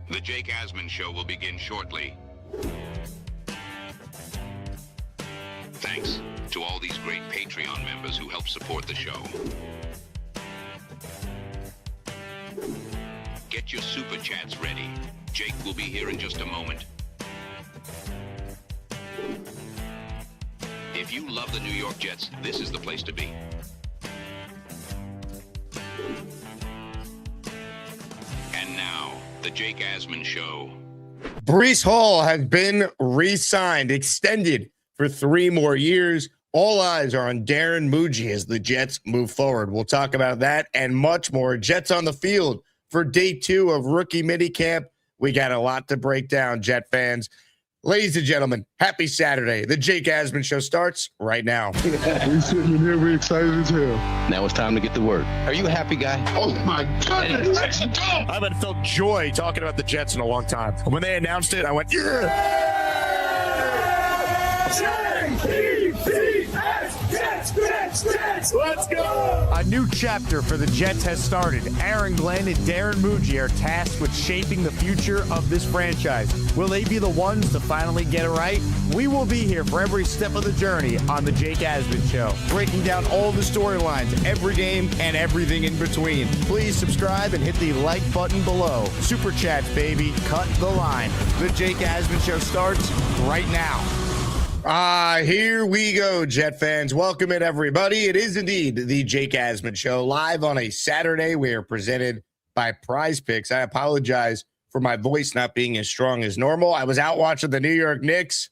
The Jake Asman Show will begin shortly. Thanks to all these great Patreon members who help support the show. Get your super chats ready. Jake will be here in just a moment. If you love the New York Jets, this is the place to be. And now, the Jake Asman Show. Breece Hall has been re-signed, extended for 3 more years. All eyes are on Darren Mougey as the Jets move forward. We'll talk about that and much more. Jets on the field for day 2 of rookie minicamp. We got a lot to break down, Jet fans. Ladies and gentlemen, happy Saturday. The Jake Asman Show starts right now. We sitting here, we excited as hell. Now it's time to get to work. Are you a happy guy? Oh my goodness, let's go! I haven't felt joy talking about the Jets in a long time. When they announced it, I went, yeah! Let's go! A new chapter for the Jets has started. Aaron Glenn and Darren Mougey are tasked with shaping the future of this franchise. Will they be the ones to finally get it right? We will be here for every step of the journey on the Jake Asman Show, breaking down all the storylines, every game, and everything in between. Please subscribe and hit the like button below. Super chats, baby. Cut the line. The Jake Asman Show starts right now. Here we go, Jet fans. Welcome in, everybody. It is indeed the Jake Asman Show, live on a Saturday. We are presented by PrizePicks. I apologize for my voice not being as strong as normal. I was out watching the New York Knicks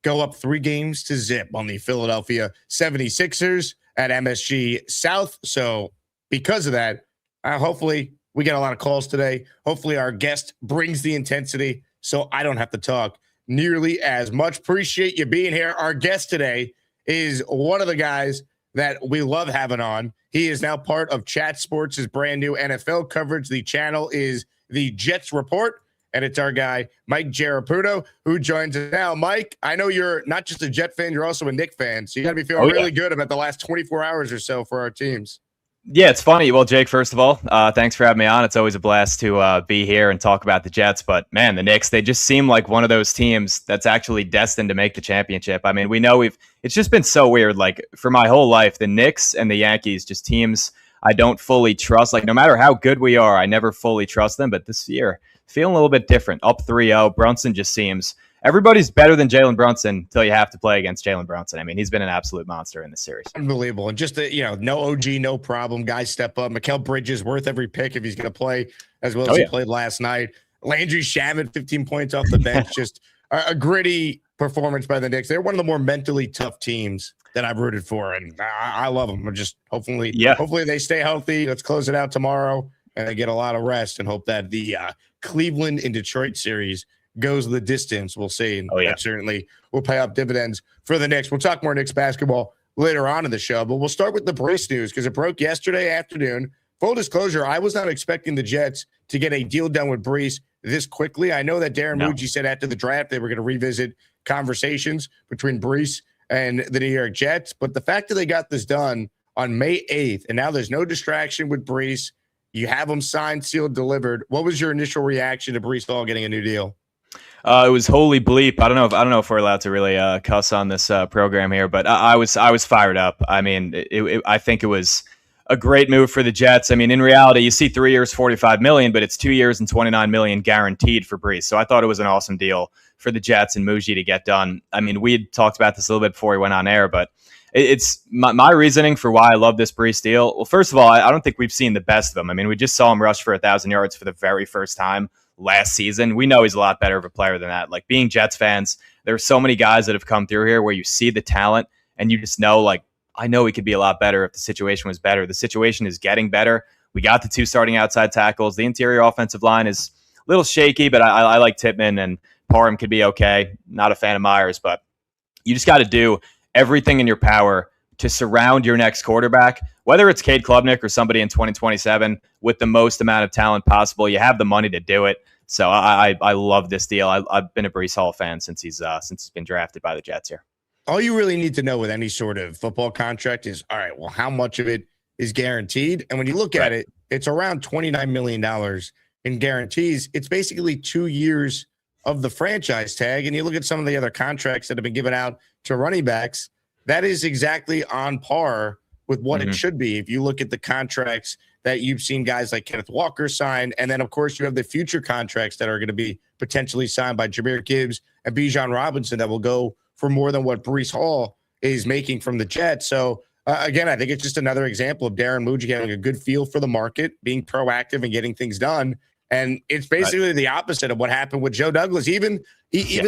go up 3-0 on the Philadelphia 76ers at MSG South. So because of that, hopefully we get a lot of calls today. Hopefully our guest brings the intensity so I don't have to talk nearly as much. Appreciate you being here. Our guest today is one of the guys that we love having on. He is now part of Chat Sports' brand new NFL coverage. The channel is the Jets Report, and it's our guy, Mike Giarraputo, who joins us now. Mike, I know you're not just a Jet fan, you're also a Knicks fan, so you got to be feeling really good about the last 24 hours or so for our teams. Yeah, it's funny. Well, Jake, first of all, thanks for having me on. It's always a blast to be here and talk about the Jets. But, man, the Knicks, they just seem like one of those teams that's actually destined to make the championship. I mean, we know it's just been so weird. Like, for my whole life, the Knicks and the Yankees, just teams I don't fully trust. Like, no matter how good we are, I never fully trust them. But this year, feeling a little bit different. Up 3-0. Brunson just seems... Everybody's better than Jalen Brunson until you have to play against Jalen Brunson. I mean, he's been an absolute monster in this series. Unbelievable. And just, no OG, no problem. Guys step up. Mikal Bridges worth every pick if he's going to play as well as he played last night. Landry Shamet, 15 points off the bench. Just a gritty performance by the Knicks. They're one of the more mentally tough teams that I've rooted for, and I love them. Just hopefully they stay healthy. Let's close it out tomorrow, and they get a lot of rest, and hope that the Cleveland and Detroit series goes the distance. We'll see. And that certainly will pay up dividends for the Knicks. We'll talk more Knicks basketball later on in the show, but we'll start with the Breece news because it broke yesterday afternoon. Full disclosure, I was not expecting the Jets to get a deal done with Breece this quickly. I know that Darren Mougey said after the draft they were going to revisit conversations between Breece and the New York Jets, but the fact that they got this done on May 8th, and now there's no distraction with Breece, you have him signed, sealed, delivered. What was your initial reaction to Breece Hall getting a new deal? It was holy bleep. I don't know if we're allowed to really cuss on this program here, but I was fired up. I mean, I think it was a great move for the Jets. I mean, in reality, you see 3 years, $45 million, but it's 2 years and $29 million guaranteed for Breece. So I thought it was an awesome deal for the Jets and Mougey to get done. I mean, we had talked about this a little bit before we went on air, but it's my reasoning for why I love this Breece deal. Well, first of all, I don't think we've seen the best of him. I mean, we just saw him rush for 1,000 yards for the very first time last season. We know he's a lot better of a player than that. Like, being Jets fans, there are so many guys that have come through here where you see the talent and you just know, like, I know he could be a lot better if the situation was better. The situation is getting better. We got the 2 starting outside tackles. The interior offensive line is a little shaky, but I like Tippmann, and Parham could be okay. Not a fan of Myers, but you just got to do everything in your power to surround your next quarterback, whether it's Cade Klubnik or somebody in 2027 with the most amount of talent possible. You have the money to do it. So I love this deal. I've been a Breece Hall fan since he's been drafted by the Jets here. All you really need to know with any sort of football contract is, all right, well, how much of it is guaranteed? And when you look at it, it's around $29 million in guarantees, it's basically 2 years of the franchise tag. And you look at some of the other contracts that have been given out to running backs, that is exactly on par with what it should be. If you look at the contracts that you've seen guys like Kenneth Walker sign, and then, of course, you have the future contracts that are going to be potentially signed by Jahmyr Gibbs and Bijan Robinson that will go for more than what Breece Hall is making from the Jets. So, again, I think it's just another example of Darren Mougey having a good feel for the market, being proactive and getting things done. And it's basically the opposite of what happened with Joe Douglas. Even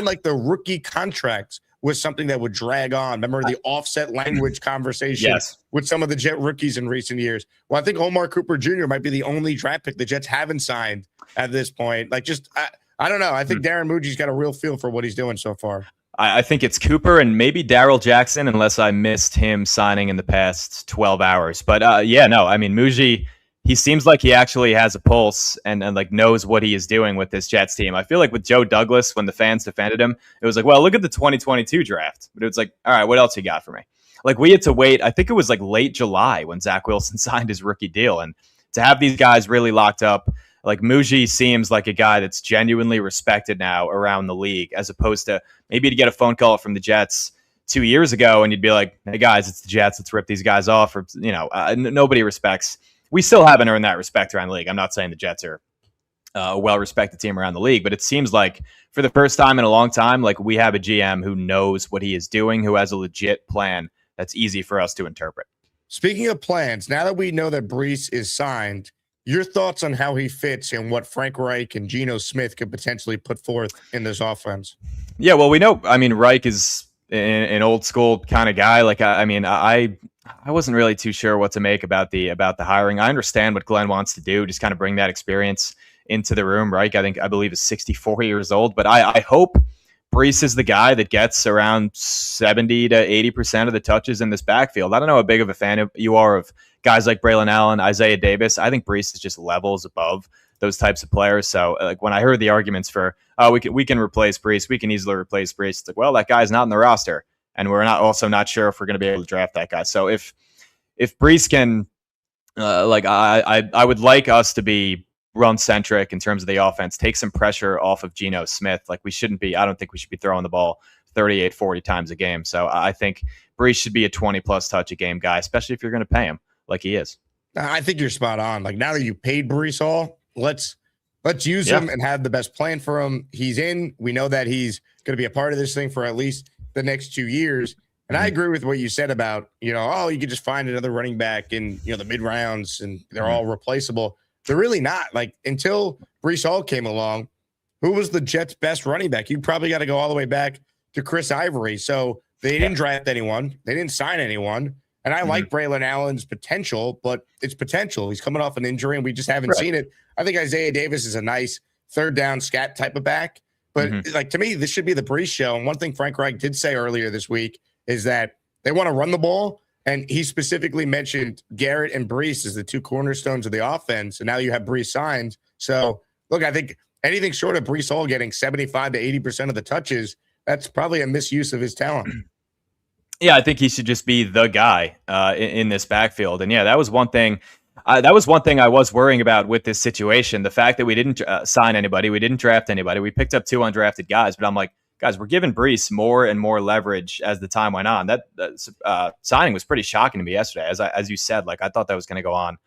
like the rookie contracts was something that would drag on. Remember the offset language conversation with some of the Jet rookies in recent years? Well, I think Omar Cooper Jr. might be the only draft pick the Jets haven't signed at this point. Like, just, I don't know. I think Darren Mougey's got a real feel for what he's doing so far. I think it's Cooper and maybe Darrell Jackson, unless I missed him signing in the past 12 hours. But I mean, Mougey, he seems like he actually has a pulse and like knows what he is doing with this Jets team. I feel like with Joe Douglas, when the fans defended him, it was like, well, look at the 2022 draft. But it was like, all right, what else you got for me? Like, we had to wait. I think it was like late July when Zach Wilson signed his rookie deal. And to have these guys really locked up, like Mougey seems like a guy that's genuinely respected now around the league, as opposed to maybe to get a phone call from the Jets 2 years ago and you'd be like, hey guys, it's the Jets, let's rip these guys off. Or, nobody respects. We still haven't earned that respect around the league. I'm not saying the Jets are a well-respected team around the league, but it seems like for the first time in a long time, like we have a GM who knows what he is doing, who has a legit plan that's easy for us to interpret. Speaking of plans, now that we know that Breece is signed, your thoughts on how he fits and what Frank Reich and Geno Smith could potentially put forth in this offense? Yeah, well, we know, I mean, Reich is an old school kind of guy. Like, I wasn't really too sure what to make about the hiring. I understand what Glenn wants to do, just kind of bring that experience into the room. Reich, I believe, is 64 years old, but I hope Breece is the guy that gets around 70 to 80% of the touches in this backfield. I don't know how big of a fan you are of guys like Braylon Allen, Isaiah Davis. I think Breece is just levels above those types of players. So like when I heard the arguments for, we can replace Breece, we can easily replace Breece, it's like, well, that guy's not in the roster. And we're not sure if we're going to be able to draft that guy. So if Breece can, I would like us to be run centric in terms of the offense, take some pressure off of Geno Smith. Like I don't think we should be throwing the ball 38, 40 times a game. So I think Breece should be a 20 plus touch a game guy, especially if you're going to pay him like he is. I think you're spot on. Like, now that you paid Breece Hall, let's use him and have the best plan for him. He's in. We know that he's going to be a part of this thing for at least the next 2 years. And I agree with what you said about, you could just find another running back in, the mid rounds and they're all replaceable. They're really not. Like, until Breece Hall came along, who was the Jets' best running back? You probably got to go all the way back to Chris Ivory. So they didn't draft anyone. They didn't sign anyone. And I like Braylon Allen's potential, but it's potential. He's coming off an injury and we just haven't seen it. I think Isaiah Davis is a nice third down scat type of back. But like, to me, this should be the Breece show. And one thing Frank Reich did say earlier this week is that they want to run the ball. And he specifically mentioned Garrett and Breece as the two cornerstones of the offense. And now you have Breece signed. So, look, I think anything short of Breece Hall getting 75 to 80% of the touches, that's probably a misuse of his talent. Yeah, I think he should just be the guy in this backfield. And yeah, that was one thing. I was worrying about with this situation. The fact that we didn't sign anybody, we didn't draft anybody. We picked up two undrafted guys, but I'm like, guys, we're giving Breece more and more leverage as the time went on. That signing was pretty shocking to me yesterday. As you said, like, I thought that was going to go on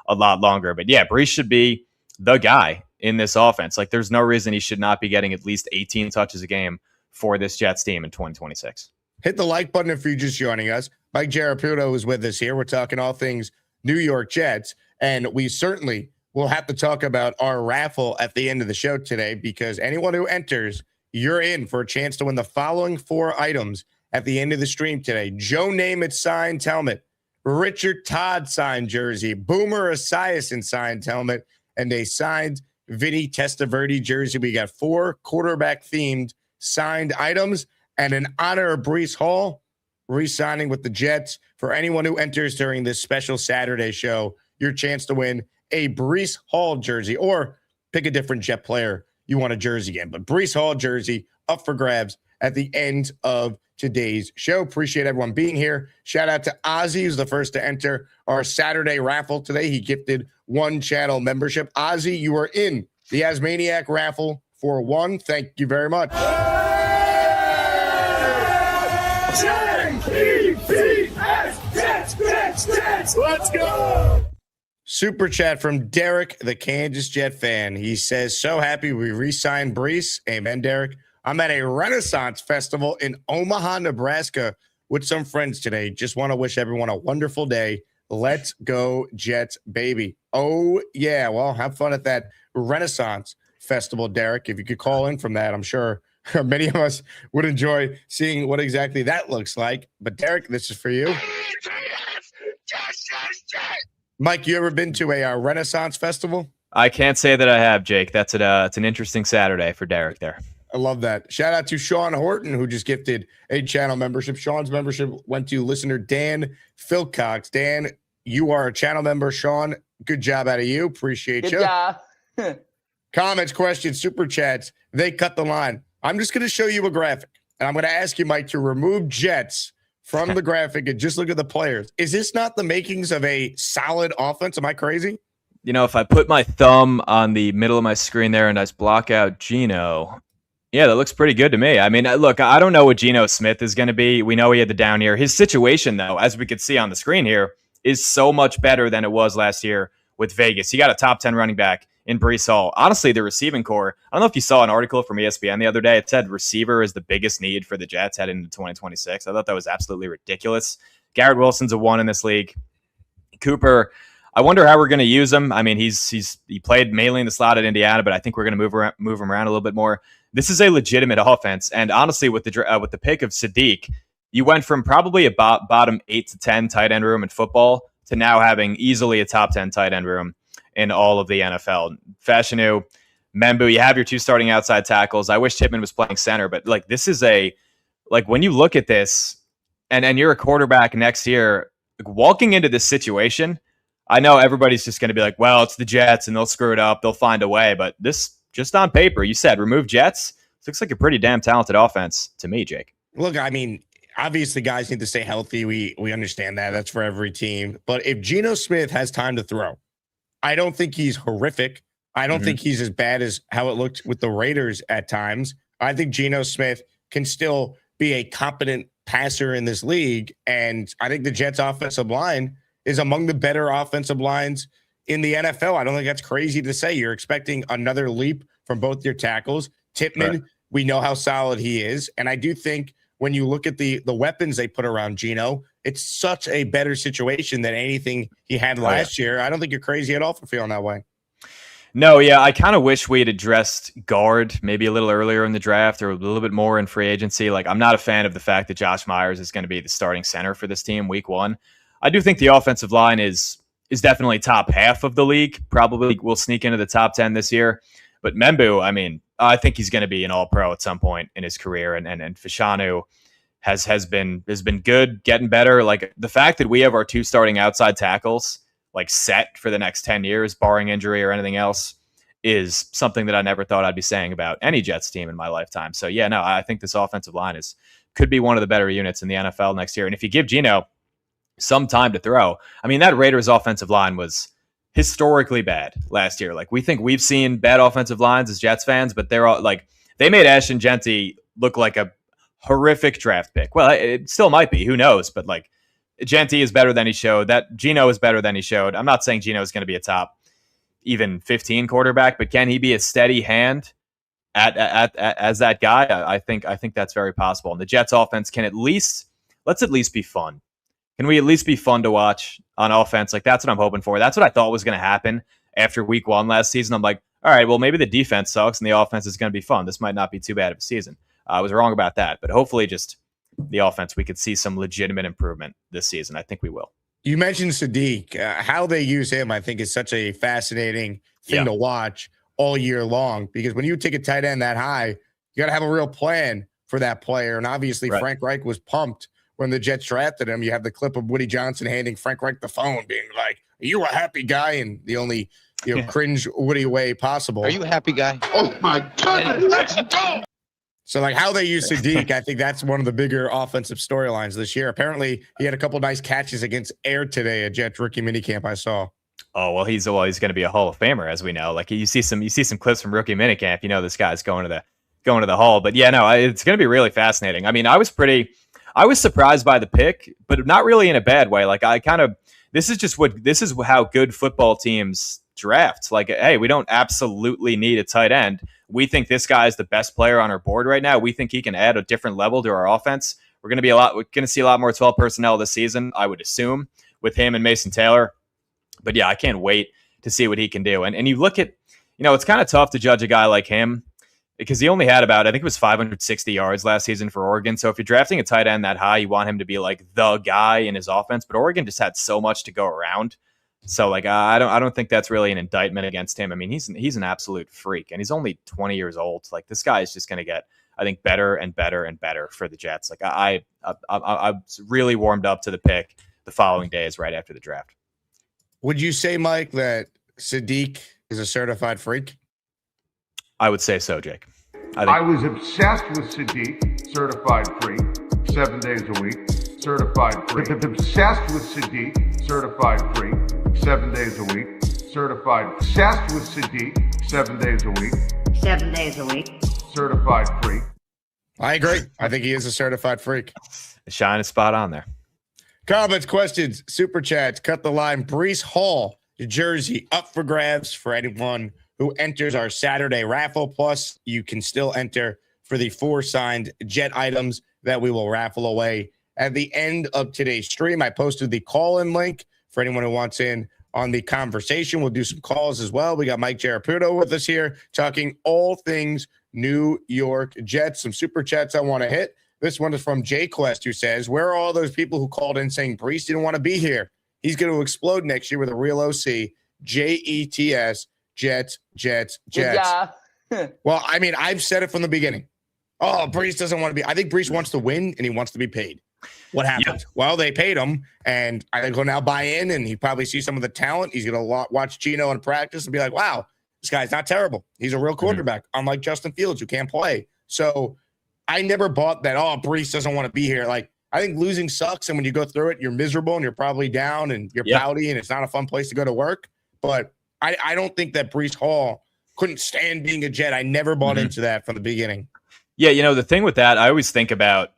a lot longer. But yeah, Breece should be the guy in this offense. Like, there's no reason he should not be getting at least 18 touches a game for this Jets team in 2026. Hit the like button if you're just joining us. Mike Giarraputo is with us here. We're talking all things New York Jets, and we certainly will have to talk about our raffle at the end of the show today, because anyone who enters, you're in for a chance to win the following 4 items at the end of the stream today: Joe Namath signed helmet, Richard Todd signed jersey, Boomer Esiason signed helmet, and a signed Vinny Testaverde jersey. We got 4 quarterback-themed signed items and in honor of Breece Hall re-signing with the Jets. For anyone who enters during this special Saturday show, your chance to win a Breece Hall jersey, or pick a different Jet player you want a jersey in. But Breece Hall jersey up for grabs at the end of today's show. Appreciate everyone being here. Shout out to Ozzy, who's the first to enter our Saturday raffle today. He gifted 1 channel membership. Ozzy, you are in the Asmaniac raffle for 1. Thank you very much. Let's go. Super chat from Derek, the Kansas Jet fan. He says, so happy we re-signed Breece. Amen, Derek. I'm at a Renaissance festival in Omaha, Nebraska with some friends today. Just want to wish everyone a wonderful day. Let's go Jets, baby. Oh, yeah. Well, have fun at that Renaissance festival, Derek. If you could call in from that, I'm sure many of us would enjoy seeing what exactly that looks like. But, Derek, this is for you. Mike, you ever been to a Renaissance festival? I can't say that I have, Jake. It's an interesting Saturday for Derek there. I love that. Shout out to Sean Horton, who just gifted a channel membership. Sean's membership went to listener Dan Philcox. Dan, you are a channel member. Sean, good job out of you. Appreciate you. Good job. Comments, questions, super chats. They cut the line. I'm just going to show you a graphic, and I'm going to ask you, Mike, to remove Jets from the graphic and just look at the players. Is this not the makings of a solid offense? Am I crazy? You know, if I put my thumb on the middle of my screen there and I just block out Geno, yeah, that looks pretty good to me. I mean, look, I don't know what Geno Smith is going to be. We know he had the down year. His situation, though, as we could see on the screen here, is so much better than it was last year with Vegas. He got a top 10 running back in Breece Hall. Honestly, the receiving core, I don't know if you saw an article from ESPN the other day. It said receiver is the biggest need for the Jets heading into 2026. I thought that was absolutely ridiculous. Garrett Wilson's a 1 in this league. Cooper, I wonder how we're going to use him. I mean, he played mainly in the slot at Indiana, but I think we're going to move him around a little bit more. This is a legitimate offense, and honestly, with the pick of Sadiq, you went from probably a bottom 8 to 10 tight end room in football to now having easily a top 10 tight end room in all of the NFL. Fashanu, Membu, you have your 2 starting outside tackles. I wish Tippmann was playing center, but this is when you look at this and you're a quarterback next year, walking into this situation, I know everybody's just going to be like, well, it's the Jets and they'll screw it up. They'll find a way. But this, just on paper, you said remove Jets. This looks like a pretty damn talented offense to me, Jake. Look, I mean, obviously guys need to stay healthy. We understand that. That's for every team. But if Geno Smith has time to throw, I don't think he's horrific. I don't think he's as bad as how it looked with the Raiders at times. I think Geno Smith can still be a competent passer in this league. And I think the Jets offensive line is among the better offensive lines in the NFL. I don't think that's crazy to say. You're expecting another leap from both your tackles. Tippmann, right. We know how solid he is. And I do think when you look at the weapons they put around Geno, it's such a better situation than anything he had last year. I don't think you're crazy at all for feeling that way. No, yeah, I kind of wish we had addressed guard maybe a little earlier in the draft or a little bit more in free agency. I'm not a fan of the fact that Josh Myers is going to be the starting center for this team week 1. I do think the offensive line is definitely top half of the league. Probably will sneak into the top 10 this year. But Membu, I mean, I think he's going to be an all-pro at some point in his career. And Fashanu has been good, getting better. The fact that we have our 2 starting outside tackles set for the next 10 years, barring injury or anything else, is something that I never thought I'd be saying about any Jets team in my lifetime. So yeah, no, I think this offensive line could be one of the better units in the NFL next year. And if you give Geno some time to throw, I mean, that Raiders offensive line was historically bad last year. We think we've seen bad offensive lines as Jets fans, but they're all they made Ashton Genty look like a horrific draft pick. Well, it still might be, who knows, but Genty is better than he showed. That Geno is better than he showed. I'm not saying Geno is going to be a top even 15 quarterback, but can he be a steady hand as that guy? I think that's very possible. And the Jets offense let's at least be fun. Can we at least be fun to watch on offense? That's what I'm hoping for. That's what I thought was going to happen after week 1 last season. I'm like, all right, well, maybe the defense sucks and the offense is going to be fun. This might not be too bad of a season. I was wrong about that, but hopefully just the offense, we could see some legitimate improvement this season. I think we will. You mentioned Sadiq. How they use him, I think, is such a fascinating thing to watch all year long, because when you take a tight end that high, you got to have a real plan for that player. And obviously Frank Reich was pumped when the Jets drafted him. You have the clip of Woody Johnson handing Frank Reich the phone, being like, "Are you a happy guy?" And the only cringe Woody way possible. Are you a happy guy? Oh my goodness, let's go. So how they use Sadiq, I think that's one of the bigger offensive storylines this year. Apparently, he had a couple nice catches against Air today at Jets rookie minicamp I saw. Oh, well, he's going to be a Hall of Famer, as we know. Like you see some clips from rookie minicamp. You know, this guy's going to the Hall. But yeah, no, it's going to be really fascinating. I mean, I was surprised by the pick, but not really in a bad way. Like this is how good football teams draft. Like, hey, we don't absolutely need a tight end. We think this guy is the best player on our board right now. We think he can add a different level to our offense. We're going to see a lot more 12 personnel this season, I would assume, with him and Mason Taylor. But yeah, I can't wait to see what he can do. And you look at, it's kind of tough to judge a guy like him because he only had I think it was 560 yards last season for Oregon. So if you're drafting a tight end that high, you want him to be like the guy in his offense. But Oregon just had so much to go around. So like I don't think that's really an indictment against him. I mean, he's an absolute freak, and he's only 20 years old. Like this guy is just going to get, I think, better and better and better for the Jets. Like I really warmed up to the pick the following days right after the draft. Would you say, Mike, that Sadiq is a certified freak? I would say so, Jake. I was obsessed with Sadiq, certified freak, 7 days a week, certified freak. Obsessed with Sadiq, certified freak, 7 days a week, certified. Obsessed with Sadiq, 7 days a week. 7 days a week. Certified freak. I agree. I think he is a certified freak. Shining spot on there. Comments, questions, super chats, cut the line. Breece Hall, jersey, up for grabs for anyone who enters our Saturday raffle. Plus, you can still enter for the 4 signed Jet items that we will raffle away at the end of today's stream. I posted the call-in link for anyone who wants in on the conversation. We'll do some calls as well. We got Mike Giarraputo with us here talking all things New York Jets. Some super chats I want to hit. This one is from Jay Quest, who says, where are all those people who called in saying Breece didn't want to be here? He's going to explode next year with a real OC. Jets, Jets, Jets. Yeah. Well, I mean, I've said it from the beginning. Oh, Breece doesn't want to be. I think Breece wants to win, and he wants to be paid. What happened? Yep. Well, they paid him, and I think he'll now buy in, and he probably see some of the talent. He's going to watch Gino in practice and be like, wow, this guy's not terrible. He's a real quarterback, unlike Justin Fields, who can't play. So I never bought that, oh, Breece doesn't want to be here. Like, I think losing sucks, and when you go through it, you're miserable, and you're probably down, and you're pouty, and it's not a fun place to go to work. But I don't think that Breece Hall couldn't stand being a Jet. I never bought into that from the beginning. Yeah, the thing with that, I always think about,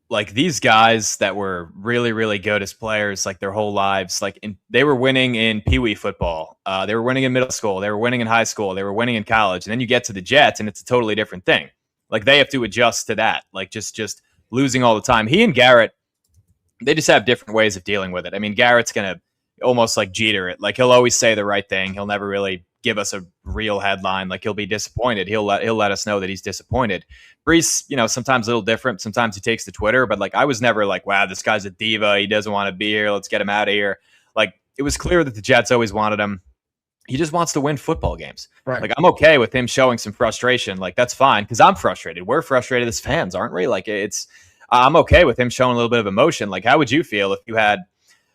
like, these guys that were really, really good as players, like, their whole lives. Like, they were winning in Pee Wee football. They were winning in middle school. They were winning in high school. They were winning in college. And then you get to the Jets, and it's a totally different thing. Like, they have to adjust to that. Like, just losing all the time. He and Garrett, they just have different ways of dealing with it. I mean, Garrett's going to almost like Jeter it. Like, he'll always say the right thing. He'll never really give us a real headline. Like, he'll be disappointed. He'll let us know that he's disappointed. Breece, sometimes a little different. Sometimes he takes to Twitter, but like, I was never like, wow, this guy's a diva. He doesn't want to be here. Let's get him out of here. Like, it was clear that the Jets always wanted him. He just wants to win football games. Right. Like, I'm okay with him showing some frustration. Like, that's fine, because I'm frustrated. We're frustrated as fans, aren't we? Like, I'm okay with him showing a little bit of emotion. Like, how would you feel if you had,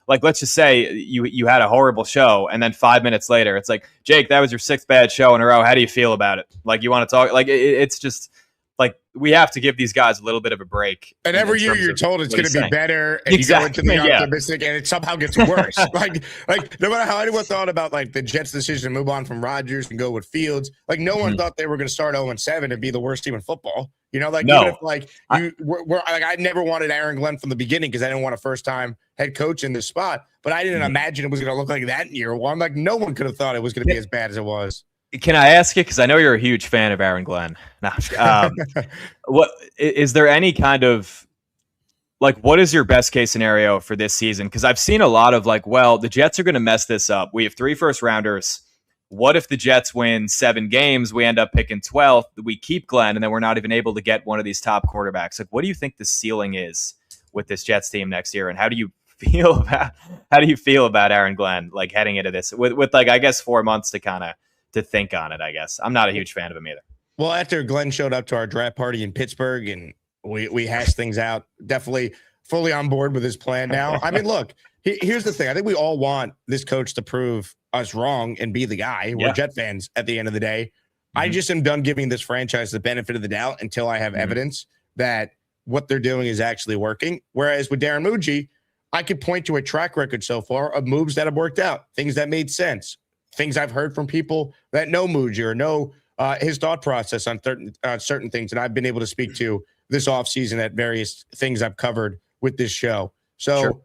like, let's just say you had a horrible show, and then 5 minutes later, it's like, Jake, that was your 6th bad show in a row. How do you feel about it? Like, you want to talk? Like, it's just like, we have to give these guys a little bit of a break. And every year you're told it's going to be better, and you go into the optimistic, and it somehow gets worse. like no matter how anyone thought about like the Jets' decision to move on from Rodgers and go with Fields, like no one thought they were going to start 0-7 and be the worst team in football. Like, no. Even if like I never wanted Aaron Glenn from the beginning because I didn't want a first-time head coach in this spot, but I didn't imagine it was going to look like that in year one. Like, no one could have thought it was going to be as bad as it was. Can I ask you, because I know you're a huge fan of Aaron Glenn. What is there any kind of, like, what is your best case scenario for this season? Because I've seen a lot of like, well, the Jets are going to mess this up. We have 3 first-rounders. What if the Jets win 7 games? We end up picking 12th. We keep Glenn, and then we're not even able to get one of these top quarterbacks. Like, what do you think the ceiling is with this Jets team next year? And how do you feel about Aaron Glenn, like, heading into this with like, I guess 4 months to think on it, I guess. I'm not a huge fan of him either. Well, after Glenn showed up to our draft party in Pittsburgh and we hashed things out, definitely fully on board with his plan now. I mean, look, here's the thing. I think we all want this coach to prove us wrong and be the guy. We're Jet fans at the end of the day. I just am done giving this franchise the benefit of the doubt until I have evidence that what they're doing is actually working. Whereas with Darren Mougey, I could point to a track record so far of moves that have worked out, things that made sense, things I've heard from people that know Mougey or know his thought process on certain things that I've been able to speak to this offseason at various things I've covered with this show. So sure.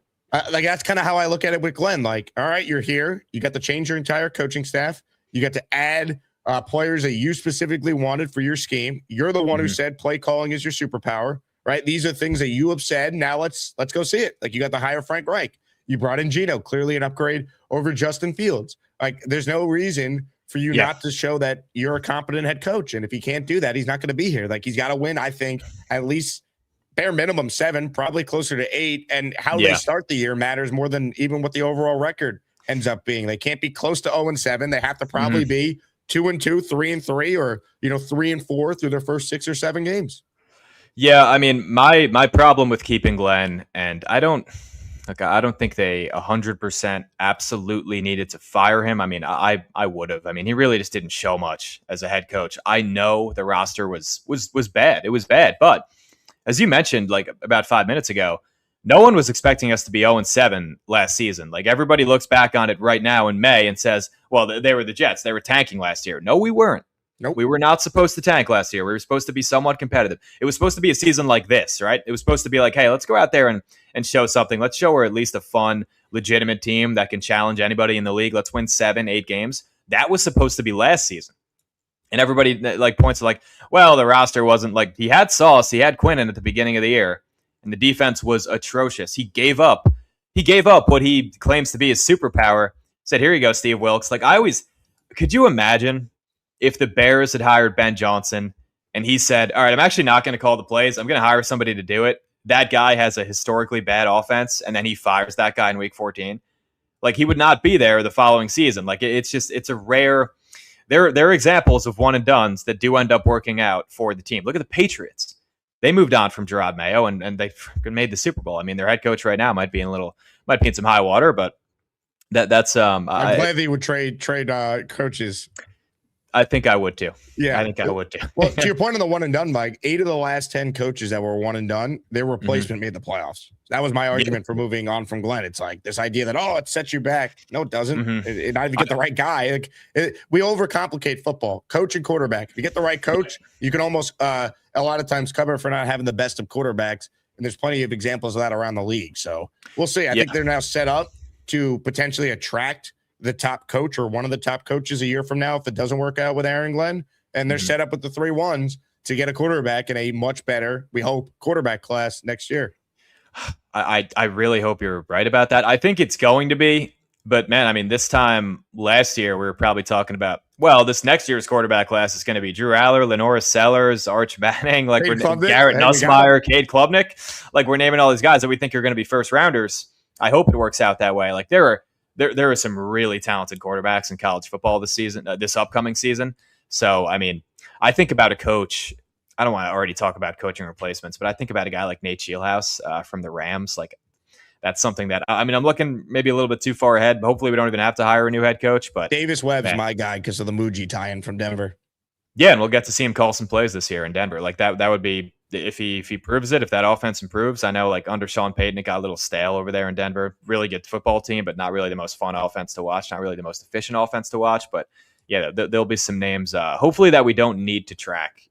Like that's kind of how I look at it with Glenn. Like, all right, you're here. You got to change your entire coaching staff. You got to add players that you specifically wanted for your scheme. You're the one who said play calling is your superpower, right? These are things that you have said. Now let's go see it. Like you got to hire Frank Reich. You brought in Geno, clearly an upgrade over Justin Fields. Like there's no reason for you not to show that you're a competent head coach. And if he can't do that, he's not going to be here. Like he's got to win, I think, at least bare minimum 7, probably closer to 8. And how they start the year matters more than even what the overall record ends up being. They can't be close to 0-7. They have to probably be 2-2, 3-3, or 3-4 through their first 6 or 7 games. Yeah, I mean, my problem with keeping Glenn, and I don't think they 100% absolutely needed to fire him. I mean, I would have. I mean, he really just didn't show much as a head coach. I know the roster was bad. It was bad, but as you mentioned, like about 5 minutes ago, no one was expecting us to be 0-7 last season. Like everybody looks back on it right now in May and says, well, they were the Jets. They were tanking last year. No, we weren't. Nope. We were not supposed to tank last year. We were supposed to be somewhat competitive. It was supposed to be a season like this, right? It was supposed to be like, hey, let's go out there and show something. Let's show we're at least a fun, legitimate team that can challenge anybody in the league. Let's win 7, 8 games. That was supposed to be last season. And everybody like points to like, well, the roster wasn't like he had Sauce, he had Quinnen at the beginning of the year, and the defense was atrocious. He gave up what he claims to be his superpower. Said, here you go, Steve Wilkes. Like could you imagine if the Bears had hired Ben Johnson and he said, all right, I'm actually not going to call the plays. I'm going to hire somebody to do it. That guy has a historically bad offense, and then he fires that guy in week 14. Like he would not be there the following season. Like it's a rare. There are examples of one and dones that do end up working out for the team. Look at the Patriots. They moved on from Gerard Mayo and they made the Super Bowl. I mean, their head coach right now might be in some high water, but that's I'm glad they would trade coaches. I think I would too. Yeah, I think I would too. Well, to your point on the one and done, Mike, 8 of the last 10 coaches that were one and done, their replacement made the playoffs. That was my argument for moving on from Glenn. It's like this idea that, it sets you back. No, it doesn't. It not even get the right guy. Like we overcomplicate football. Coach and quarterback. If you get the right coach, you can almost a lot of times cover for not having the best of quarterbacks. And there's plenty of examples of that around the league. So we'll see. I think they're now set up to potentially attract the top coach or one of the top coaches a year from now if it doesn't work out with Aaron Glenn. And they're set up with the 3 1s to get a quarterback in a much better, we hope, quarterback class next year. I really hope you're right about that. I think it's going to be, but man, I mean, this time last year, we were probably talking about, well, this next year's quarterback class is going to be Drew Aller, Lenora Sellers, Arch Manning, like Garrett Nussmeier, Cade Klubnik. Like we're naming all these guys that we think are going to be first rounders. I hope it works out that way. Like there are some really talented quarterbacks in college football this upcoming season. So, I mean, I think about a coach. I don't want to already talk about coaching replacements, but I think about a guy like Nate Scheelhaus from the Rams. Like that's something that, I mean, I'm looking maybe a little bit too far ahead. But hopefully we don't even have to hire a new head coach. But Davis Webb's my guy because of the Mougey tie-in from Denver. Yeah, and we'll get to see him call some plays this year in Denver. Like that would be, if he proves it, if that offense improves. I know like under Sean Payton, it got a little stale over there in Denver. Really good football team, but not really the most fun offense to watch. Not really the most efficient offense to watch. But yeah, there'll be some names, hopefully that we don't need to track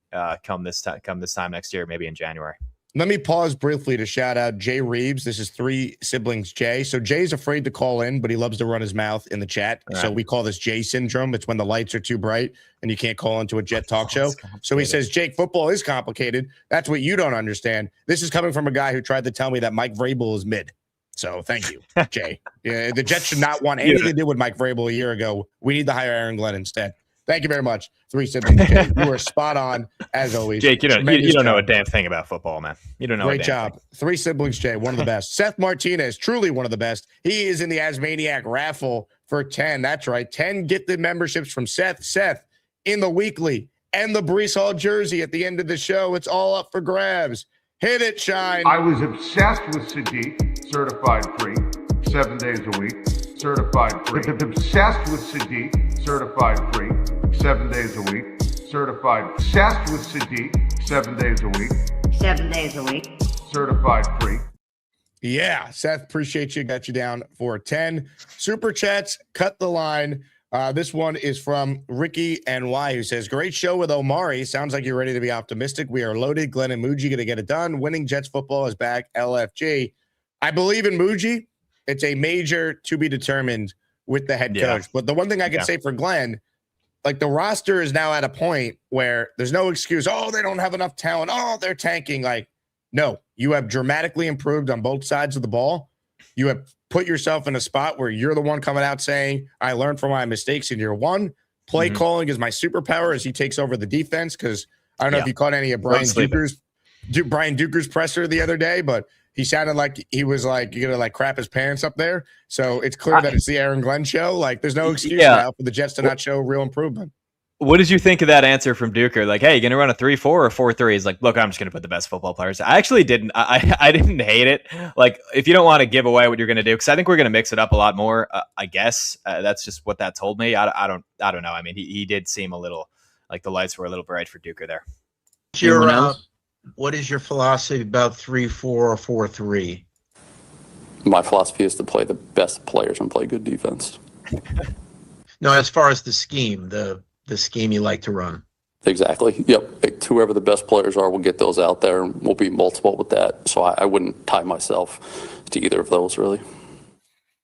come this time next year, maybe in January. Let me pause briefly to shout out Jay Reeves. This is 3 siblings Jay. So Jay's afraid to call in, but he loves to run his mouth in the chat. Right. So we call this Jay syndrome. It's when the lights are too bright and you can't call into a Jet talk show. So he says, Jake, football is complicated. That's what you don't understand. This is coming from a guy who tried to tell me that Mike Vrabel is mid. So thank you, Jay. Yeah, the Jets should not want anything to do with Mike Vrabel a year ago. We need to hire Aaron Glenn instead. Thank you very much. 3 siblings, Jay. You were spot on, as always. Jake, you don't know a damn thing about football, man. You don't know. Great job. 3 siblings, Jay, one of the best. Seth Martinez, truly one of the best. He is in the Asmaniac raffle for 10. That's right. 10 gifted memberships from Seth. Seth, in the weekly and the Breece Hall jersey at the end of the show. It's all up for grabs. Hit it, Shine. I was obsessed with Sadiq, certified free, 7 days a week, certified free. Obsessed with Sadiq, certified free, 7 days a week, certified. Obsessed with Sadiq, 7 days a week. 7 days a week. Certified free. Yeah, Seth, appreciate you. Got you down for 10. Super chats, cut the line. This one is from Ricky NY, who says, great show with Omari. Sounds like you're ready to be optimistic. We are loaded. Glenn and Mougey going to get it done. Winning Jets football is back. LFG. I believe in Mougey. It's a major to be determined with the head coach. But the one thing I can say for Glenn, like the roster is now at a point where there's no excuse. Oh, they don't have enough talent. Oh, they're tanking. Like, no, you have dramatically improved on both sides of the ball. You have put yourself in a spot where you're the one coming out saying, I learned from my mistakes in year one. Play calling is my superpower as he takes over the defense. Because I don't know if you caught any of Brian Duker's presser the other day, but he sounded like he was like, you're going to like crap his pants up there. So it's clear that it's the Aaron Glenn show. Like there's no excuse now for the Jets to not show real improvement. What did you think of that answer from Duker? Like, hey, you going to run a 3-4 or 4-3? He's like, look, I'm just going to put the best football players. I actually didn't. I didn't hate it. Like, if you don't want to give away what you're going to do, because I think we're going to mix it up a lot more. I guess that's just what that told me. I don't know. I mean, he did seem a little like the lights were a little bright for Duker there. What is your philosophy about 3-4 or 4-3? My philosophy is to play the best players and play good defense. No, as far as the scheme, the scheme you like to run. Exactly. Yep. Whoever the best players are, we'll get those out there, and we'll be multiple with that. So I wouldn't tie myself to either of those, really.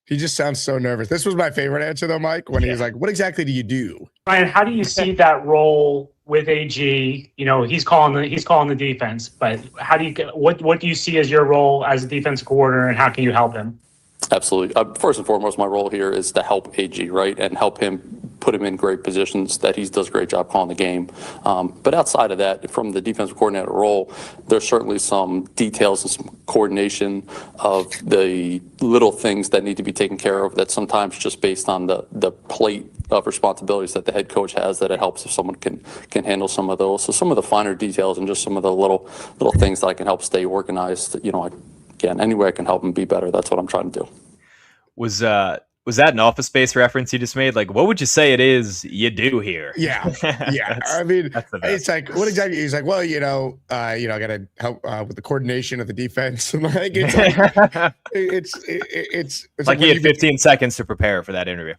He just sounds so nervous. This was my favorite answer, though, Mike, when he was like, what exactly do you do? Ryan, how do you see that role with AG? You know, he's calling the defense, but how do you what do you see as your role as a defensive coordinator, and how can you help him? Absolutely. First and foremost, my role here is to help AG, right, and help him put him in great positions that he does a great job calling the game. But outside of that, from the defensive coordinator role, there's certainly some details and some coordination of the little things that need to be taken care of that sometimes just based on the plate of responsibilities that the head coach has, that it helps if someone can handle some of those. So some of the finer details and just some of the little things that I can help stay organized, again, any way I can help him be better, that's what I'm trying to do. Was that an Office Space reference you just made? Like, what would you say it is you do here? Yeah. I mean, it's like, what exactly? He's like, well, I got to help with the coordination of the defense. Like, it's like he had 15 seconds to prepare for that interview.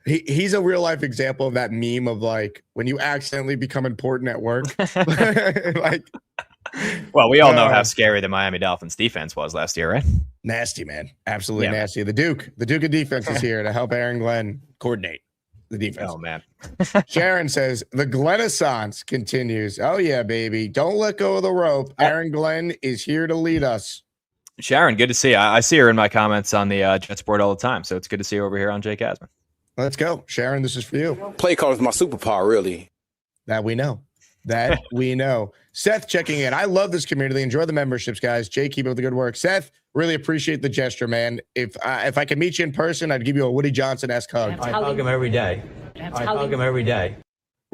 He's a real life example of that meme of like when you accidentally become important at work. Like, well, we all know how scary the Miami Dolphins defense was last year, right? Nasty, man. Absolutely nasty. The Duke of defense is here to help Aaron Glenn coordinate the defense. Oh, man. Sharon says, the Glennaissance continues. Oh, yeah, baby. Don't let go of the rope. Aaron Glenn is here to lead us. Sharon, good to see you. I see her in my comments on the Jets board all the time, so it's good to see her over here on Jake Asman. Let's go. Sharon, this is for you. Play call is my superpower, really. That we know. Seth checking in. I love this community. Enjoy the memberships, guys. Jay, keep up the good work. Seth, really appreciate the gesture, man. If I could meet you in person, I'd give you a Woody Johnson-esque hug. I hug him every day. We're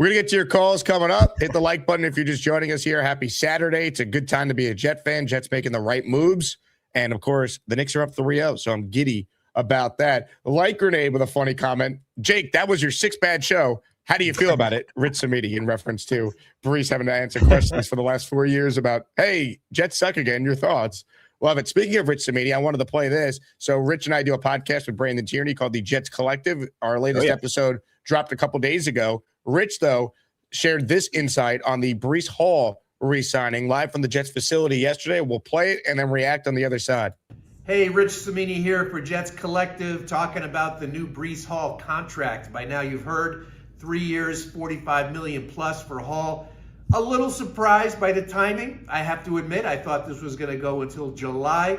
going to get to your calls coming up. Hit the like button if you're just joining us here. Happy Saturday. It's a good time to be a Jet fan. Jets making the right moves. And, of course, the Knicks are up 3-0, so I'm giddy about that. Like Grenade with a funny comment. Jake, that was your sixth bad show. How do you feel about it? Rich Cimini in reference to Breece having to answer questions for the last 4 years about, hey, Jets suck again. Your thoughts? Love it. Speaking of Rich Cimini, I wanted to play this. So Rich and I do a podcast with Brandon Tierney called the Jets Collective. Our latest episode dropped a couple days ago. Rich, though, shared this insight on the Breece Hall re-signing live from the Jets facility yesterday. We'll play it and then react on the other side. Hey, Rich Cimini here for Jets Collective, talking about the new Breece Hall contract. By now you've heard 3 years, $45 million plus for Hall. A little surprised by the timing, I have to admit. I thought this was going to go until July.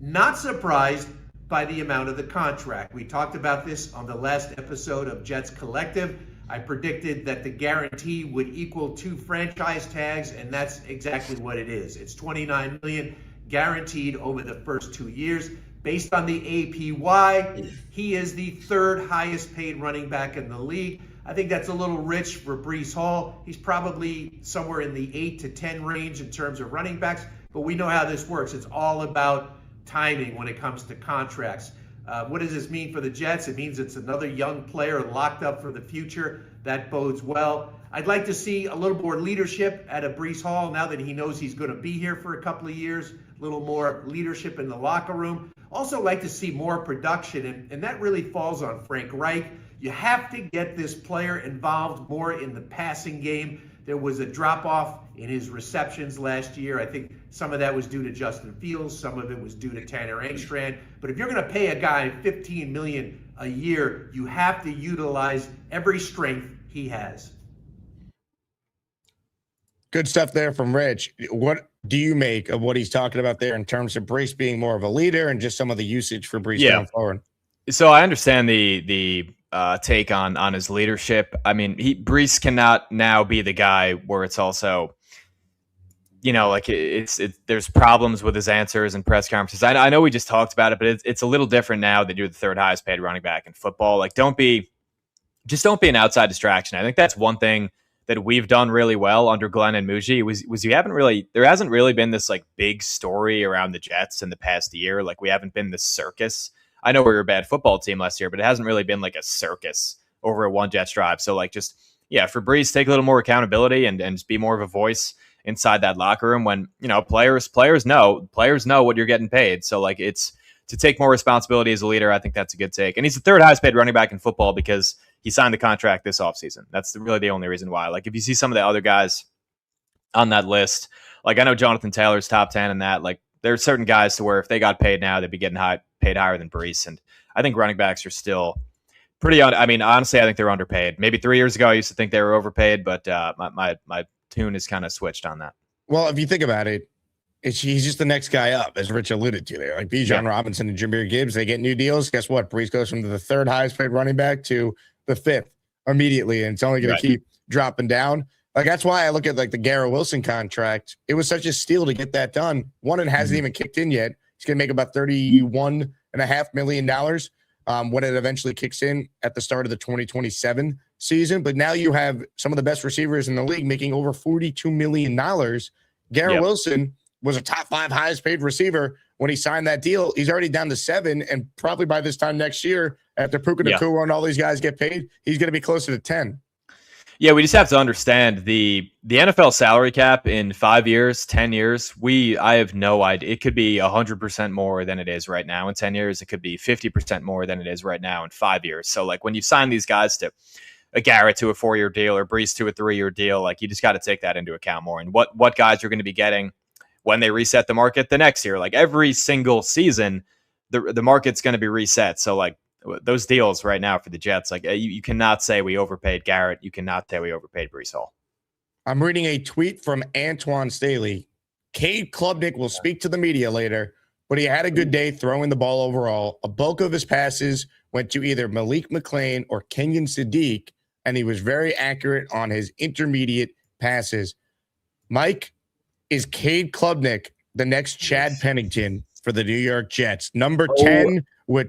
Not surprised by the amount of the contract. We talked about this on the last episode of Jets Collective. I predicted that the guarantee would equal 2 franchise tags, and that's exactly what it is. It's $29 million guaranteed over the first 2 years. Based on the APY, he is the third highest paid running back in the league. I think that's a little rich for Breece Hall. He's probably somewhere in the 8 to 10 range in terms of running backs, but we know how this works. It's all about timing when it comes to contracts. What does this mean for the Jets? It means it's another young player locked up for the future. That bodes well. I'd like to see a little more leadership out of Breece Hall now that he knows he's going to be here for a couple of years. a little more leadership in the locker room. Also like to see more production, and that really falls on Frank Reich. You have to get this player involved more in the passing game. There was a drop-off in his receptions last year. I think some of that was due to Justin Fields. Some of it was due to Tanner Engstrand. But if you're going to pay a guy $15 million a year, you have to utilize every strength he has. Good stuff there from Rich. What do you make of what he's talking about there in terms of Breece being more of a leader and just some of the usage for Breece going forward? So I understand the take on his leadership. I mean, Breece cannot now be the guy where it's also, like there's problems with his answers and press conferences. I know we just talked about it, but it's a little different now that you're the third highest paid running back in football. Like, don't be an outside distraction. I think that's one thing that we've done really well under Glenn and Mougey was there hasn't really been this like big story around the Jets in the past year. Like, we haven't been this circus. I know we were a bad football team last year, but it hasn't really been like a circus over a one Jets drive. So like, for Breece, take a little more accountability and just be more of a voice inside that locker room when, players know what you're getting paid. So like, it's to take more responsibility as a leader. I think that's a good take. And he's the third highest paid running back in football because he signed the contract this offseason. That's really the only reason why. Like, if you see some of the other guys on that list, like I know Jonathan Taylor's top 10 in that, like there are certain guys to where if they got paid now, they'd be getting paid higher than Breece. And I think running backs are still pretty, honestly, I think they're underpaid. Maybe 3 years ago, I used to think they were overpaid, but my tune is kind of switched on that. Well, if you think about it, he's just the next guy up, as Rich alluded to there. Like Bijan Robinson and Jahmyr Gibbs, they get new deals. Guess what? Breece goes from the third highest paid running back to the fifth immediately, and it's only going to keep dropping down. Like, that's why I look at like the Garrett Wilson contract. It was such a steal to get that done. One, it hasn't even kicked in yet. He's going to make about $31.5 million when it eventually kicks in at the start of the 2027 season. But now you have some of the best receivers in the league making over $42 million. Garrett Wilson was a top 5 highest paid receiver when he signed that deal. He's already down to 7, and probably by this time next year, after Puka Nacua and all these guys get paid, he's going to be closer to 10. Yeah, we just have to understand the NFL salary cap in 5 years, 10 years. I have no idea. It could be 100% more than it is right now in 10 years. It could be 50% more than it is right now in 5 years. So like when you sign these guys to a Garrett to a 4-year deal or Breece to a 3-year deal, like you just got to take that into account more. And what guys you're going to be getting when they reset the market the next year. Like every single season, the market's going to be reset. So like those deals right now for the Jets, like you cannot say we overpaid Garrett. You cannot say we overpaid Breece Hall. I'm reading a tweet from Antoine Staley. Cade Klubnik will speak to the media later, but he had a good day throwing the ball overall. A bulk of his passes went to either Malik McClain or Kenyon Sadiq, and he was very accurate on his intermediate passes. Mike, is Cade Klubnik the next Chad Pennington for the New York Jets? Number 10 with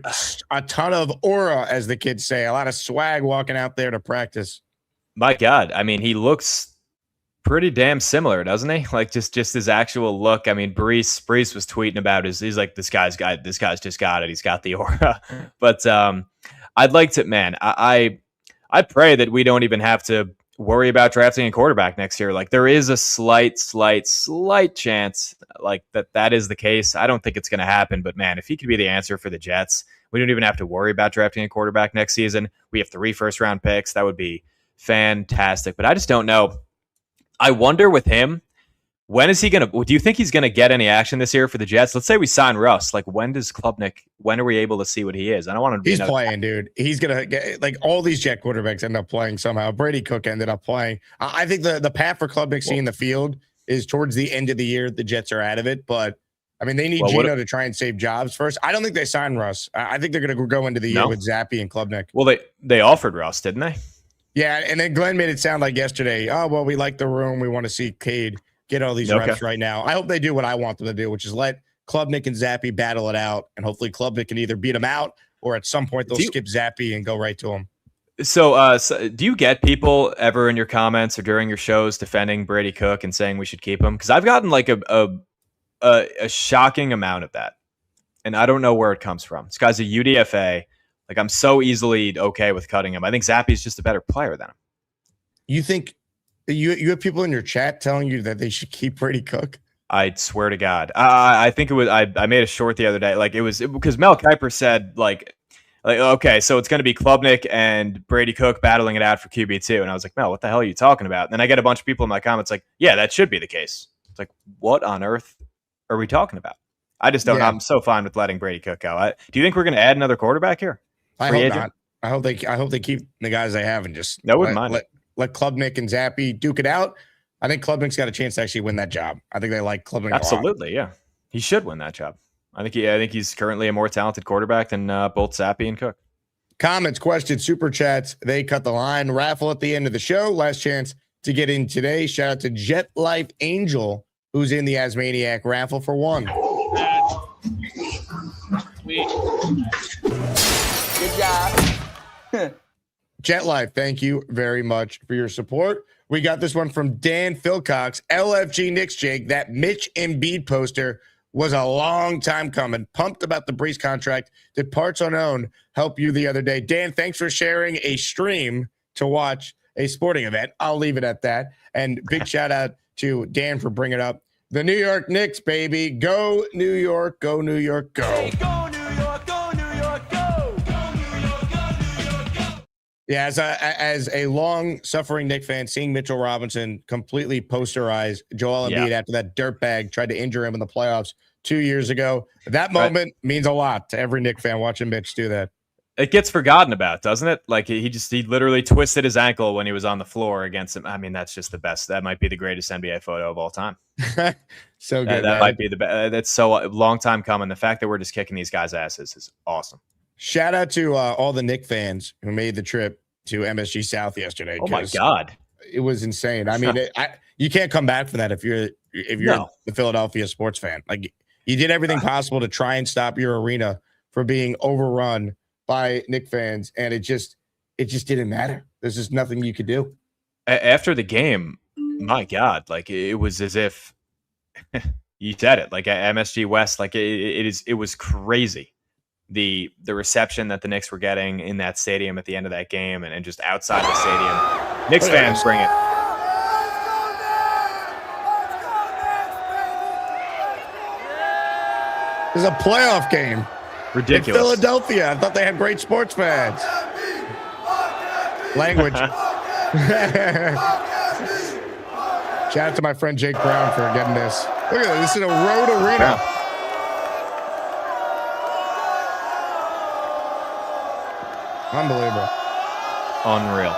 a ton of aura, as the kids say, a lot of swag walking out there to practice. My God. I mean, he looks pretty damn similar, doesn't he? Like just his actual look. I mean, Breece was tweeting about he's like, this guy's just got it. He's got the aura. But I'd like to, man, I pray that we don't even have to worry about drafting a quarterback next year. Like there is a slight chance like that is the case. I don't think it's going to happen, but man, if he could be the answer for the Jets, we don't even have to worry about drafting a quarterback next season. We have 3 first-round picks. That would be fantastic. But I just don't know. I wonder with him, when is he going to, do you think he's going to get any action this year for the Jets? Let's say we sign Russ. Like when are we able to see what he is? I don't want to. He's playing, dude. He's going to get, like all these Jet quarterbacks end up playing somehow. Brady Cook ended up playing. I think the path for Klubnik seeing the field is towards the end of the year. The Jets are out of it, but I mean, they need Gino to try and save jobs first. I don't think they sign Russ. I think they're going to go into the year with Zappe and Klubnik. Well, they offered Russ, didn't they? Yeah, and then Glenn made it sound like yesterday, oh, well, we like the room. We want to see Cade get all these reps right now. I hope they do what I want them to do, which is let Klubnik and Zappe battle it out, and hopefully Klubnik can either beat him out or at some point they'll skip Zappe and go right to him. So do you get people ever in your comments or during your shows defending Brady Cook and saying we should keep him? Because I've gotten like a shocking amount of that, and I don't know where it comes from. This guy's a UDFA. Like I'm so easily okay with cutting him. I think Zappe's just a better player than him. You think you have people in your chat telling you that they should keep Brady Cook? I swear to God. I think it was, I made a short the other day. Like because Mel Kiper said like, okay, so it's going to be Klubnik and Brady Cook battling it out for QB2. And I was like, Mel, what the hell are you talking about? And then I get a bunch of people in my comments like, yeah, that should be the case. It's like, what on earth are we talking about? I just don't know. I'm so fine with letting Brady Cook go. Do you think we're going to add another quarterback here? I hope not. I hope they keep the guys they have and just let Klubnik and Zappy duke it out. I think Klubnik's got a chance to actually win that job. I think they like Klubnik. Absolutely, yeah. He should win that job. I think he's currently a more talented quarterback than both Zappy and Cook. Comments, questions, super chats. They cut the line. Raffle at the end of the show. Last chance to get in today. Shout out to Jet Life Angel, who's in the Asmaniac raffle for one. Sweet. Good job. Jet Life, thank you very much for your support. We got this one from Dan Philcox, LFG Knicks, Jake. That Mitch Embiid poster was a long time coming. Pumped about the Breece contract. Did Parts Unknown help you the other day? Dan, thanks for sharing a stream to watch a sporting event. I'll leave it at that. And big shout out to Dan for bringing up the New York Knicks, baby. Go New York, go New York, go. Hey, go New York, go New York, go. Go New York, go New York, go. Yeah, as a long-suffering Knicks fan, seeing Mitchell Robinson completely posterize Joel Embiid after that dirtbag tried to injure him in the playoffs 2 years ago, that moment means a lot to every Knicks fan watching Mitch do that. It gets forgotten about, doesn't it? Like he literally twisted his ankle when he was on the floor against him. I mean, that's just the best. That might be the greatest NBA photo of all time. So good. That might be the best. That's so long time coming. The fact that we're just kicking these guys' asses is awesome. Shout out to all the Knicks fans who made the trip to MSG South yesterday. Oh my God, it was insane. I mean, you can't come back from that if you're the Philadelphia sports fan. Like you did everything possible to try and stop your arena from being overrun by Knicks fans, and it just didn't matter. There's just nothing you could do. After the game, my God, like it was as if you said it. Like at MSG West, like it was crazy. The reception that the Knicks were getting in that stadium at the end of that game and just outside the stadium. Knicks fans bring it. This is a playoff game. Ridiculous. In Philadelphia. I thought they had great sports fans. Language. Shout out to my friend Jake Brown for getting this. Look at this. This is a road arena. Unbelievable. Unreal.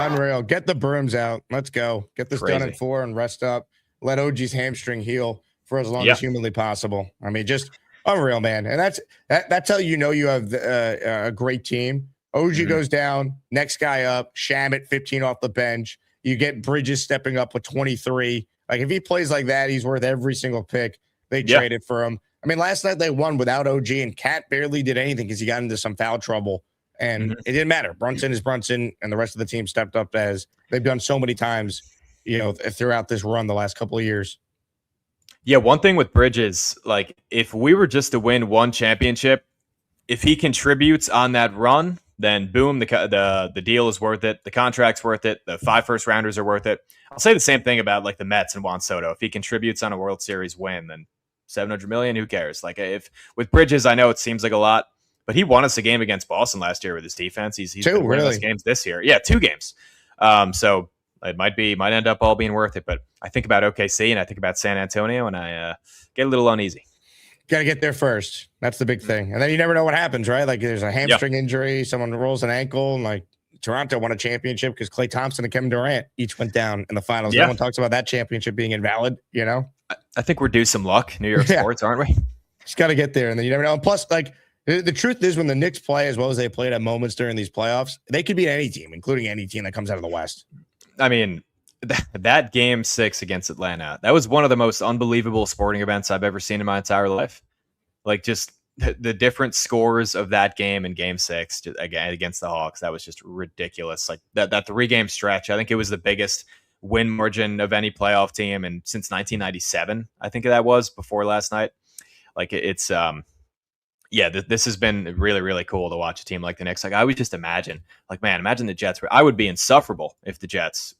Unreal. Get the brooms out. Let's go. Get this done in 4 and rest up. Let OG's hamstring heal for as long as humanly possible. I mean, just unreal, man. And that's how you know you have a great team. OG goes down, next guy up, Shamet 15 off the bench. You get Bridges stepping up with 23. Like if he plays like that, he's worth every single pick they traded for him. I mean, last night they won without OG, and Cat barely did anything because he got into some foul trouble. And it didn't matter. Brunson is Brunson, and the rest of the team stepped up as they've done so many times, throughout this run the last couple of years. Yeah, one thing with Bridges, like if we were just to win one championship, if he contributes on that run, then boom, the deal is worth it. The contract's worth it. The 5 first-rounders are worth it. I'll say the same thing about like the Mets and Juan Soto. If he contributes on a World Series win, then $700 million, who cares? Like if with Bridges, I know it seems like a lot, but he won us a game against Boston last year with his defense. He's been winning those games this year. Yeah, 2 games. So it might end up all being worth it. But I think about OKC and I think about San Antonio, and I get a little uneasy. Got to get there first. That's the big thing. And then you never know what happens, right? Like there's a hamstring injury, someone rolls an ankle, and like Toronto won a championship because Klay Thompson and Kevin Durant each went down in the finals. No one talks about that championship being invalid, I think we're due some luck, New York sports, aren't we? Just got to get there, and then you never know. And plus, like, the truth is when the Knicks play as well as they played at moments during these playoffs, they could beat any team, including any team that comes out of the West. I mean, that game 6 against Atlanta, that was one of the most unbelievable sporting events I've ever seen in my entire life. Like just the different scores of that game in game 6 again against the Hawks, that was just ridiculous. Like that 3-game stretch, I think it was the biggest win margin of any playoff team, and since 1997, I think that was before last night. Like it's this has been really, really cool to watch a team like the Knicks. Like I would just imagine the Jets I would be insufferable if the Jets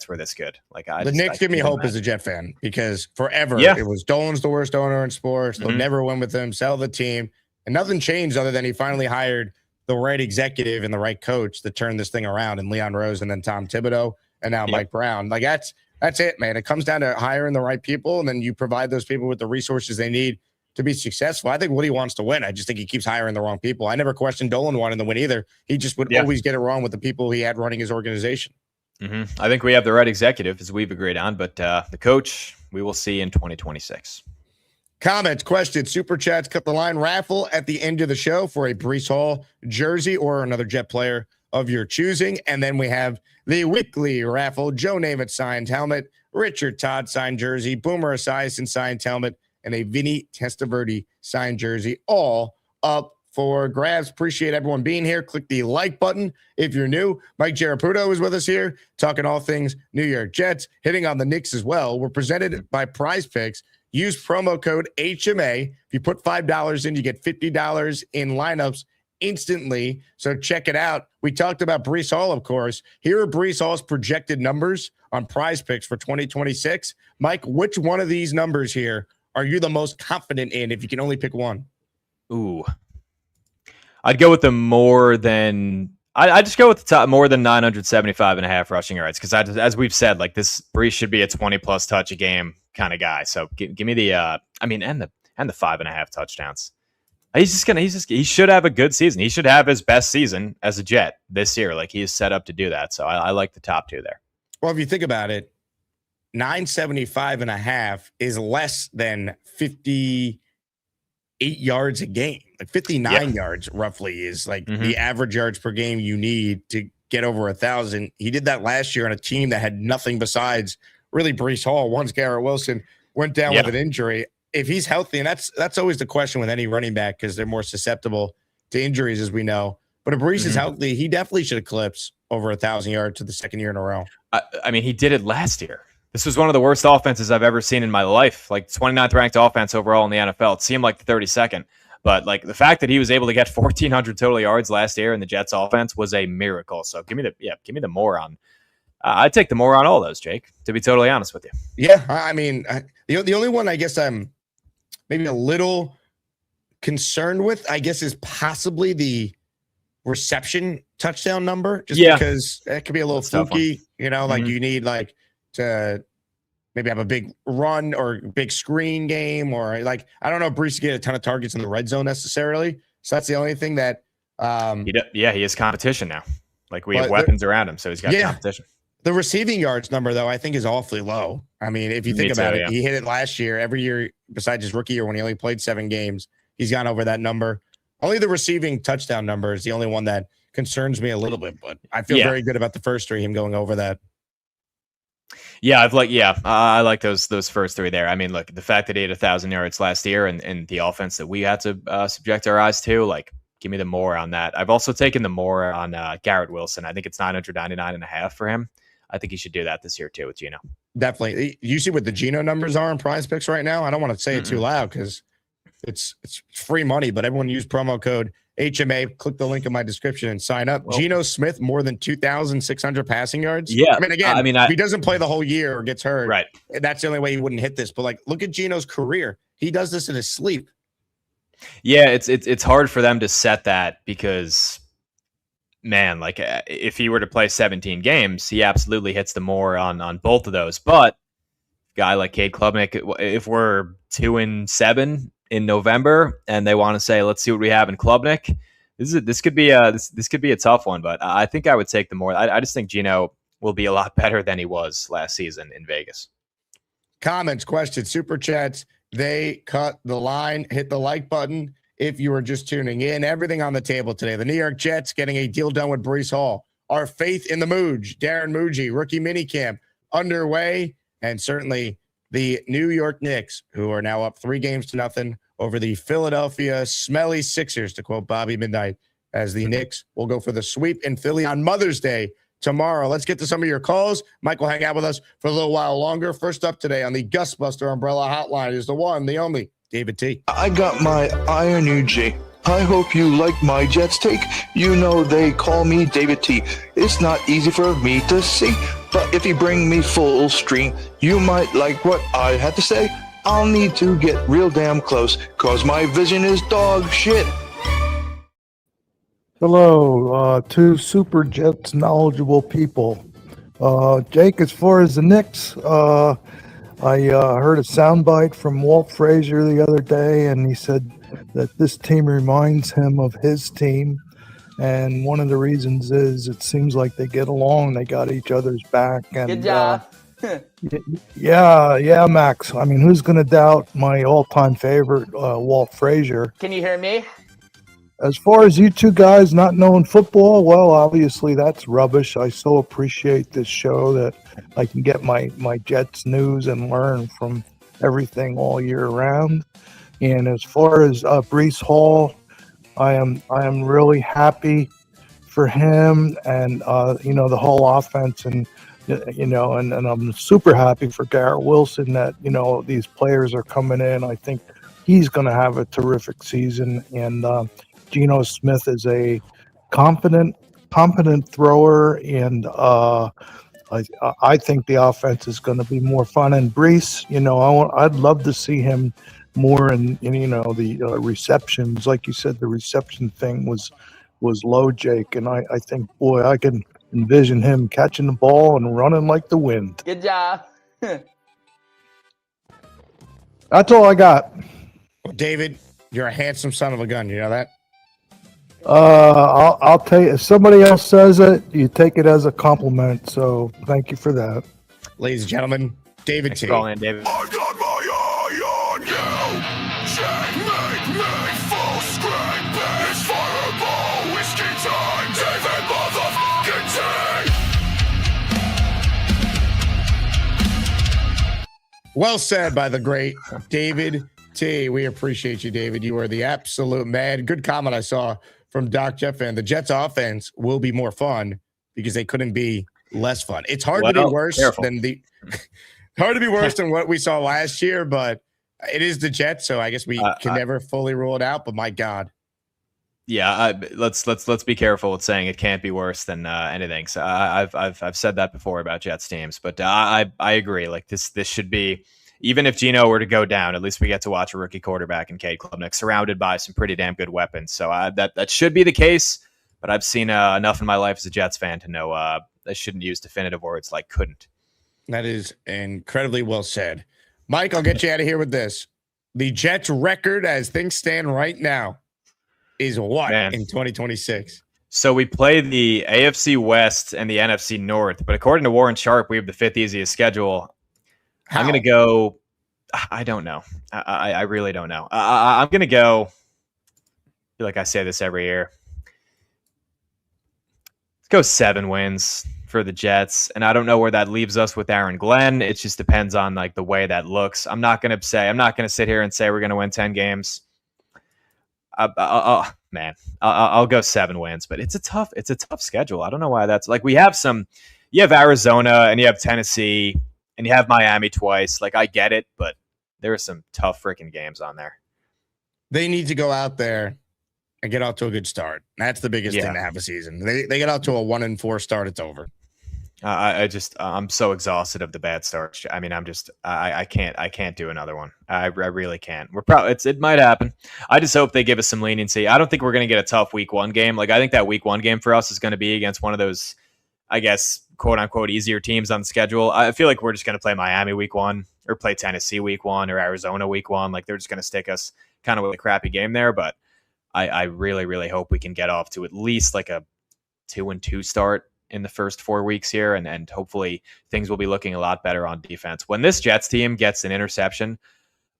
were this good. Like the Knicks give me hope as a Jet fan, because forever it was Dolan's the worst owner in sports. They'll never win with him, sell the team, and nothing changed other than he finally hired the right executive and the right coach to turn this thing around, and Leon Rose and then Tom Thibodeau and now Mike Brown. Like that's it, man. It comes down to hiring the right people, and then you provide those people with the resources they need to be successful. I think Woody wants to win. I just think he keeps hiring the wrong people. I never questioned Dolan wanting to win either. He just would always get it wrong with the people he had running his organization. I think we have the right executive, as we've agreed on, but the coach, we will see in 2026. Comments, questions, super chats, cut the line. Raffle at the end of the show for a Breece Hall jersey or another Jet player of your choosing. And then we have the weekly raffle: Joe Namath signed helmet, Richard Todd signed jersey, Boomer Esiason signed helmet, and a Vinny Testaverde signed jersey, all up for grabs. Appreciate everyone being here. Click the like button if you're new. Mike Giarraputo is with us here, talking all things New York Jets, hitting on the Knicks as well. We're presented by PrizePicks. Use promo code HMA. If you put $5 in, you get $50 in lineups instantly. So check it out. We talked about Breece Hall, of course. Here are Breece Hall's projected numbers on PrizePicks for 2026. Mike, which one of these numbers here are you the most confident in if you can only pick one? Ooh. I'd go with the more than I just go with the top more than 975.5 rushing yards, because as we've said, like this Breece should be a 20+ touch a game kind of guy. So give me the and the 5.5 touchdowns. He should have a good season. He should have his best season as a Jet this year. Like he is set up to do that. So I like the top two there. Well, if you think about it, 975.5 is less than 58 yards a game. Like 59 yards roughly is like the average yards per game you need to get over 1,000. He did that last year on a team that had nothing besides really Breece Hall. Once Garrett Wilson went down with an injury, if he's healthy, and that's always the question with any running back, because they're more susceptible to injuries, as we know. But if Breece is healthy, he definitely should eclipse over 1,000 yards to the second year in a row. I mean, he did it last year. This was one of the worst offenses I've ever seen in my life. Like 29th ranked offense overall in the NFL. It seemed like the 32nd. But like the fact that he was able to get 1,400 total yards last year in the Jets offense was a miracle. So give me the more on. I'd take the more on all those, Jake, to be totally honest with you. Yeah, I mean, the only one I guess I'm maybe a little concerned with, I guess, is possibly the reception touchdown number, just because it could be a little fluky, like you need like to maybe have a big run or big screen game, or like, I don't know if Breece get a ton of targets in the red zone necessarily. So that's the only thing that he has competition now. Like we have weapons around him, so he's got competition. The receiving yards number, though, I think is awfully low. I mean, if you think about it, he hit it last year. Every year besides his rookie year when he only played 7 games, he's gone over that number. Only the receiving touchdown number is the only one that concerns me a little bit, but I feel very good about the first 3, him going over that. Yeah, I like those first 3 there. I mean, look, the fact that he had 1,000 yards last year and the offense that we had to subject our eyes to, like, give me the more on that. I've also taken the more on Garrett Wilson. I think it's 999.5 for him. I think he should do that this year too with Geno. Definitely. You see what the Geno numbers are on PrizePicks right now? I don't want to say it too loud because it's free money, but everyone use promo code HMA. Click the link in my description and sign up. Well, Geno Smith, more than 2,600 passing yards. Yeah. I mean, if he doesn't play the whole year or gets hurt, right, that's the only way he wouldn't hit this. But like, look at Geno's career. He does this in his sleep. Yeah, it's hard for them to set that because, man, like if he were to play 17 games, he absolutely hits the more on both of those. But a guy like Cade Klubnik, if we're 2-7 in November and they want to say, let's see what we have in Klubnik, this could be a tough one. But I think I would take the more. I just think Geno will be a lot better than he was last season in Vegas. Comments, questions, super chats. They cut the line. Hit the like button if you are just tuning in. Everything on the table today. The New York Jets getting a deal done with Breece Hall. Our faith in the Mougey, Darren Mougey, rookie minicamp underway. And certainly the New York Knicks, who are now up 3-0 over the Philadelphia Smelly Sixers, to quote Bobby Midnight, as the Knicks will go for the sweep in Philly on Mother's Day tomorrow. Let's get to some of your calls. Mike will hang out with us for a little while longer. First up today on the Gustbuster Umbrella Hotline is the one, the only, David T. I got my Iron UG. I hope you like my Jets take. You know they call me David T. It's not easy for me to see, but if you bring me full stream, you might like what I had to say. I'll need to get real damn close, cause my vision is dog shit. Hello, two Super Jets knowledgeable people. Jake, as far as the Knicks, I heard a soundbite from Walt Frazier the other day, and he said that this team reminds him of his team. And one of the reasons is it seems like they get along. They got each other's back. And, good job. Yeah, Max. I mean, who's going to doubt my all-time favorite, Walt Frazier? Can you hear me? As far as you two guys not knowing football, well, obviously that's rubbish. I so appreciate this show that I can get my Jets news and learn from everything all year round. And as far as Breece Hall, I am really happy for him and the whole offense, and and I'm super happy for Garrett Wilson that these players are coming in. I think he's going to have a terrific season, and Geno Smith is a competent thrower, and I think the offense is going to be more fun. And Breece, I'd love to see him more in the receptions. Like you said, the reception thing was low, Jake, and I think, boy, I can envision him catching the ball and running like the wind. Good job. That's all I got. Well, David, you're a handsome son of a gun. You know that? I'll tell you, if somebody else says it, you take it as a compliment. So thank you for that. Ladies and gentlemen, David T. Call in, David. I got my eye on you. Checkmate me, full screen, it's fireball, whiskey time, David motherfucking T. Well said by the great David T. We appreciate you, David. You are the absolute man. Good comment I saw from Doc Jeff, and the Jets offense will be more fun because they couldn't be less fun. It's hard to be worse than than what we saw last year, but it is the Jets, so I guess we can never fully rule it out. But my God, yeah, let's be careful with saying it can't be worse than anything. So I've said that before about Jets teams, but I agree. Like this should be. Even if Geno were to go down, at least we get to watch a rookie quarterback in Cade Klubnik surrounded by some pretty damn good weapons. So that should be the case, but I've seen enough in my life as a Jets fan to know I shouldn't use definitive words like couldn't. That is incredibly well said. Mike, I'll get you out of here with this. The Jets record as things stand right now is what in 2026? So we play the AFC West and the NFC North, but according to Warren Sharp, we have the 5th easiest schedule. How? I'm going to go. I don't know. I really don't know. I'm going to go. I feel like I say this every year. Let's go 7 wins for the Jets. And I don't know where that leaves us with Aaron Glenn. It just depends on like the way that looks. I'm not going to sit here and say we're going to win 10 games. I'll go 7 wins, but it's a tough schedule. I don't know why that's like, you have Arizona and you have Tennessee. And you have Miami twice. Like, I get it, but there are some tough freaking games on there. They need to go out there and get out to a good start. That's the biggest thing to have a season. They get out to a 1-4 start, it's over. I'm so exhausted of the bad start. I mean, I can't do another one. I really can't. It might happen. I just hope they give us some leniency. I don't think we're going to get a tough week 1 game. Like, I think that week 1 game for us is going to be against one of those, I guess, quote unquote easier teams on the schedule. I feel like we're just going to play Miami week 1 or play Tennessee week 1 or Arizona week 1. Like they're just going to stick us kind of with a crappy game there. But I really, really hope we can get off to at least like a 2-2 start in the first 4 weeks here. And hopefully things will be looking a lot better on defense. When this Jets team gets an interception,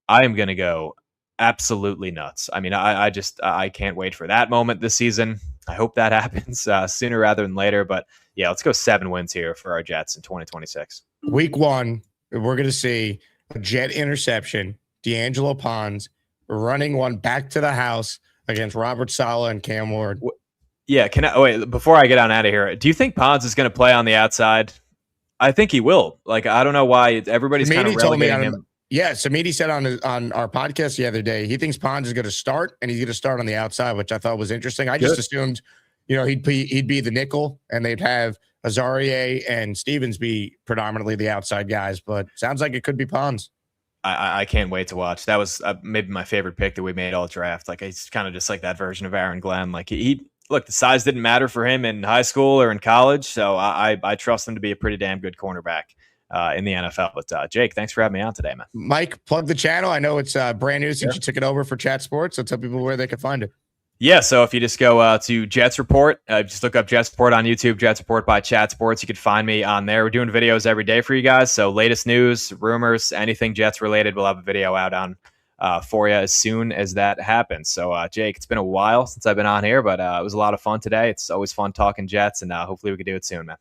I am going to go absolutely nuts. I mean, I can't wait for that moment this season. I hope that happens sooner rather than later. But yeah, let's go 7 wins here for our Jets in 2026. Week 1, we're going to see a Jet interception, D'Angelo Pons running one back to the house against Robert Saleh and Cam Ward. Yeah, wait, before I get on out of here, do you think Pons is going to play on the outside? I think he will. Like, I don't know why everybody's kind of relegating him. Yeah, Cimini said on our podcast the other day, he thinks Pons is going to start, and he's going to start on the outside, which I thought was interesting. I just assumed, he'd be the nickel, and they'd have Azaria and Stevens be predominantly the outside guys, but sounds like it could be Pons. I can't wait to watch. That was maybe my favorite pick that we made all draft. Like, he's kind of just like that version of Aaron Glenn. Like, look, the size didn't matter for him in high school or in college, so I trust him to be a pretty damn good cornerback in the NFL. But Jake, thanks for having me on today, man. Mike, plug the channel. I know it's brand new since you took it over for Chat Sports, so tell people where they can find it. Yeah, so if you just go to Jets Report, just look up Jets Report on YouTube, Jets Report by Chat Sports. You can find me on there. We're doing videos every day for you guys. So latest news, rumors, anything Jets related, we'll have a video out on for you as soon as that happens. So, Jake, it's been a while since I've been on here, but it was a lot of fun today. It's always fun talking Jets, and hopefully we can do it soon, man.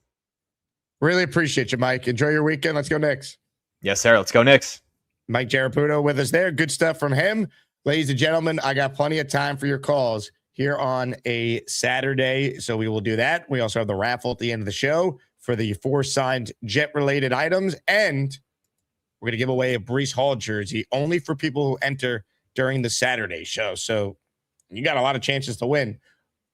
Really appreciate you, Mike. Enjoy your weekend. Let's go Knicks. Yes, sir. Let's go Knicks. Mike Giarraputo with us there. Good stuff from him. Ladies and gentlemen, I got plenty of time for your calls here on a Saturday, so we will do that. We also have the raffle at the end of the show for the 4 signed Jet-related items, and we're going to give away a Breece Hall jersey only for people who enter during the Saturday show. So you got a lot of chances to win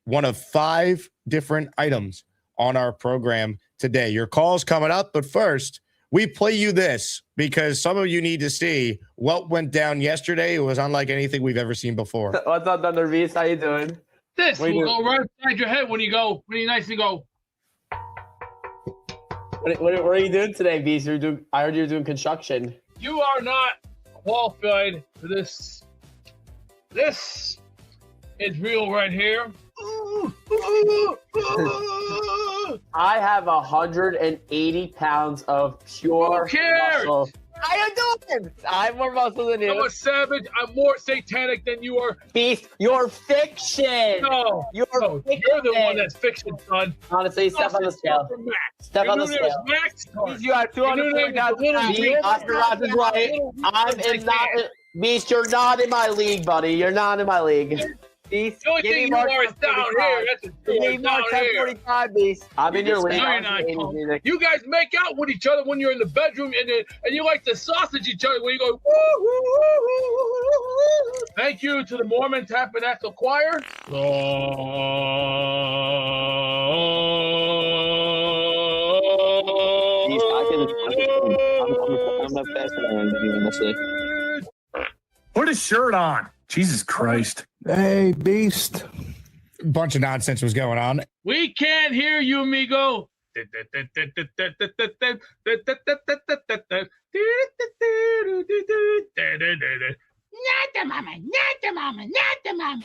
one of 5 different items on our program today. Your call's coming up, but first, we play you this because some of you need to see what went down yesterday. It was unlike anything we've ever seen before. What's up, Thunder Beast? How you doing? This will go right inside your head when you nicely go. What are you doing today, Beast? I heard you're doing construction. You are not qualified for this. This is real right here. I have 180 pounds of pure muscle. How you doing? I have more muscle than you. I'm a savage. I'm more satanic than you are. Beast, you're fiction. No, you're fiction. You're the one that's fiction, son. Honestly, step on the scale. Step on the scale. Beast, you are 240 pounds. Oscar Ross is right. Beast, you're not in my league, buddy. You're not in my league. Beast, the only thing you are is down here. Give me Mark 1045, Beast. I'm in your league. You guys make out with each other when you're in the bedroom, and you like to sausage each other when you go, woo, woo, woo, woo. Thank you to the Mormon Tabernacle Choir. Beast, I'm the best one, honestly. Put a shirt on. Jesus Christ. Hey, Beast. Bunch of nonsense was going on. We can't hear you, amigo.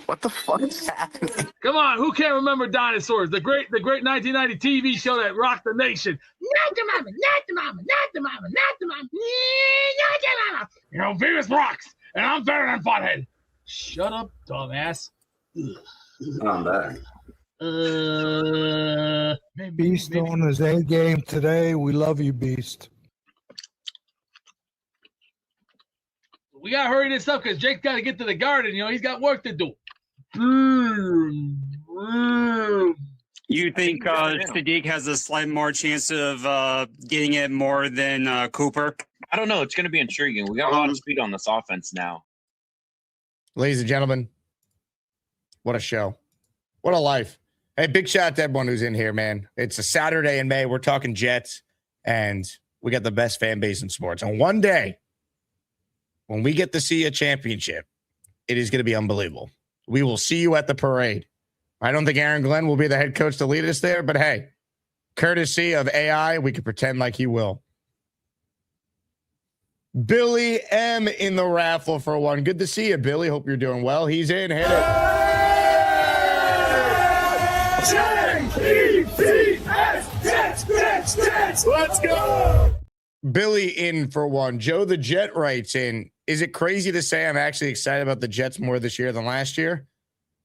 What the fuck is happening? Come on, who can't remember dinosaurs? The great 1990 TV show that rocked the nation. Not the mama, not the mama, not the mama, not the mama, not the mama. You know, Venus rocks, and I'm better than Butthead. Shut up, dumbass. I'm back. Beast on his A game today. We love you, Beast. We got to hurry this up because Jake's got to get to the garden. You know, he's got work to do. You think Sadiq has a slight more chance of getting it more than Cooper? I don't know. It's going to be intriguing. We got a lot of speed on this offense now. Ladies and gentlemen, what a show. What a life. Hey, big shout out to everyone who's in here, man. It's a Saturday in May. We're talking Jets, and we got the best fan base in sports. And one day, when we get to see a championship, it is going to be unbelievable. We will see you at the parade. I don't think Aaron Glenn will be the head coach to lead us there, but hey, courtesy of AI, we can pretend like he will. Billy M in the raffle for one. Good to see you, Billy. Hope you're doing well. He's in. Hit it. Jets, let's go. Billy in for one. Joe the Jet writes in, is it crazy to say I'm actually excited about the Jets more this year than last year?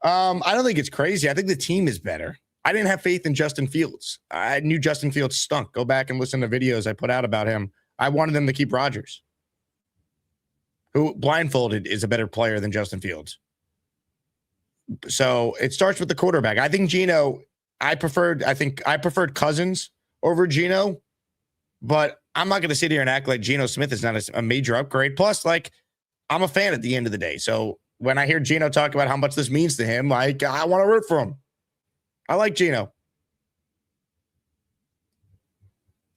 I don't think it's crazy. I think the team is better. I didn't have faith in Justin Fields. I knew Justin Fields stunk. Go back and listen to videos I put out about him. I wanted them to keep Rodgers, who blindfolded is a better player than Justin Fields. So it starts with the quarterback. I think Geno, I preferred Cousins over Geno, but I'm not going to sit here and act like Geno Smith is not a major upgrade. Plus, like, I'm a fan at the end of the day. So when I hear Geno talk about how much this means to him, like, I want to root for him. I like Geno.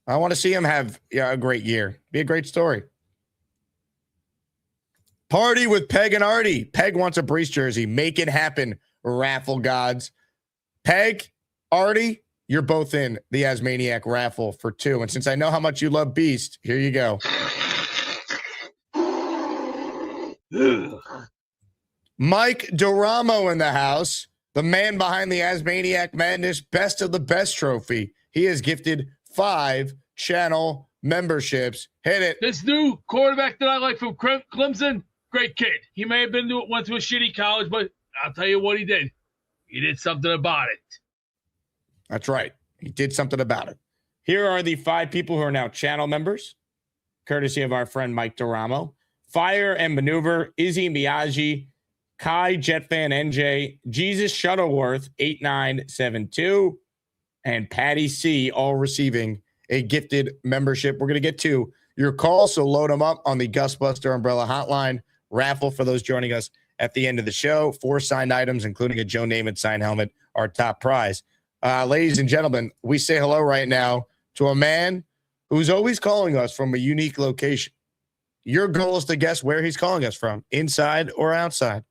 I want to see him have a great year. Be a great story. Party with Peg and Artie. Peg wants a Breece jersey. Make it happen, raffle gods. Peg, Artie, you're both in the Asmaniac raffle for 2. And since I know how much you love Beast, here you go. Mike Giarraputo in the house, the man behind the Asmaniac Madness Best of the Best trophy. He has gifted 5 channel memberships. Hit it. This new quarterback that I like from Clemson, great kid. He may have went to a shitty college, but I'll tell you what he did. He did something about it. That's right. He did something about it. Here are the 5 people who are now channel members, courtesy of our friend Mike Giarraputo. Fire and Maneuver, Izzy Miyagi, Kai Jetfan NJ, Jesus Shuttleworth 8972, and Patty C, all receiving a gifted membership. We're going to get to your call, so load them up on the Gusbuster Umbrella Hotline. Raffle for those joining us at the end of the show. 4 signed items, including a Joe Namath signed helmet, our top prize. Ladies and gentlemen, we say hello right now to a man who's always calling us from a unique location. Your goal is to guess where he's calling us from, inside or outside.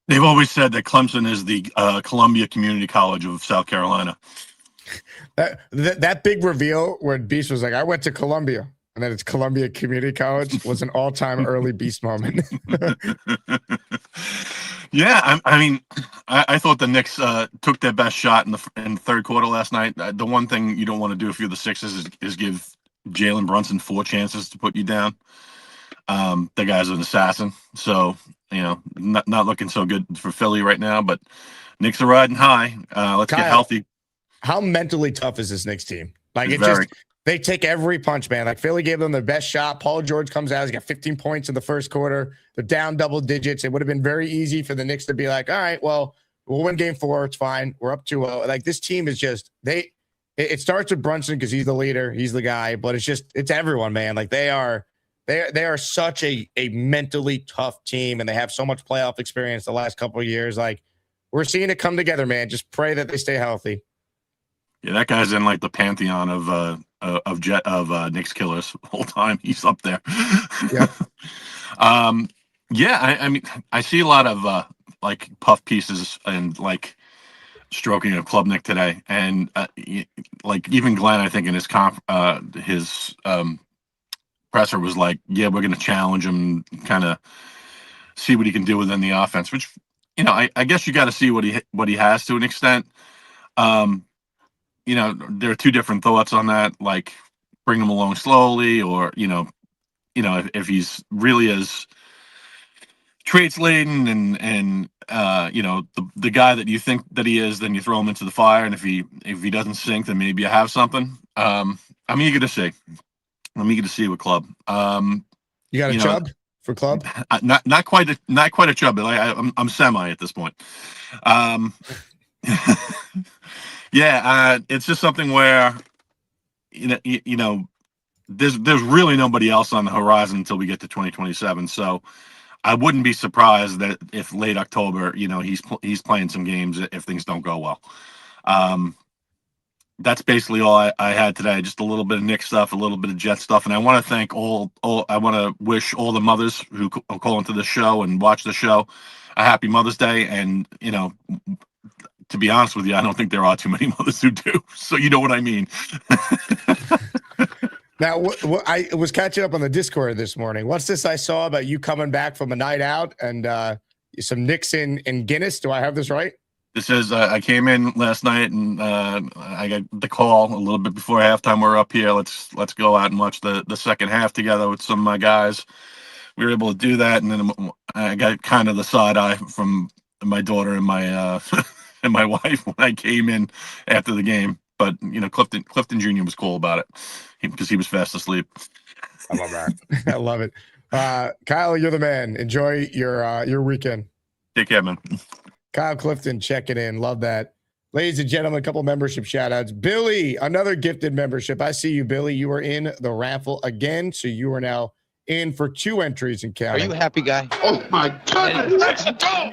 They've always said that Clemson is the Columbia Community College of South Carolina. That big reveal where Beast was like, I went to Columbia, and then it's Columbia Community College was an all-time early Beast moment. Yeah, I mean, I thought the Knicks took their best shot in the third quarter last night. The one thing you don't want to do if you're the Sixers is give Jalen Brunson 4 chances to put you down. The guy's an assassin, so not looking so good for Philly right now. But Knicks are riding high. Let's Kyle, get healthy. How mentally tough is this Knicks team? Like Very. They take every punch, man. Like Philly gave them their best shot. Paul George comes out. He's got 15 points in the first quarter. They're down double digits. It would have been very easy for the Knicks to be like, all right, well, we'll win game 4. It's fine. We're up 2-0. Like this team is just it starts with Brunson because he's the leader. He's the guy. But it's everyone, man. Like they are such a mentally tough team, and they have so much playoff experience the last couple of years. Like we're seeing it come together, man. Just pray that they stay healthy. Yeah, that guy's in like the pantheon of Knicks killers the whole time. He's up there. Yeah. I mean, I see a lot of like puff pieces and like stroking of Klubnik today, and like even Glenn, I think in his presser was like, yeah, we're going to challenge him, kind of see what he can do within the offense, which, I guess you got to see what he has to an extent. There are 2 different thoughts on that, like bring him along slowly, or, if he's really as traits laden and the guy that you think that he is, then you throw him into the fire. And if he doesn't sink, then maybe you have something. I'm eager to see. I'm eager to see with Club. You got a Chubb for Club? Not quite a Chubb, but I'm semi at this point. Yeah, it's just something where there's really nobody else on the horizon until we get to 2027. So I wouldn't be surprised that if late October, he's playing some games if things don't go well. That's basically all I had today. Just a little bit of Knicks stuff, a little bit of Jet stuff. And I want to thank I want to wish all the mothers who call into the show and watch the show a happy Mother's Day. And, to be honest with you, I don't think there are too many mothers who do. So you know what I mean. Now, I was catching up on the Discord this morning. What's this I saw about you coming back from a night out and some Nixon and Guinness. Do I have this right? This is I came in last night and I got the call a little bit before halftime. We're up here. Let's go out and watch the second half together with some of my guys. We were able to do that, and then I got kind of the side eye from my daughter and my and my wife when I came in after the game. But Clifton Jr. was cool about it because he was fast asleep. I love that. I love it. Kyle, you're the man. Enjoy your weekend. Take care, man. Kyle Clifton checking in. Love that. Ladies and gentlemen, a couple membership shout outs. Billy, another gifted membership. I see you, Billy. You are in the raffle again. So you are now in for 2 entries and counting. Are you a happy guy? Oh my God, let's go!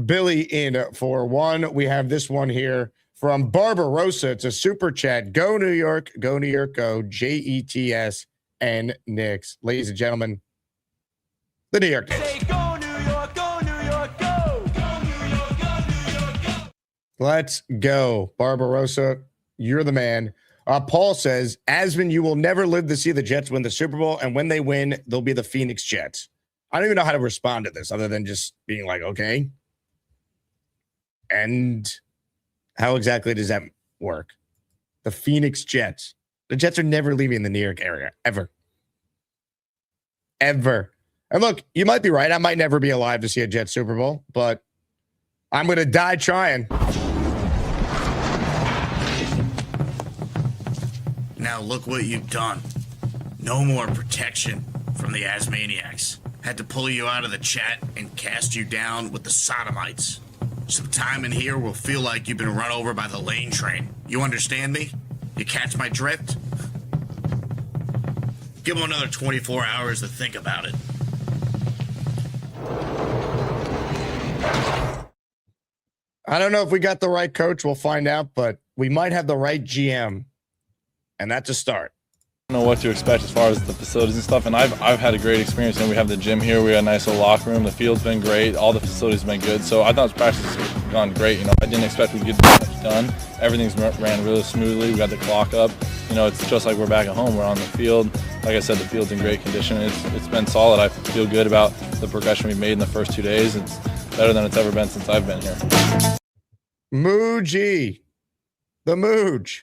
Billy in for 1. We have this one here from Barbarossa. It's a super chat. Go New York, go New York, go. JETS and Knicks. Ladies and gentlemen, the New York Knicks. Say go New York, go New York, go! Go New York, go New York, go! Let's go. Barbarossa, you're the man. Paul says, Asman, you will never live to see the Jets win the Super Bowl, and when they win, they'll be the Phoenix Jets. I don't even know how to respond to this other than just being like, okay. And how exactly does that work? The Phoenix Jets. The Jets are never leaving the New York area, ever. Ever. And look, you might be right. I might never be alive to see a Jets Super Bowl, but I'm going to die trying. Now look what you've done. No more protection from the Asmaniacs. Had to pull you out of the chat and cast you down with the sodomites. Some time in here will feel like you've been run over by the lane train. You understand me? You catch my drift? Give them another 24 hours to think about it. I don't know if we got the right coach. We'll find out, but we might have the right GM. And that's a start. I don't know what to expect as far as the facilities and stuff, and I've had a great experience. And we have the gym here, we got a nice little locker room, the field's been great, all the facilities have been good, so I thought this practice has gone great. I didn't expect we'd get that much done. Everything's ran really smoothly. We got the clock up. It's just like we're back at home. We're on the field. Like I said, the field's in great condition. It's been solid. I feel good about the progression we made in the first 2 days. It's better than it's ever been since I've been here. Mougey, the Mooge.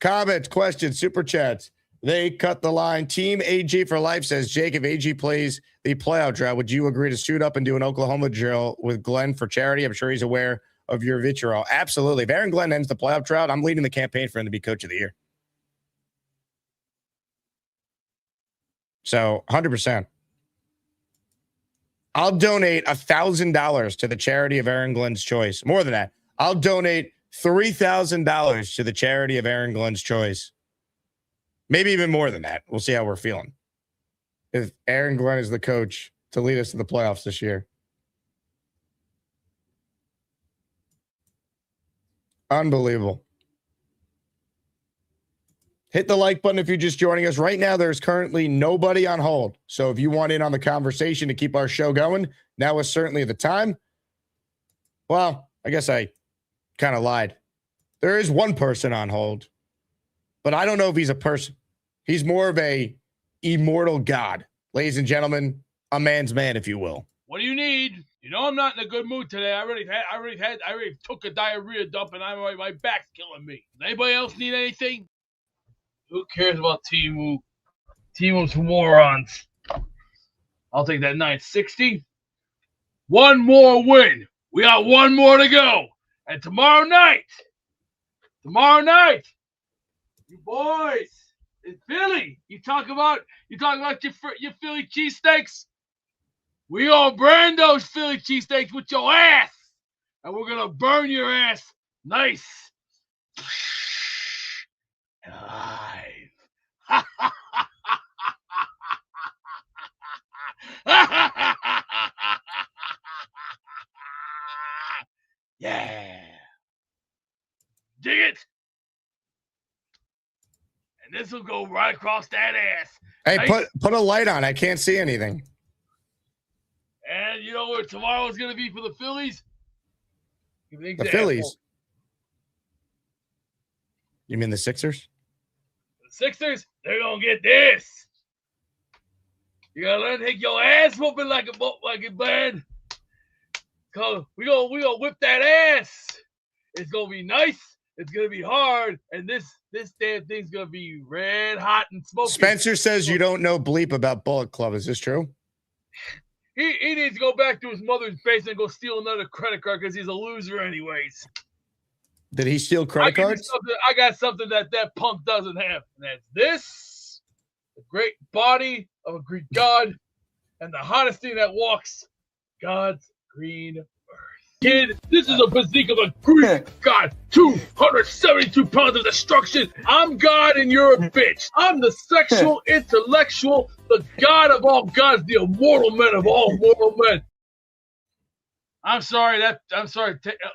Comments, questions, super chats. They cut the line. Team AG for life says, Jake, if AG plays the playoff drought, would you agree to suit up and do an Oklahoma drill with Glenn for charity? I'm sure he's aware of your vitriol. Absolutely. If Aaron Glenn ends the playoff drought, I'm leading the campaign for him to be coach of the year. So 100%. I'll donate $1,000 to the charity of Aaron Glenn's choice. More than that, I'll donate $3,000 to the charity of Aaron Glenn's choice. Maybe even more than that. We'll see how we're feeling. If Aaron Glenn is the coach to lead us to the playoffs this year. Unbelievable. Hit the like button if you're just joining us. Right now, there's currently nobody on hold. So if you want in on the conversation to keep our show going, now is certainly the time. Well, I guess I kind of lied. There is one person on hold, but I don't know if he's a person. He's more of a immortal god. Ladies and gentlemen, a man's man, if you will. What do you need? I'm not in a good mood today. I already took a diarrhea dump, and my back's killing me. Does anybody else need anything? Who cares about Timu? Timu's morons. I'll take that 960. One more win. We got one more to go. And tomorrow night, you boys in Philly, you talk about your Philly cheesesteaks. We gonna burn those Philly cheesesteaks with your ass, and we're gonna burn your ass nice. Yeah. Dig it? And this will go right across that ass. Hey, Nice. put a light on. I can't see anything. And you know where tomorrow is going to be for the Phillies? Give an The example. Phillies. You mean the Sixers? The Sixers, they're going to get this. You're going to take your ass whooping like a man. We gonna whip that ass. It's gonna be nice. It's gonna be hard, and this damn thing's gonna be red hot and smoky. Spencer says you don't know bleep about Bullet Club. Is this true? He needs to go back to his mother's basement and go steal another credit card because he's a loser anyways. Did he steal credit cards? I got something that punk doesn't have, and that's this: the great body of a Greek god and the hottest thing that walks, God's green earth. Kid, this is a physique of a Greek god, 272 pounds of destruction. I'm God and you're a bitch. I'm the sexual, intellectual, the god of all gods, the immortal men of all mortal men. I'm sorry.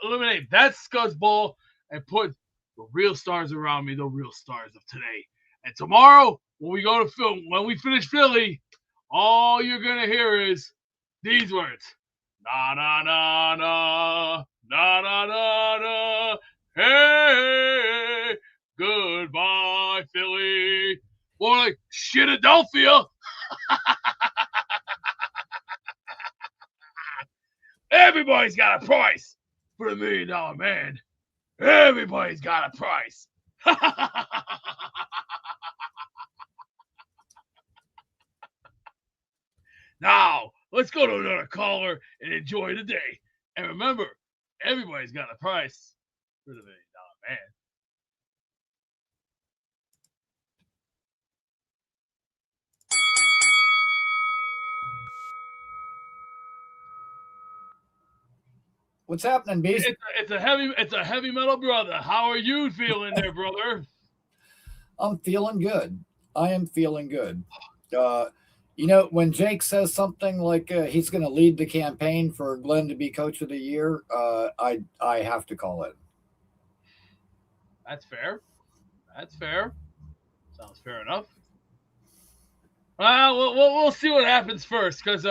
Eliminate that scuzzball and put the real stars around me, the real stars of today. And tomorrow, when we finish Philly, all you're gonna hear is these words: na na na na na na na na. Hey, goodbye, Philly. More like Shitadelphia. Everybody's got a price for the $1 million man. Everybody's got a price. Now, let's go to another caller and enjoy the day. And remember, everybody's got a price for the $1 million man. What's happening, Beast? It's a heavy metal brother. How are you feeling there, brother? I'm feeling good. I am feeling good. You know, when Jake says something like he's going to lead the campaign for Glenn to be Coach of the Year, I have to call it. That's fair. That's fair. Sounds fair enough. Well, we'll see what happens first, because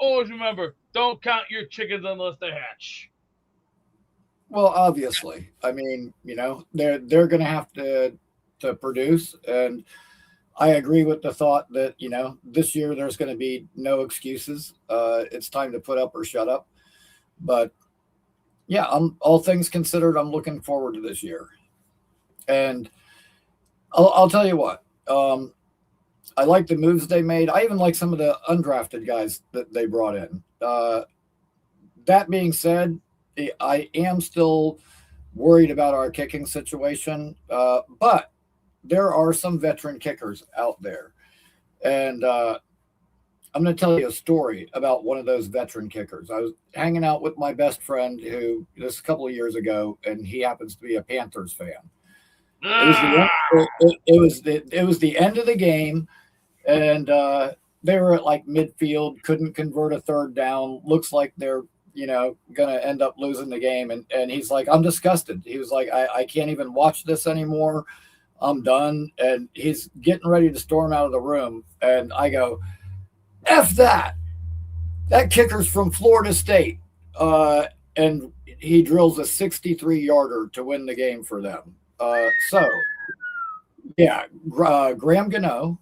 always remember, don't count your chickens unless they hatch. Well, obviously, I mean, you know, they're going to have to produce, and I agree with the thought that, you know, this year there's going to be no excuses. It's time to put up or shut up. But yeah, all things considered, I'm looking forward to this year. And I'll tell you what, I like the moves they made. I even like some of the undrafted guys that they brought in. That being said, I am still worried about our kicking situation, but there are some veteran kickers out there. And I'm going to tell you a story about one of those veteran kickers. I was hanging out with my best friend who this a couple of years ago, and he happens to be a Panthers fan. It was the end of the game, and they were at like midfield, couldn't convert a third down. Looks like they're, you know, going to end up losing the game. And he's like, I'm disgusted. He was like, I can't even watch this anymore. I'm done. And he's getting ready to storm out of the room. And I go, F that. That kicker's from Florida State. And he drills a 63-yarder to win the game for them. Graham Gano,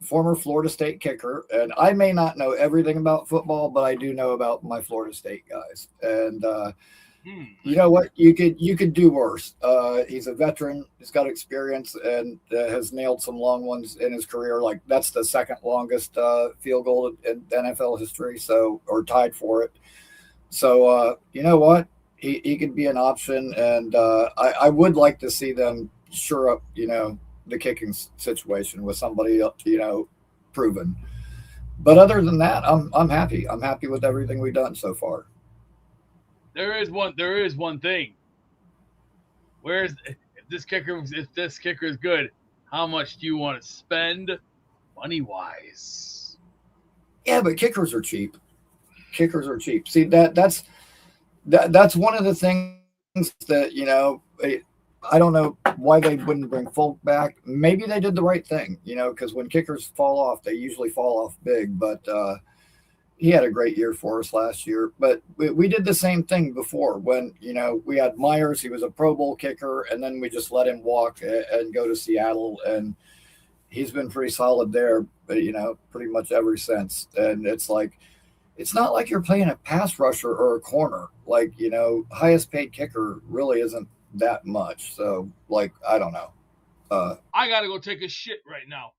former Florida State kicker. And I may not know everything about football, but I do know about my Florida State guys. And you know what? You could do worse. He's a veteran. He's got experience and has nailed some long ones in his career. Like that's the second longest field goal in NFL history. So, or tied for it. So, you know what? He could be an option. And I would like to see them shore up, you know, the kicking situation with somebody, you know, proven. But other than that, I'm happy. I'm happy with everything we've done so far. There is one thing. If this kicker is good, how much do you want to spend money wise? Yeah, but kickers are cheap. Kickers are cheap. See, that's one of the things that, you know, I don't know why they wouldn't bring Folk back. Maybe they did the right thing, you know, because when kickers fall off, they usually fall off big. But he had a great year for us last year. But we did the same thing before when, you know, we had Myers. He was a Pro Bowl kicker, and then we just let him walk and go to Seattle. And he's been pretty solid there, you know, pretty much ever since. And it's like, it's not like you're playing a pass rusher or a corner. Like, highest paid kicker really isn't that much. So, like, I don't know. I got to go take a shit right now.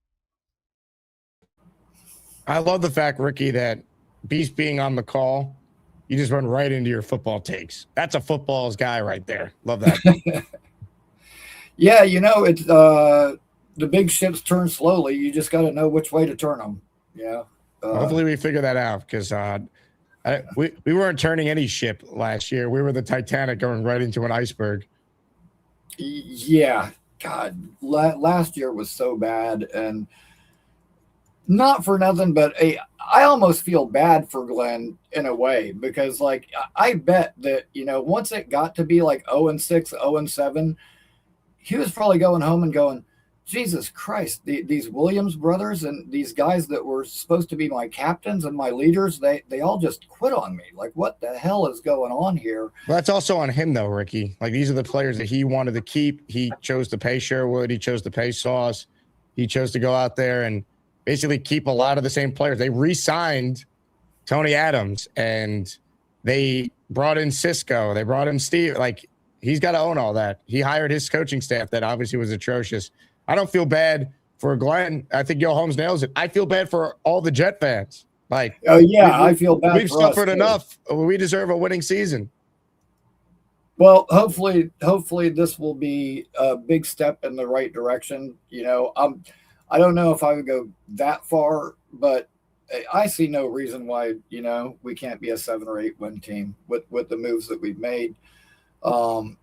I love the fact, Ricky, that Beast being on the call, you just run right into your football takes. That's a footballs guy right there. Love that. Yeah, it's the big ships turn slowly. You just got to know which way to turn them. Yeah. Hopefully we figure that out because we weren't turning any ship last year. We were the Titanic going right into an iceberg. Yeah. God, last year was so bad, and not for nothing, but I almost feel bad for Glenn in a way because, like, I bet that, once it got to be like 0-6, 0-7, he was probably going home and going, Jesus Christ, these Williams brothers and these guys that were supposed to be my captains and my leaders, they all just quit on me. Like, what the hell is going on here? Well, that's also on him, though, Ricky. Like, these are the players that he wanted to keep. He chose to pay Sherwood. He chose to pay Sauce. He chose to go out there and basically keep a lot of the same players. They re-signed Tony Adams, and they brought in Cisco. They brought in Steve. Like, he's got to own all that. He hired his coaching staff that obviously was atrocious. I don't feel bad for Glenn. I think Yo Holmes nails it. I feel bad for all the Jet fans. Like, oh yeah, I feel bad. We've suffered enough. We deserve a winning season. Well, hopefully this will be a big step in the right direction. I don't know if I would go that far, but I see no reason why we can't be a 7 or 8 win team with the moves that we've made. And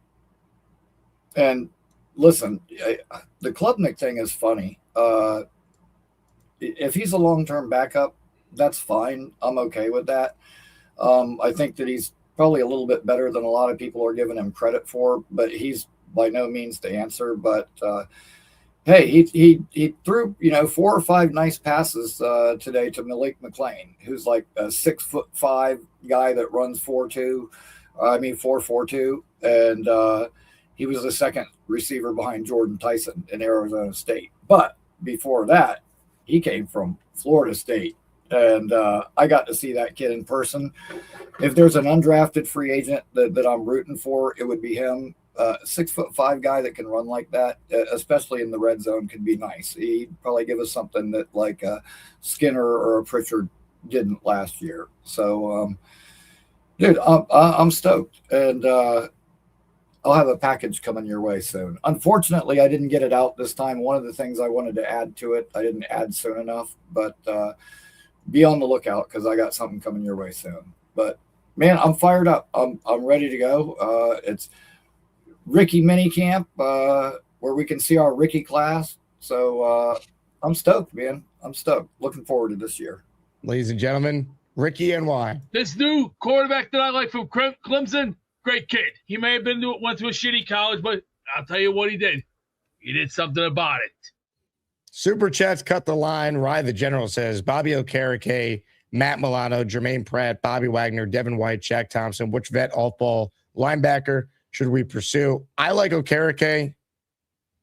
listen, the Klubnik thing is funny. If he's a long-term backup, that's fine. I'm okay with that. I think that he's probably a little bit better than a lot of people are giving him credit for, but he's by no means the answer. But hey, he threw 4 or 5 nice passes today to Malik McClain, who's like a 6'5" guy that runs 4.42, and he was the second receiver behind Jordan Tyson in Arizona State. But before that, he came from Florida State. And I got to see that kid in person. If there's an undrafted free agent that I'm rooting for, it would be him. 6'5" guy that can run like that, especially in the red zone, can be nice. He'd probably give us something that like a Skinner or a Pritchard didn't last year. So, dude, I'm stoked. And I'll have a package coming your way soon. Unfortunately, I didn't get it out this time. One of the things I wanted to add to it, I didn't add soon enough, but be on the lookout because I got something coming your way soon. But man, I'm fired up. I'm ready to go. It's Ricky mini camp where we can see our Ricky class. So I'm stoked, man. I'm stoked. Looking forward to this year. Ladies and gentlemen, Ricky NY. This new quarterback that I like from Clemson, great kid. He may have went to a shitty college, but I'll tell you what he did. He did something about it. Super chats cut the line. Rye the General says Bobby Okereke, Matt Milano, Jermaine Pratt, Bobby Wagner, Devin White, Shaq Thompson. Which vet off-ball linebacker should we pursue? I like Okereke.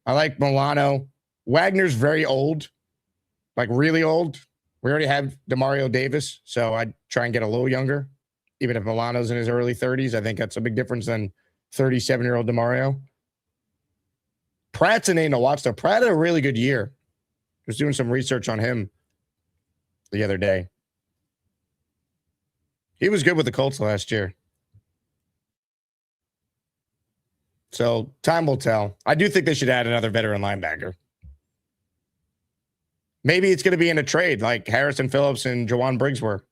I like Milano. Wagner's very old, like really old. We already have Demario Davis, so I'd try and get a little younger. Even if Milano's in his early 30s, I think that's a big difference than 37-year-old Demario. Pratt's a name to watch, though. Pratt had a really good year. I was doing some research on him the other day. He was good with the Colts last year. So time will tell. I do think they should add another veteran linebacker. Maybe it's going to be in a trade like Harrison Phillips and Jawan Briggs were.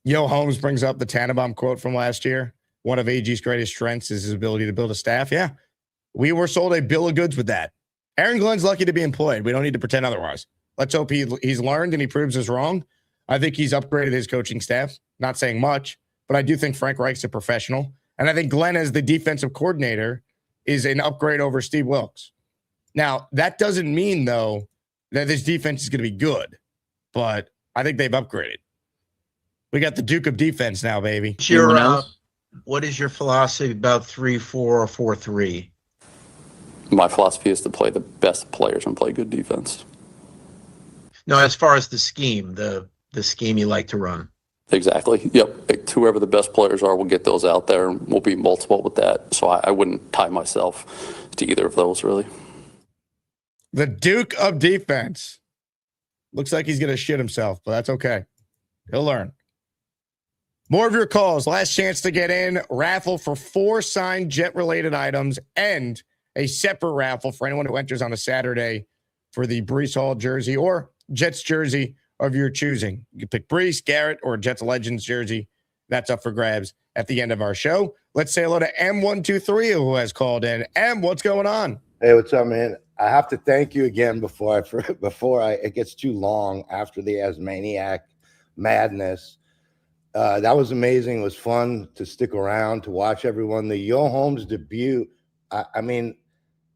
Yo Holmes brings up the Tannenbaum quote from last year. One of AG's greatest strengths is his ability to build a staff. Yeah, we were sold a bill of goods with that. Aaron Glenn's lucky to be employed. We don't need to pretend otherwise. Let's hope he's learned and he proves us wrong. I think he's upgraded his coaching staff. Not saying much, but I do think Frank Reich's a professional. And I think Glenn, as the defensive coordinator, is an upgrade over Steve Wilkes. Now, that doesn't mean, though, that this defense is going to be good, but I think they've upgraded. We got the Duke of defense now, baby. What is your philosophy about 3-4 or 4-3? My philosophy is to play the best players and play good defense. No, as far as the scheme, the the scheme you like to run. Exactly. Yep. Whoever the best players are, we'll get those out there, and we'll be multiple with that. So I wouldn't tie myself to either of those, really. The Duke of Defense. Looks like he's going to shit himself, but that's okay. He'll learn. More of your calls. Last chance to get in. Raffle for 4 signed Jet-related items and a separate raffle for anyone who enters on a Saturday for the Breece Hall jersey or Jets jersey of your choosing. You can pick Breece, Garrett, or Jets Legends jersey. That's up for grabs at the end of our show. Let's say hello to M123 who has called in. M, what's going on? Hey, what's up, man? I have to thank you again before it gets too long after the Asmaniac madness. That was amazing. It was fun to stick around to watch everyone. The Yo Holmes debut, I mean,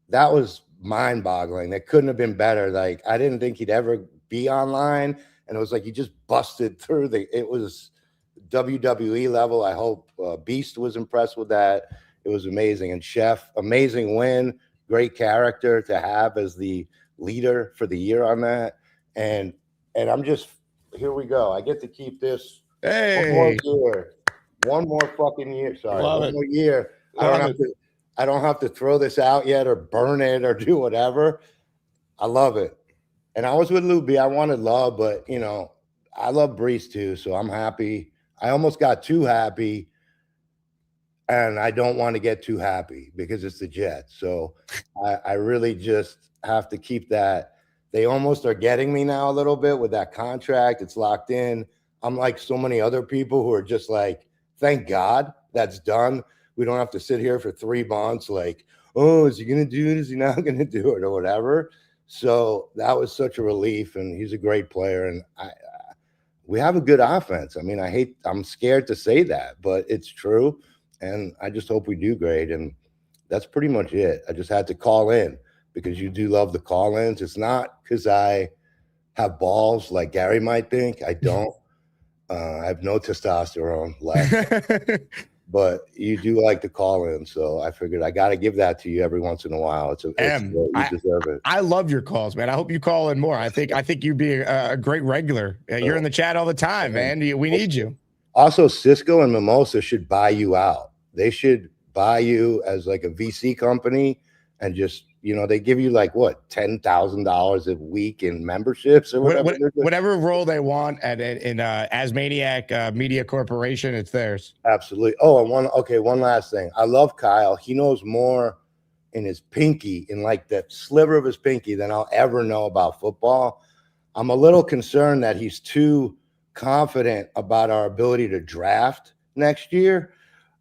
that was mind-boggling. That couldn't have been better. Like, I didn't think he'd ever be online, and it was like he just busted through. It was WWE level. I hope Beast was impressed with that. It was amazing. And Chef, amazing win. Great character to have as the leader for the year on that. And I'm just, here we go. I get to keep this one more fucking year. Sorry, one more year. I don't have to throw this out yet or burn it or do whatever. I love it. And I was with Lou B. I wanted love, but you know, I love Breece too, so I'm happy. I almost got too happy. And I don't want to get too happy because it's the Jets. So I really just have to keep that. They almost are getting me now a little bit with that contract. It's locked in. I'm like so many other people who are just like, thank God that's done. We don't have to sit here for 3 months like, oh, is he going to do it? Is he not going to do it or whatever? So that was such a relief. And he's a great player. And we have a good offense. I mean, I'm scared to say that, but it's true. And I just hope we do great. And that's pretty much it. I just had to call in because you do love the call-ins. It's not because I have balls like Gary might think. I don't. I have no testosterone left. But you do like the call-in. So I figured I got to give that to you every once in a while. You deserve it. I love your calls, man. I hope you call in more. I think you'd be a great regular. You're in the chat all the time, man. We need you. Also, Cisco and Mimosa should buy you out. They should buy you as like a VC company and just, you know, they give you like what, $10,000 a week in memberships or whatever. Whatever role they want in Asmaniac Media Corporation, it's theirs. Absolutely. Oh, and one last thing. I love Kyle. He knows more in his pinky, in like the sliver of his pinky, than I'll ever know about football. I'm a little concerned that he's too confident about our ability to draft next year.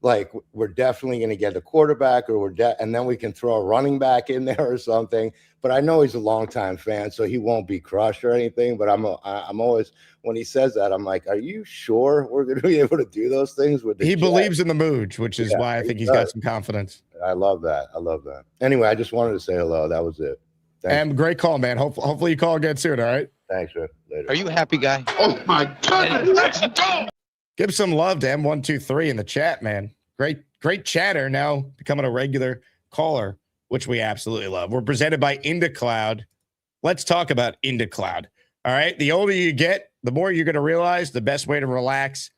Like, we're definitely going to get a quarterback, or and then we can throw a running back in there or something. But I know he's a longtime fan, so he won't be crushed or anything. But I'm always, when he says that, I'm like, are you sure we're going to be able to do those things with the He Jets? believes in the Mooj, which is why I think he's got some confidence. I love that. Anyway, I just wanted to say hello. That was it. And great call, man. Hopefully you call again soon, all right? Thanks, man. Later. Are you a happy guy? Oh my God, let's go! Give some love to M123 in the chat, man. Great chatter, now becoming a regular caller, which we absolutely love. We're presented by IndaCloud. Let's talk about IndaCloud. All right. The older you get, the more you're going to realize the best way to relax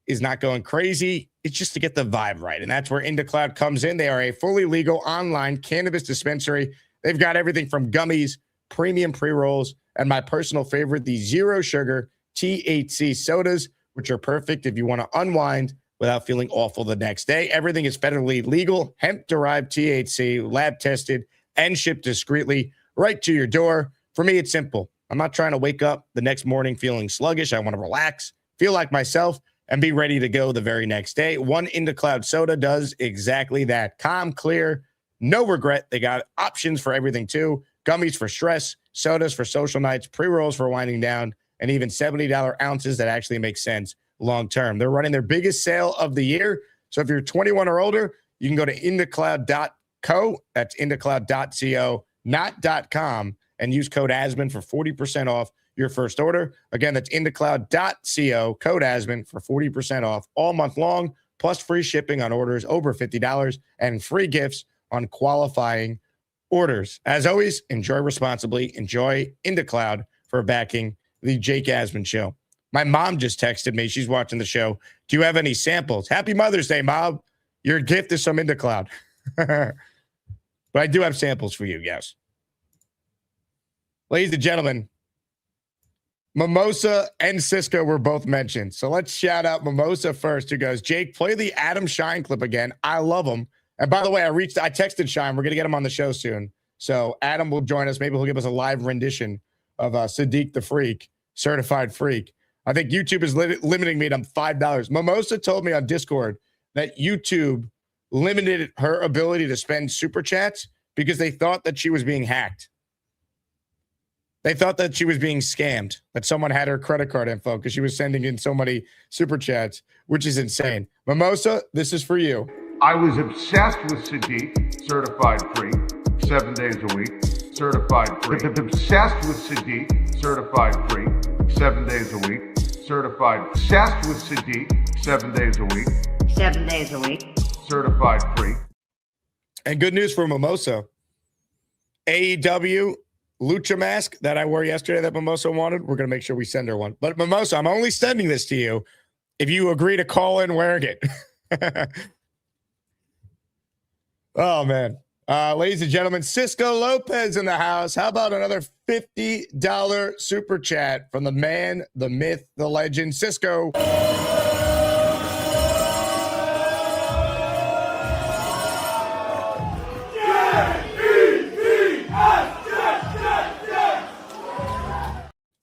is not going crazy. It's just to get the vibe right. And that's where IndaCloud comes in. They are a fully legal online cannabis dispensary. They've got everything from gummies, premium pre-rolls, and my personal favorite, the zero sugar THC sodas, which are perfect if you want to unwind without feeling awful the next day. Everything is federally legal, hemp-derived THC, lab-tested, and shipped discreetly right to your door. For me, it's simple. I'm not trying to wake up the next morning feeling sluggish. I want to relax, feel like myself, and be ready to go the very next day. One IndaCloud soda does exactly that. Calm, clear, no regret. They got options for everything, too. Gummies for stress, sodas for social nights, pre-rolls for winding down, and even $70 ounces that actually make sense long-term. They're running their biggest sale of the year. So if you're 21 or older, you can go to indacloud.co. That's indacloud.co, not .com, and use code ASMAN for 40% off your first order. Again, that's indacloud.co, code ASMAN for 40% off all month long, plus free shipping on orders over $50 and free gifts on qualifying orders. As always, enjoy responsibly. Enjoy IndaCloud for backing the Jake Asman Show. My mom just texted me. She's watching the show. Do you have any samples? Happy Mother's Day, Mom. Your gift is some Indica Cloud. But I do have samples for you, yes. Ladies and gentlemen, Mimosa and Cisco were both mentioned. So let's shout out Mimosa first, who goes, Jake, play the Adam Shine clip again. I love him. And by the way, I texted Shine. We're going to get him on the show soon. So Adam will join us. Maybe he'll give us a live rendition of Sadiq the Freak, certified freak. I think YouTube is limiting me to $5. Mimosa told me on Discord that YouTube limited her ability to spend super chats because they thought that she was being hacked. They thought that she was being scammed, that someone had her credit card info because she was sending in so many super chats, which is insane. Mimosa, this is for you. I was obsessed with Sadiq, certified freak, 7 days a week, certified freak. Obsessed with Sadiq, certified freak, 7 days a week, certified. Obsessed with Sadiq, 7 days a week. 7 days a week. Certified freak. And good news for Mimosa. AEW Lucha mask that I wore yesterday that Mimosa wanted, we're going to make sure we send her one. But Mimosa, I'm only sending this to you if you agree to call in wearing it. Oh, man. Ladies and gentlemen, Cisco Lopez in the house. How about another $50 super chat from the man, the myth, the legend, Cisco?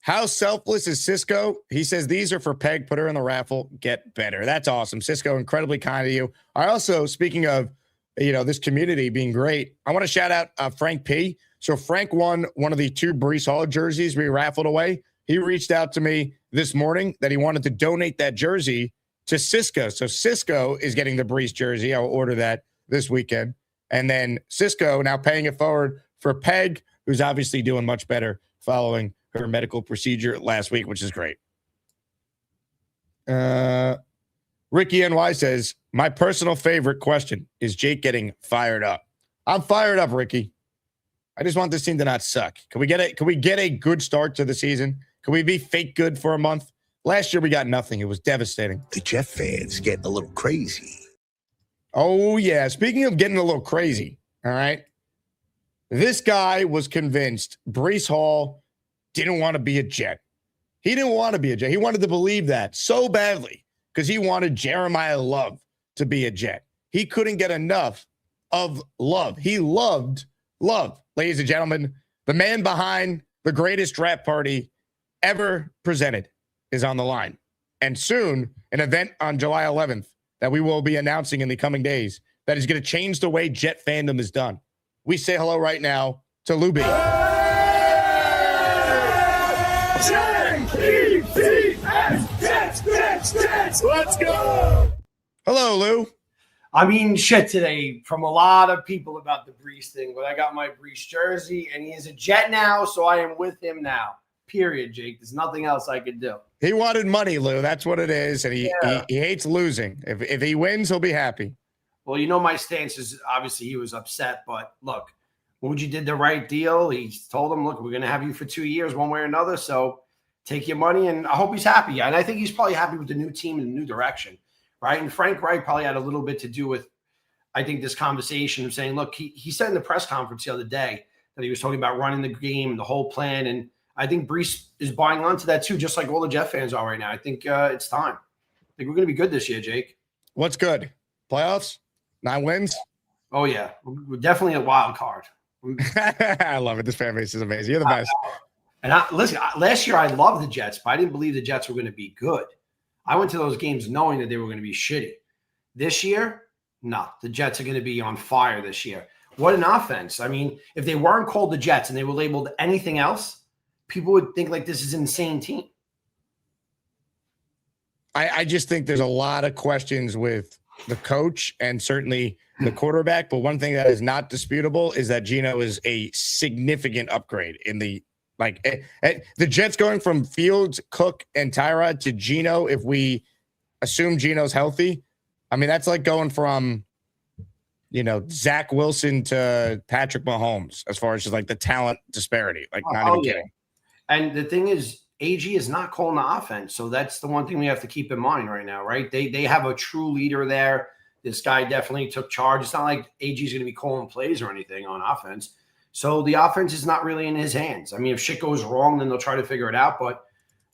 How selfless is Cisco? He says, these are for Peg. Put her in the raffle. Get better. That's awesome. Cisco, incredibly kind of you. I also, speaking of, this community being great, I want to shout out Frank P. So Frank won one of the 2 Breece Hall jerseys we raffled away. He reached out to me this morning that he wanted to donate that jersey to Cisco. So Cisco is getting the Breece jersey. I'll order that this weekend. And then Cisco now paying it forward for Peg, who's obviously doing much better following her medical procedure last week, which is great. Ricky NY says, my personal favorite question is Jake getting fired up. I'm fired up, Ricky. I just want this team to not suck. Can we get a good start to the season? Can we be fake good for a month? Last year we got nothing. It was devastating. The Jet fans getting a little crazy. Oh, yeah. Speaking of getting a little crazy, all right? This guy was convinced Breece Hall didn't want to be a Jet. He didn't want to be a Jet. He wanted to believe that so badly because he wanted Jeremiah Love to be a Jet. He couldn't get enough of Love. He loved Love. Ladies and gentlemen, the man behind the greatest draft party ever presented is on the line. And soon, an event on July 11th that we will be announcing in the coming days that is going to change the way Jet fandom is done. We say hello right now to Lou B. Let's go. Hello, Lou. I mean, shit today from a lot of people about the Breece thing, but I got my Breece jersey, and he is a Jet now, so I am with him now. Period, Jake. There's nothing else I could do. He wanted money, Lou. That's what it is, and he hates losing. If he wins, he'll be happy. Well, my stance is obviously he was upset, but look, Mougey did the right deal. He told him, look, we're going to have you for 2 years, one way or another, so take your money, and I hope he's happy. And I think he's probably happy with the new team and the new direction, right? And Frank Wright probably had a little bit to do with, I think, this conversation of saying, look, he said in the press conference the other day that he was talking about running the game, the whole plan, and I think Breece is buying onto that too, just like all the Jet fans are right now. I think it's time. I think we're going to be good this year, Jake. What's good? Playoffs? 9 wins? Oh, yeah. We're definitely a wild card. I love it. This fan base is amazing. You're the best. And listen, last year I loved the Jets, but I didn't believe the Jets were going to be good. I went to those games knowing that they were going to be shitty. This year, no. The Jets are going to be on fire this year. What an offense. I mean, if they weren't called the Jets and they were labeled anything else, people would think like this is an insane team. I just think there's a lot of questions with the coach and certainly the quarterback. But one thing that is not disputable is that Geno is a significant upgrade in the the Jets going from Fields, Cook, and Tyrod to Geno. If we assume Geno's healthy, I mean, that's like going from, Zach Wilson to Patrick Mahomes as far as just like the talent disparity. Like, not even kidding. And the thing is, AG is not calling the offense. So that's the one thing we have to keep in mind right now, right? They have a true leader there. This guy definitely took charge. It's not like AG is going to be calling plays or anything on offense. So the offense is not really in his hands. I mean, if shit goes wrong, then they'll try to figure it out. But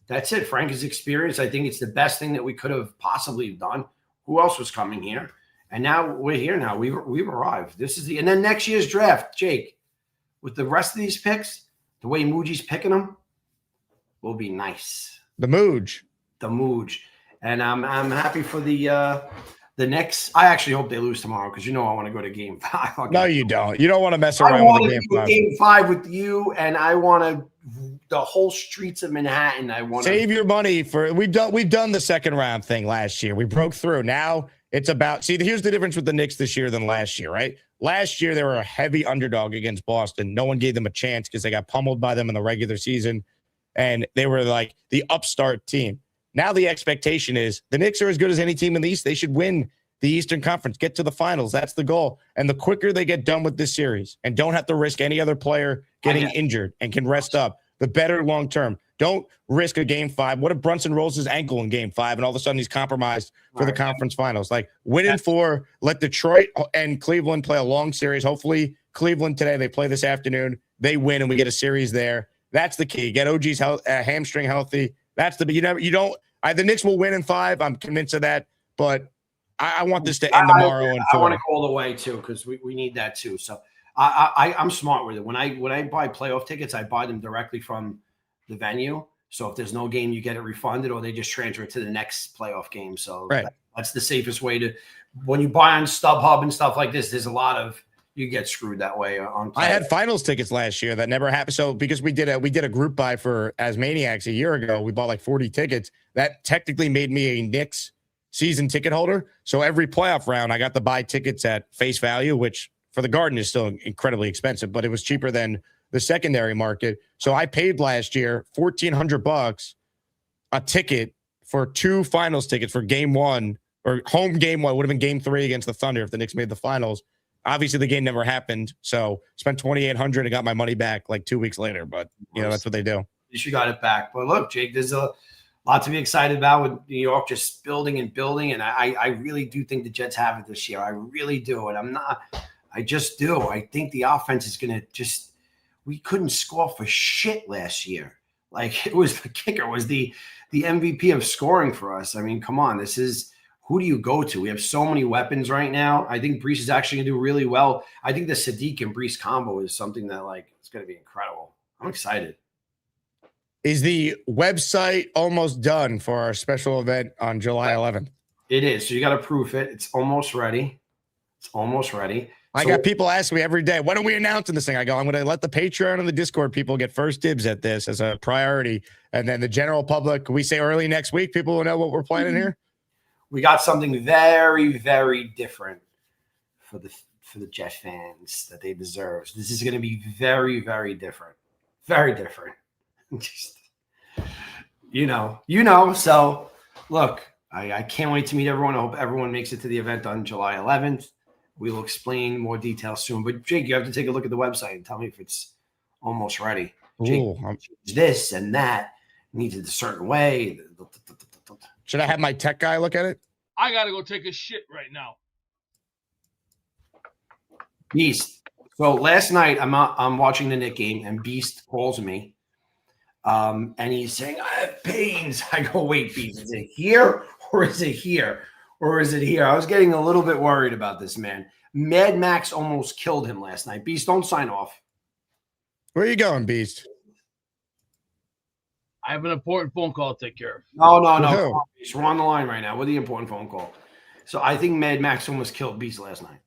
that's it. Frank is experienced. I think it's the best thing that we could have possibly done. Who else was coming here? And now we're here now. We've arrived. This is and then next year's draft, Jake, with the rest of these picks, the way Mougey's picking them, will be nice. The Mooj. And I'm happy for the Knicks. I actually hope they lose tomorrow because I want to go to Game 5. No, you don't. You don't want to mess around with the Game 5 with you, and I want the whole streets of Manhattan. I want save your money for. We've done the second round thing last year. We broke through. Now it's about. See, here's the difference with the Knicks this year than last year, right? Last year they were a heavy underdog against Boston. No one gave them a chance because they got pummeled by them in the regular season, and they were like the upstart team. Now the expectation is the Knicks are as good as any team in the East. They should win the Eastern Conference, get to the finals. That's the goal. And the quicker they get done with this series and don't have to risk any other player getting injured and can rest up, the better long term. Don't risk a Game 5. What if Brunson rolls his ankle in Game 5 and all of a sudden he's compromised for the conference finals? Like, win in 4, let Detroit and Cleveland play a long series. Hopefully Cleveland today, they play this afternoon. They win and we get a series there. That's the key. Get OG's hamstring healthy. That's the the Knicks will win in 5. I'm convinced of that, but I want this to end tomorrow. I want to go all the way too because we need that too. So I'm smart with it. When I buy playoff tickets, I buy them directly from the venue. So if there's no game, you get it refunded, or they just transfer it to the next playoff game. So that's the safest way to. When you buy on StubHub and stuff like this, there's a lot of you get screwed that way. I had finals tickets last year that never happened. So because we did a group buy for Asmaniacs a year ago, we bought like 40 tickets. That technically made me a Knicks season ticket holder. So every playoff round, I got to buy tickets at face value, which for the Garden is still incredibly expensive, but it was cheaper than the secondary market. So I paid last year $1,400 a ticket for 2 finals tickets for Game 1 or home Game 1. Would have been Game 3 against the Thunder if the Knicks made the finals. Obviously, the game never happened, so spent $2,800 and got my money back like 2 weeks later. But that's what they do. You got it back. But look, Jake, there's a lot to be excited about with New York just building, and I really do think the Jets have it this year. I really do, and I just do. I think the offense is going to we couldn't score for shit last year. Like it was the kicker was the MVP of scoring for us. I mean, come on, this is. Who do you go to? We have so many weapons right now. I think Breece is actually going to do really well. I think the Sadiq and Breece combo is something that it's going to be incredible. I'm excited. Is the website almost done for our special event on July 11th? It is. So you got to proof it. It's almost ready. I got people asking me every day, when are we announcing this thing? I go, I'm going to let the Patreon and the Discord people get first dibs at this as a priority. And then the general public, we say early next week, people will know what we're planning here. We got something very, very different for the Jet fans that they deserve. This is going to be very, very different. Very different. Just, So, look, I can't wait to meet everyone. I hope everyone makes it to the event on July 11th. We will explain more details soon. But, Jake, you have to take a look at the website and tell me if it's almost ready. Jake, this and that needs it a certain way. Should I have my tech guy look at it? I gotta go take a shit right now. Beast. So last night I'm watching the Knicks game and Beast calls me, and he's saying I have pains. I go, wait, Beast, is it here or is it here or is it here? I was getting a little bit worried about this man. Mad Max almost killed him last night. Beast, don't sign off. Where are you going, Beast? I have an important phone call to take care of. No. We're on the line right now with the important phone call. So I think Mad Max almost killed Beast last night.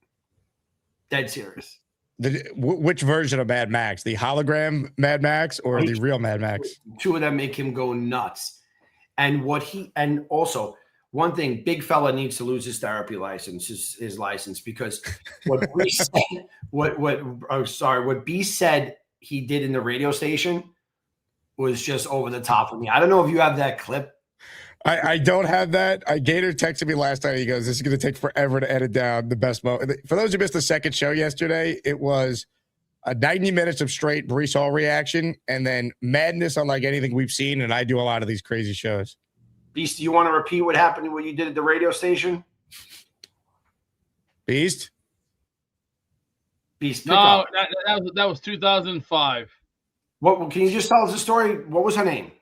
Dead serious. Which version of Mad Max? The hologram Mad Max or the real Mad Max? 2 of them make him go nuts. And also one thing, big fella needs to lose his therapy license, his license, because what Breece said, what Beast said he did in the radio station was just over the top for me. I don't know if you have that clip. I don't have that. Gator texted me last night. He goes, this is going to take forever to edit down the best moment. For those who missed the second show yesterday, it was 90 minutes of straight Breece Hall reaction, and then madness unlike anything we've seen. And I do a lot of these crazy shows. Beast, do you want to repeat what happened, what you did at the radio station? Beast? Beast. No, that was 2005. What can you just tell us the story? What was her name?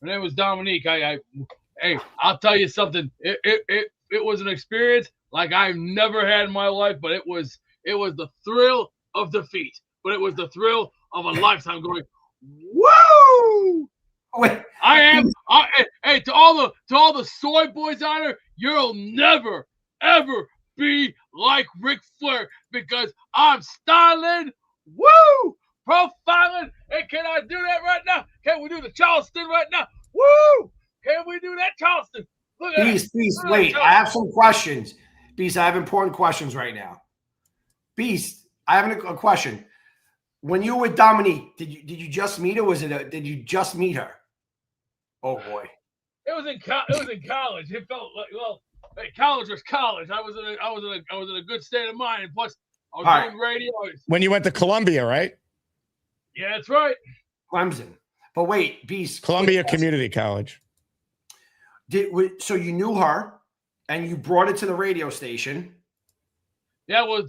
Her name was Dominique. Hey, I'll tell you something. It was an experience like I've never had in my life, but it was the thrill of defeat. But it was the thrill of a lifetime going, woo! Wait, hey, to all the soy boys out there, you'll never ever be like Ric Flair because I'm styling, woo, profiling. Hey, can I do that right now? Can we do the Charleston right now? Woo! Can we do that, Charleston? Look at Beast, wait, I have some questions. Beast, I have important questions right now. Beast, I have a question. When you were with Dominique, did you just meet her? Did you just meet her? Oh boy. It was in college. It felt like, well, hey, college was college. I was in a good state of mind, and plus I was doing radio. When you went to Columbia, right? Yeah, that's right. Clemson. But wait, Beast. Columbia Community College. So you knew her, and you brought it to the radio station. Yeah, well,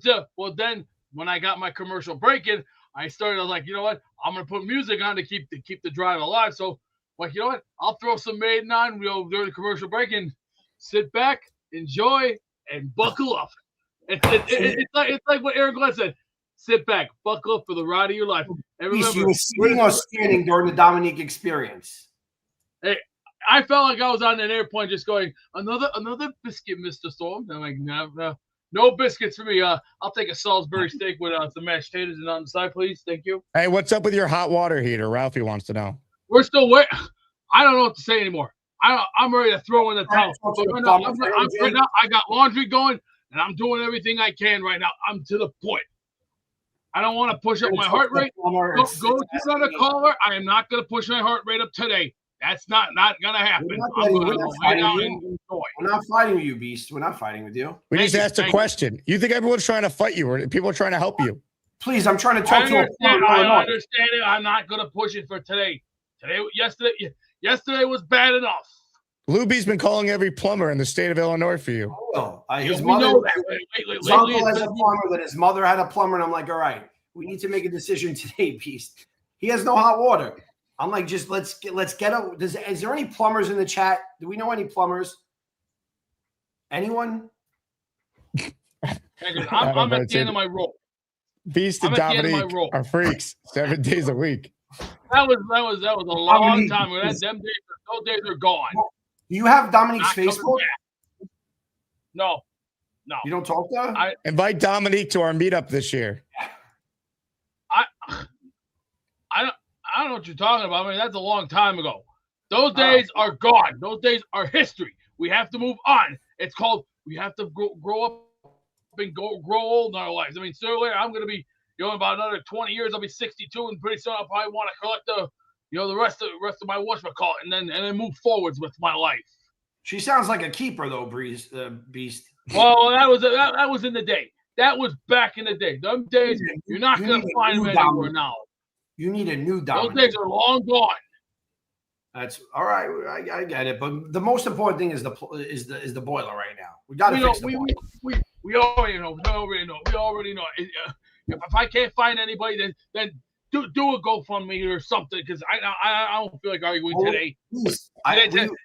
then when I got my commercial break in, I was like, you know what? I'm gonna put music on to keep the drive alive. So, like, you know what? I'll throw some Maiden on during the commercial break and sit back, enjoy, and buckle up. It's like what Aaron Glenn said. Sit back, buckle up for the ride of your life. And remember, you were sitting or standing during the Dominique experience? Hey, I felt like I was on an airplane just going, another biscuit, Mr. Storm. I'm like, no biscuits for me. I'll take a Salisbury steak with some mashed potatoes and on the side, please. Thank you. Hey, what's up with your hot water heater? Ralphie wants to know. We're still waiting. I don't know what to say anymore. I'm ready to throw in the towel. Right now, I got laundry going, and I'm doing everything I can right now. I'm to the point. I don't want to push up my heart rate. Go to another caller. I am not going to push my heart rate up today. That's not going to happen. We're not fighting with you, Beast. We're not fighting with you. We just asked a question. You think everyone's trying to fight you, or people are trying to help you? Please, I'm trying to talk to you. I understand it. I'm not going to push it for today. Yesterday was bad enough. Luby's been calling every plumber in the state of Illinois for you. His mother, his uncle has a plumber, that his mother had a plumber, and I'm like, all right, we need to make a decision today, Beast. He has no hot water. I'm like, just let's get is there any plumbers in the chat? Do we know any plumbers? Anyone? I'm at the end of my role. Beast and Dominique are freaks 7 days a week. That was a long time ago. Those days are gone. Do you have Dominique's Facebook? No. You don't talk to her? Invite Dominique to our meetup this year. I don't know what you're talking about. I mean, that's a long time ago. Those days are gone. Those days are history. We have to move on. It's called we have to grow up and grow old in our lives. I mean, sooner or later, I'm going to be, in about another 20 years, I'll be 62, and pretty soon I'll probably want to collect the rest of my whatchamacallit, and then move forwards with my life. She sounds like a keeper, though, Beast. Well, that was in the day. That was back in the day. Them days, you're not going to find them anywhere now. You need a new Dominique. Those days are long gone. That's all right. I get it, but the most important thing is the boiler right now. We got to fix the boiler. We already know. We already know. If I can't find anybody, then do a GoFundMe or something, because I don't feel like arguing today.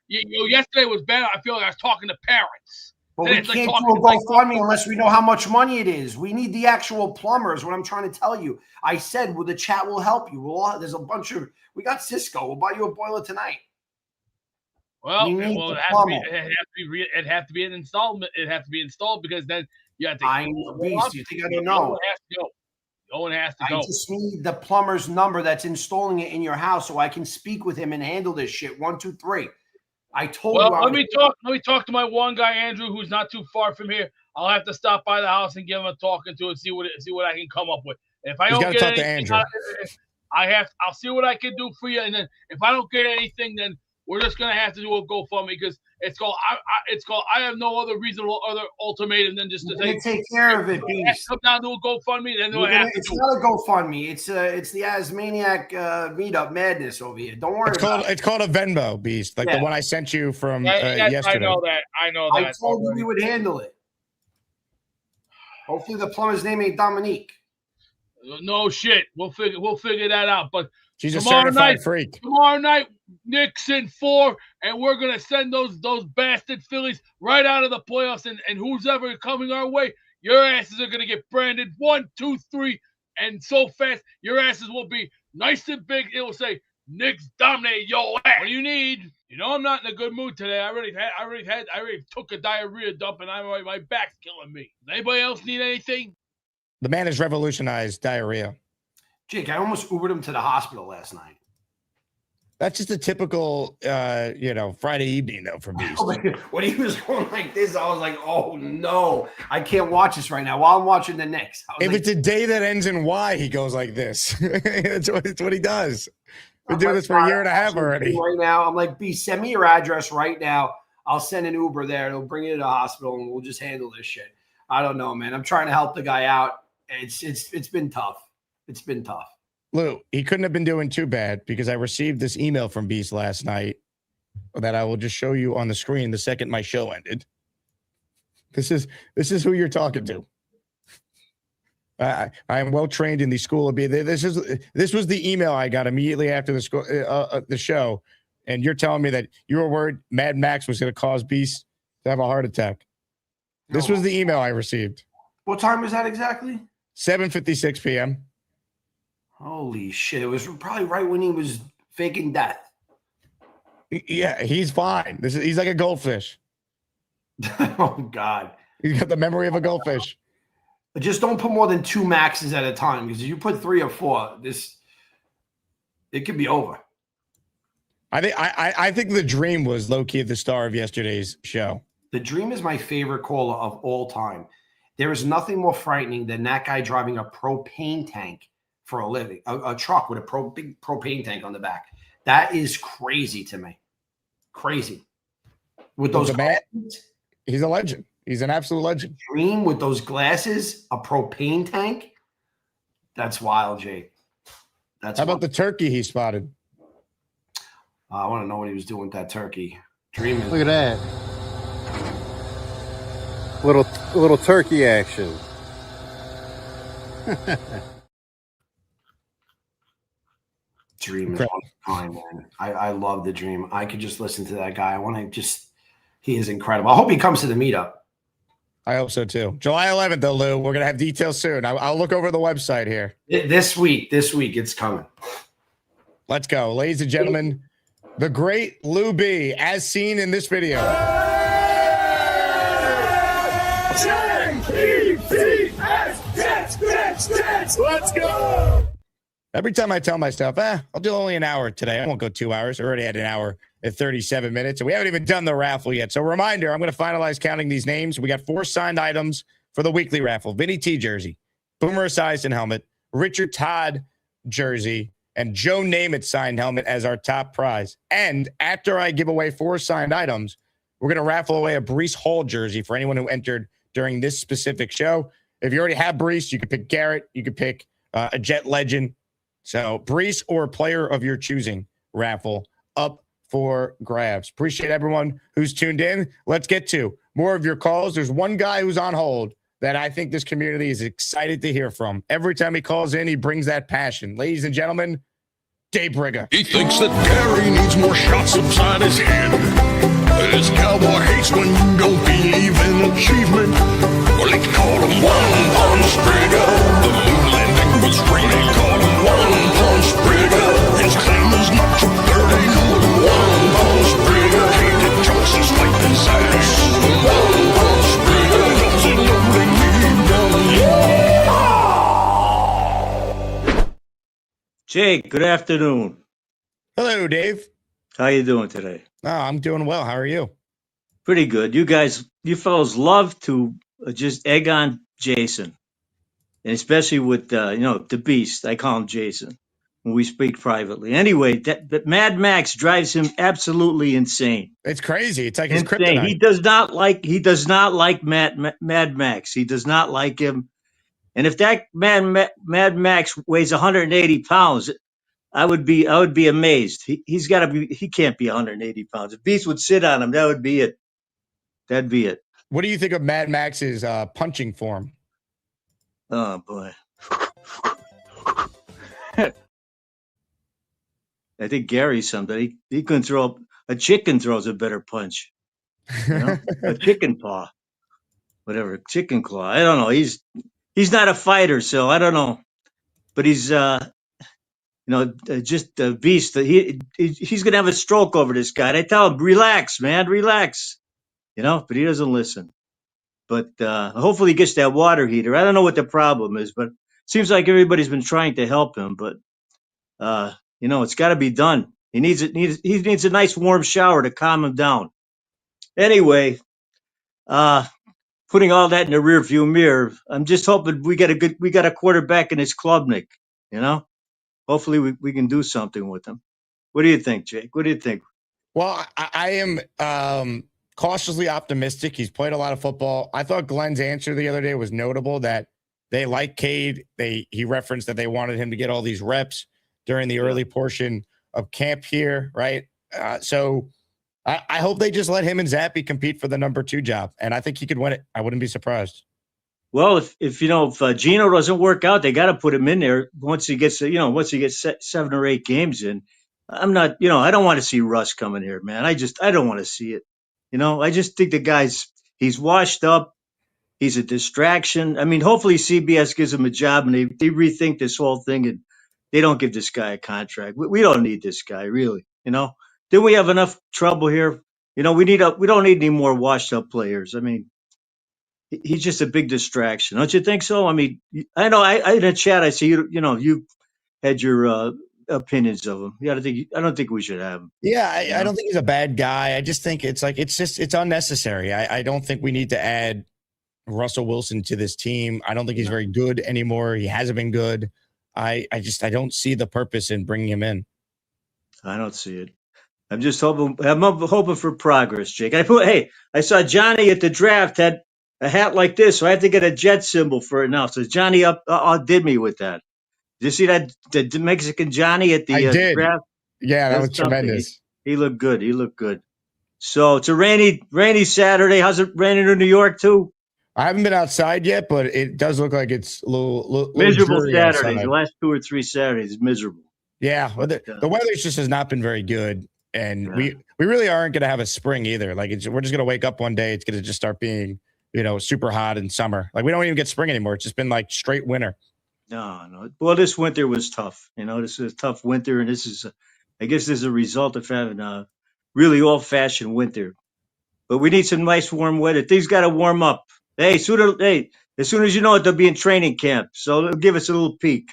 Yesterday was bad. I feel like I was talking to parents. But we can't do a GoFundMe unless we know how much money it is. We need the actual plumbers. What I'm trying to tell you, I said, the chat will help you. There's a bunch of. We got Cisco. We'll buy you a boiler tonight. Well, it has to be an installment. It has to be installed because then you have to. Beast, you think I don't know? No one has to go. I just need the plumber's number that's installing it in your house so I can speak with him and handle this shit. 1, 2, 3. I told you. Let me talk to my one guy, Andrew, who's not too far from here. I'll have to stop by the house and give him a talking to and see what I can come up with. If I don't get anything, I'll see what I can do for you. And then if I don't get anything, then we're just gonna have to do a GoFundMe because It's called I have no other reasonable other ultimatum than just to We're gonna take care of it, Beast. Come down to a GoFundMe, then It's not a GoFundMe. It's the Asmaniac meetup madness over here. Don't worry about it. It's called a Venmo, Beast, like the one I sent you from Yes, yesterday. I know that. I told you we would handle it. Hopefully the plumber's name ain't Dominique. No shit. We'll figure that out. But she's a certified freak. Tomorrow night, Knicks in 4, and we're gonna send those bastard Phillies right out of the playoffs. And who's ever coming our way, your asses are gonna get branded 1, 2, 3, and so fast your asses will be nice and big. It will say Knicks dominate your ass. What do you need? You know I'm not in a good mood today. I already took a diarrhea dump, and my back's killing me. Does anybody else need anything? The man has revolutionized diarrhea. Jake, I almost Ubered him to the hospital last night. That's just a typical, Friday evening though for Beast. When he was going like this, I was like, "Oh no, I can't watch this right now." While I'm watching the Knicks, if it's a day that ends in Y, he goes like this. It's what he does. Been doing this for a year and a half already. Right now, I'm like, "B, send me your address right now. I'll send an Uber there. It'll bring you to the hospital, and we'll just handle this shit." I don't know, man. I'm trying to help the guy out. It's been tough. It's been tough. Lou, he couldn't have been doing too bad because I received this email from Beast last night that I will just show you on the screen the second my show ended. This is who you're talking to. I am well trained in the school of being. This was the email I got immediately after the show, and you're telling me that you were worried Mad Max was going to cause Beast to have a heart attack. This was the email I received. What time was that exactly? 7:56 p.m. Holy shit! It was probably right when he was faking death. Yeah, he's fine. He's like a goldfish. Oh God! He's got the memory of a goldfish. Just don't put more than 2 maxes at a time, because if you put 3 or 4, it could be over. I think the Dream was low key the star of yesterday's show. The Dream is my favorite caller of all time. There is nothing more frightening than that guy driving a propane tank for a living, a truck with a big propane tank on the back. That is crazy to me. Crazy. With those glasses, he's a legend. He's an absolute legend. Dream with those glasses, a propane tank. That's wild, Jake. How about the turkey he spotted? I want to know what he was doing with that turkey. Dream. Look at that. Little turkey action. Dream is one time, man. I love the Dream. I could just listen to that guy. He is incredible. I hope he comes to the meetup. I hope so too. July 11th, though, Lou. We're gonna have details soon. I'll look over the website here. This week, it's coming. Let's go, ladies and gentlemen. The great Lou B, as seen in this video. Let's go. Every time I tell myself, I'll do only an hour today. I won't go 2 hours. I already had an hour at 37 minutes, and we haven't even done the raffle yet. So reminder, I'm going to finalize counting these names. We got 4 signed items for the weekly raffle. Vinny T jersey, Boomer Esiason helmet, Richard Todd jersey, and Joe Namath signed helmet as our top prize. And after I give away 4 signed items, we're going to raffle away a Breece Hall jersey for anyone who entered during this specific show. If you already have Breece, you could pick Garrett. You could pick a Jet legend. So Breece or a player of your choosing raffle up for grabs. Appreciate everyone who's tuned in. Let's get to more of your calls. There's one guy who's on hold that I think this community is excited to hear from. Every time he calls in, he brings that passion. Ladies and gentlemen, Dave Brigger. He thinks that Gary needs more shots upside his head. This cowboy hates when you don't believe in achievement. Well, they call him One Punch Brigger. The moon landing was free. They call him One Punch Brigger. His claim is not too dirty. One Punch Brigger. He did Johnson's fight his ass. One Punch Brigger. Doesn't only need Jake, good afternoon. Hello, Dave. How you doing today? Oh, I'm doing well. How are you? Pretty good. You fellows love to just egg on Jason, and especially with the Beast. I call him Jason. when we speak privately. Anyway, that Mad Max drives him absolutely insane. It's crazy. It's like his Insane. kryptonite. He does not like Mad Max. He does not like him. And if that Mad Max weighs 180 pounds, I would be amazed. He can't be 180 pounds. If Beast would sit on him, that would be it. That'd be it. What do you think of Mad Max's punching form? Oh boy. I think Gary's something. He can throw a chicken throws a better punch. You know? A chicken paw. Whatever. Chicken claw. I don't know. He's not a fighter, so I don't know. But he's just a beast. He's gonna have a stroke over this guy. And I tell him, relax, man, relax. But he doesn't listen. But hopefully he gets that water heater. I don't know what the problem is, but it seems like everybody's been trying to help him. But it's got to be done. He needs a nice warm shower to calm him down. Anyway, putting all that in the rearview mirror, I'm just hoping we got a quarterback in his Klubnik. Hopefully we can do something with him. What do you think, Jake? What do you think? Well, I am cautiously optimistic. He's played a lot of football. I thought Glenn's answer the other day was notable that they like Cade. He referenced that they wanted him to get all these reps during the early portion of camp here, right? So I hope they just let him and Zappy compete for the number 2 job, and I think he could win it. I wouldn't be surprised. Well, if Gino doesn't work out, they got to put him in there once he gets 7 or 8 games in. I'm not, I don't want to see Russ coming here, man. I don't want to see it. I just think the he's washed up. He's a distraction. I mean, hopefully CBS gives him a job and they rethink this whole thing and they don't give this guy a contract. We don't need this guy, really. Didn't we have enough trouble here? We don't need any more washed up players. I mean, he's just a big distraction. Don't you think so? I mean, I know I in the chat, I see you had your opinions of him. Yeah, I don't think we should have him. Yeah, I don't think he's a bad guy. I just think it's unnecessary. I don't think we need to add Russell Wilson to this team. I don't think he's very good anymore. He hasn't been good. I don't see the purpose in bringing him in. I don't see it. I'm just hoping. I'm hoping for progress, Jake. I saw Johnny at the draft had a hat like this, so I have to get a jet symbol for it now. So Johnny outdid me with that. Did you see that the Mexican Johnny at the draft? Yeah, that was tremendous. He looked good. So it's a rainy Saturday. How's it raining in New York too? I haven't been outside yet, but it does look like it's a little miserable Saturdays. The last 2 or 3 Saturdays is miserable. Yeah, well, the weather just has not been very good, and we really aren't going to have a spring either. Like we're just going to wake up one day, it's going to just start being super hot in summer. Like we don't even get spring anymore. It's just been like straight winter. No. Well, this winter was tough. This is a tough winter, and I guess this is a result of having a really old-fashioned winter. But we need some nice warm weather. Things got to warm up. Hey, as soon as you know it, they'll be in training camp. So they'll give us a little peek.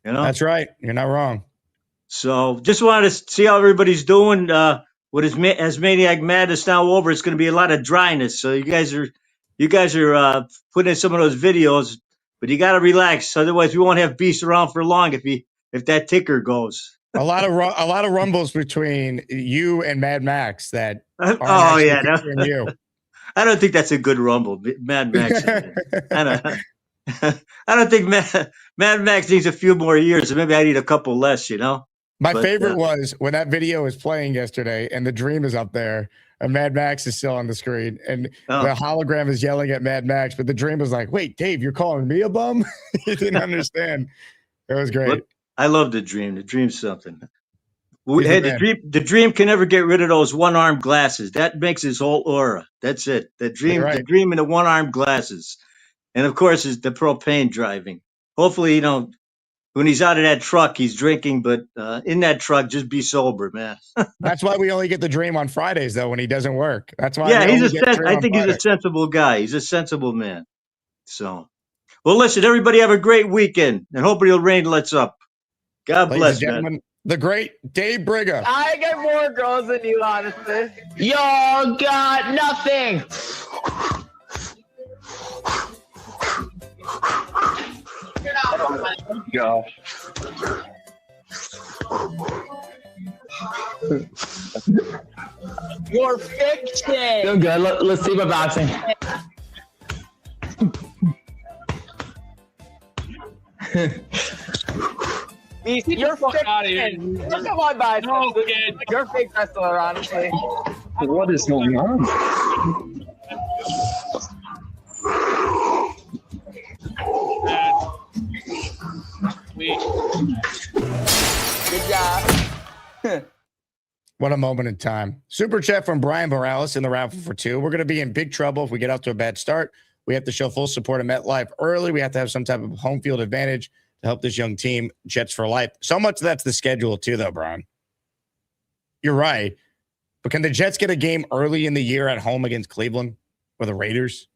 That's right. You're not wrong. So just wanted to see how everybody's doing. As Maniac Madness now over, it's going to be a lot of dryness. So you guys are putting in some of those videos, but you got to relax. Otherwise, we won't have Beast around for long if that ticker goes. a lot of rumbles between you and Mad Max that. You. I don't think that's a good rumble, Mad Max. I don't think Mad Max needs a few more years. Maybe I need a couple less, My favorite was when that video was playing yesterday and the Dream is up there and Mad Max is still on the screen and the hologram is yelling at Mad Max, but the Dream was like, wait, Dave, you're calling me a bum? He didn't understand. It was great. But I love the Dream. The Dream's something. The Dream can never get rid of those one-armed glasses. That makes his whole aura. That's it. The Dream and the one-armed glasses. And, of course, is the propane driving. Hopefully, when he's out of that truck, he's drinking. But in that truck, just be sober, man. That's why we only get the Dream on Fridays, though, when he doesn't work. That's why. Yeah, I think he's a sensible guy. He's a sensible man. So, well, listen, everybody have a great weekend. And hopefully it'll rain lets up. God bless, man. The great Dave Briga. I get more girls than you, honestly. Y'all got nothing. Oh my gosh. You're fiction. Doing good. Let's see my boxing. You're fiction. Look at my biceps. No, kid. You're a fake wrestler, honestly. What is going on? Good job. What a moment in time. Super chat from Brian Morales in the raffle for 2. We're going to be in big trouble if we get off to a bad start. We have to show full support of MetLife early. We have to have some type of home field advantage to help this young team, Jets for life. So much of that's the schedule too, though, Brian. You're right. But can the Jets get a game early in the year at home against Cleveland or the Raiders?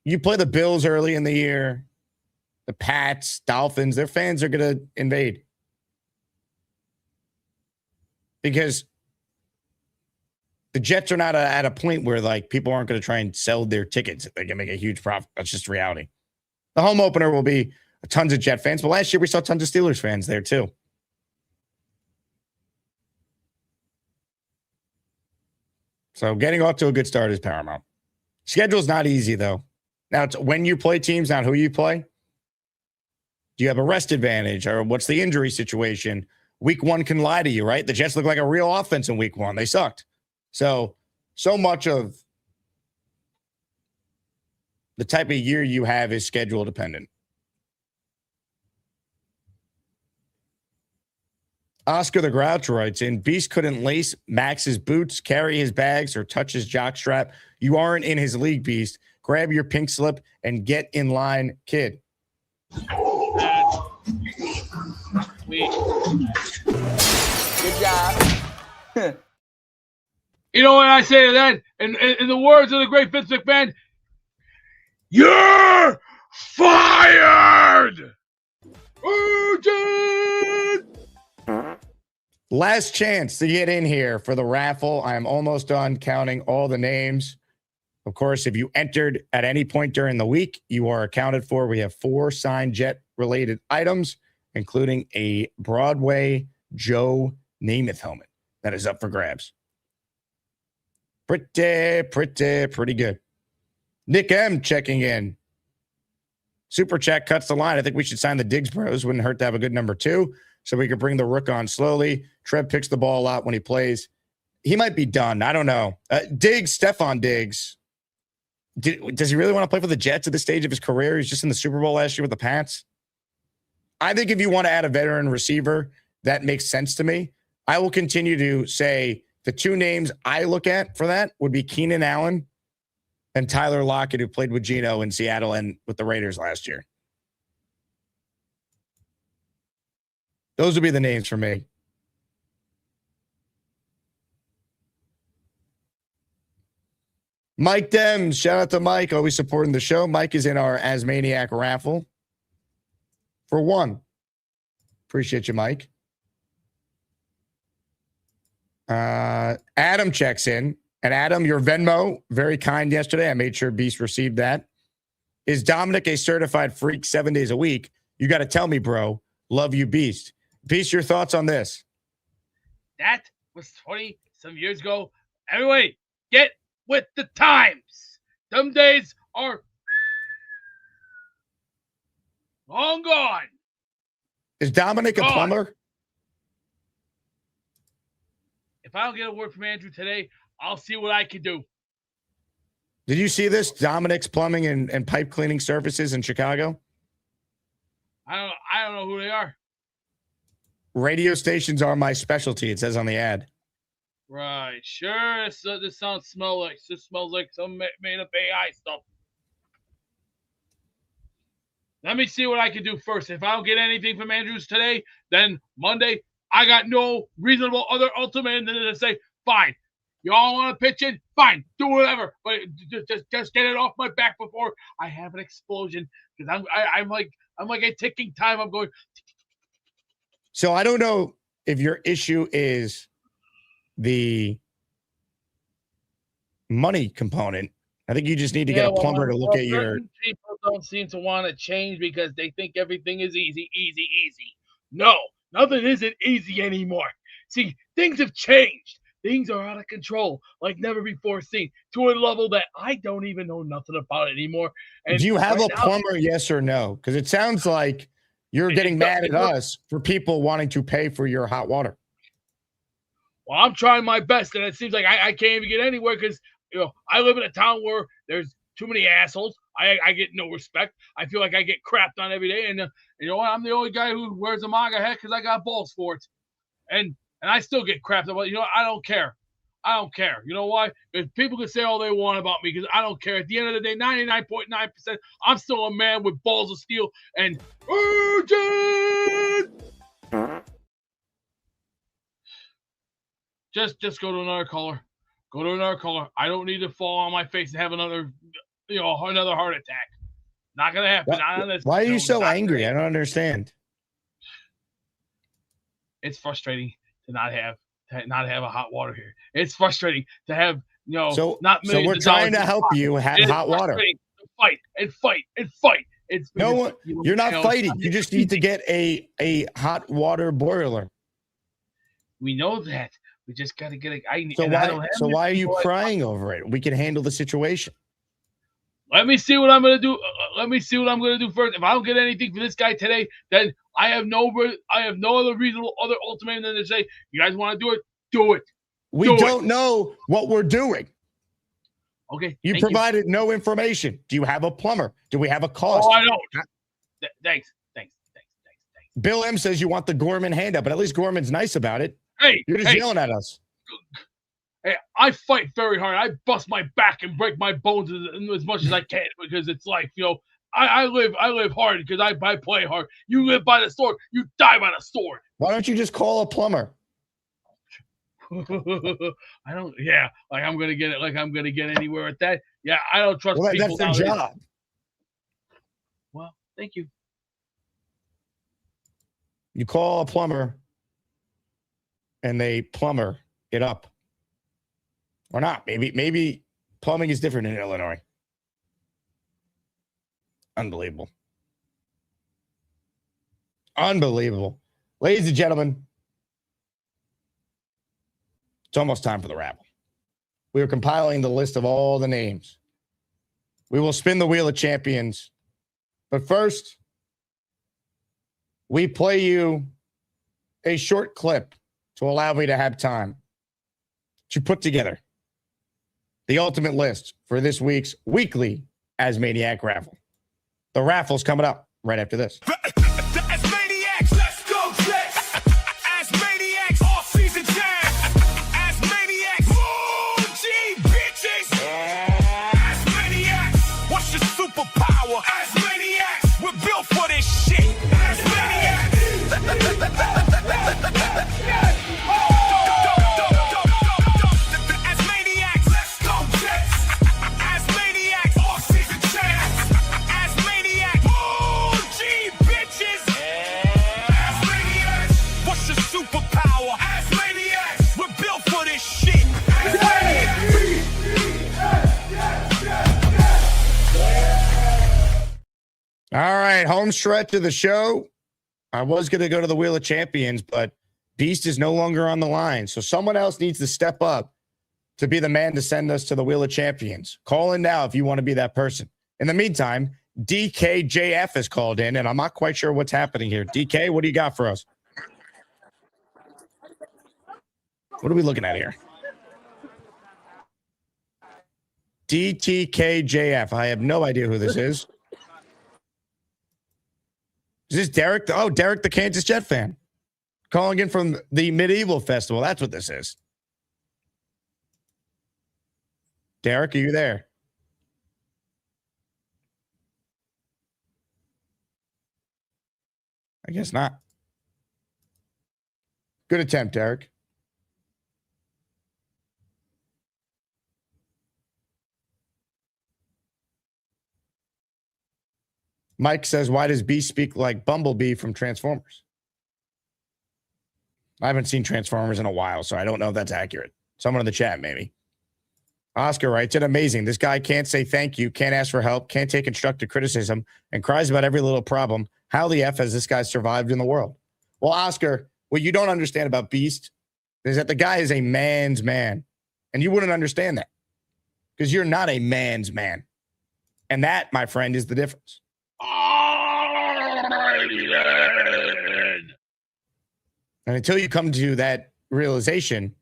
You play the Bills early in the year, the Pats, Dolphins, their fans are going to invade. Because the Jets are not at a point where like people aren't going to try and sell their tickets. They can make a huge profit. That's just reality. The home opener will be tons of Jet fans, but last year we saw tons of Steelers fans there too. So getting off to a good start is paramount. Schedule's not easy though. Now it's when you play teams, not who you play. Do you have a rest advantage or what's the injury situation? Week 1 can lie to you, right? The Jets look like a real offense in week 1. They sucked. So much of the type of year you have is schedule dependent. Oscar the Grouch writes in, Beast couldn't lace Max's boots, carry his bags, or touch his jockstrap. You aren't in his league, Beast. Grab your pink slip and get in line, kid. Good job. You know what I say to that? In the words of the great Vince McMahon, you're fired! Urgent! Last chance to get in here for the raffle. I am almost done counting all the names. Of course, if you entered at any point during the week, you are accounted for. We have 4 signed Jet-related items, including a Broadway Joe Namath helmet that is up for grabs. Pretty good. Nick M checking in. Super chat cuts the line. I think we should sign the Diggs bros. Wouldn't hurt to have a good number 2 so we could bring the rook on slowly. Trev picks the ball out when he plays. He might be done. I don't know. Diggs, Stephon Diggs. Does he really want to play for the Jets at this stage of his career? He's just in the Super Bowl last year with the Pats. I think if you want to add a veteran receiver, that makes sense to me. I will continue to say the 2 names I look at for that would be Keenan Allen and Tyler Lockett, who played with Geno in Seattle and with the Raiders last year. Those would be the names for me. Mike Dems, shout out to Mike, always supporting the show. Mike is in our Asmaniac raffle for 1. Appreciate you, Mike. Adam checks in. And Adam, your Venmo, very kind yesterday. I made sure Beast received that. Is Dominic a certified freak 7 days a week? You got to tell me, bro. Love you, Beast. Beast, your thoughts on this? That was 20-some years ago. Everybody, get with the times. Them days are long gone. Is Dominic a plumber? If I don't get a word from Andrew today, I'll see what I can do. Did you see this? Dominic's Plumbing and Pipe Cleaning Services in Chicago? I don't know who they are. Radio stations are my specialty, it says on the ad. Right. Sure. This smells like some made up AI stuff. Let me see what I can do first. If I don't get anything from Andrews today, then Monday, I got no reasonable other ultimatum than to say, fine. Y'all want to pitch in? Fine. Do whatever. But just get it off my back before I have an explosion. Because I'm like a ticking time. I'm going. So I don't know if your issue is the money component. I think you just need to get a plumber to look at your. People don't seem to want to change because they think everything is easy. No, Nothing isn't easy anymore. See, things have changed. Things are out of control like never before seen, to a level that I don't even know nothing about anymore. And do you have right a now, plumber, yes or no? Because it sounds like you're getting mad at us for people wanting to pay for your hot water. well, I'm trying my best, and it seems like I can't even get anywhere because I live in a town where there's too many assholes. I get no respect. I feel like I get crapped on every day, and you know what? I'm the only guy who wears a MAGA hat because I got balls for it, and I still get crapped about. I don't care. I don't care. You know why? If people can say all they want about me, because I don't care. At the end of the day, 99.9%, I'm still a man with balls of steel and urgent. Just go to another caller. Go to another caller. I don't need to fall on my face and have another heart attack. Not gonna happen. Why are you so angry? I don't understand. It's frustrating to not have a hot water here. It's frustrating to have So millions we're of trying to dollars help you have hot water. Fight and fight and fight. It's No one. You're not fighting. You just need to get a hot water boiler. We know that. We just got to get it. So why are you crying over it? We can handle the situation. Let me see what I'm going to do. Let me see what I'm going to do first. If I don't get anything for this guy today, then I have no other reasonable other ultimatum than to say, you guys want to do it? Do it. We don't know what we're doing. Okay. You provided no information. Do you have a plumber? Do we have a cost? Oh, I don't. Thanks. Bill M says you want the Gorman handout, but at least Gorman's nice about it. Hey, you're just yelling at us. Hey, I fight very hard. I bust my back and break my bones as much as I can because it's like, I live hard because I play hard. You live by the sword, you die by the sword. Why don't you just call a plumber? I don't. Yeah, like I'm gonna get it. Like I'm gonna get anywhere with that. Yeah, I don't trust people. That's their job. Well, thank you. You call a plumber, and they plumber it up, or not? Maybe plumbing is different in Illinois. Unbelievable. Ladies and gentlemen, it's almost time for the Raffle. We are compiling the list of all the names. We will spin the wheel of champions. But first, we play you a short clip to allow me to have time to put together the ultimate list for this week's weekly Asmaniac Raffle. The Raffle's coming up right after this. Asmaniacs, let's go, Jets. Asmaniacs, Offseason jam. Asmaniacs, Moogee bitches. Asmaniacs, what's your superpower? Asmaniacs, we're built for this shit. Asmaniacs. Asmaniacs, let's go, Jets. Asmaniacs, Offseason jam. Asmaniacs, Moogee bitches. Asmaniacs, what's your superpower? Asmaniacs, we're built for this shit. All right, home stretch of the show. I was going to go to the Wheel of Champions, but Beast is no longer on the line. So someone else needs to step up to be the man to send us to the Wheel of Champions. Call in now if you want to be that person. In the meantime, DKJF has called in, and I'm not quite sure what's happening here. DK, what do you got for us? What are we looking at here? DTKJF. I have no idea who this is. Is this Derek? Derek, the Kansas Jet fan. Calling in from the Medieval Festival. That's what this is. Derek, are you there? I guess not. Good attempt, Derek. Mike says, why does B speak like Bumblebee from Transformers? I haven't seen Transformers in a while, so I don't know if that's accurate. Someone in the chat, maybe. Oscar writes, it's amazing. This guy can't say thank you, can't ask for help, can't take constructive criticism, and cries about every little problem. How the F has this guy survived in the world? Well, Oscar, what you don't understand about Beast is that the guy is a man's man. And you wouldn't understand that because you're not a man's man. And that, my friend, is the difference. And until you come to that realization,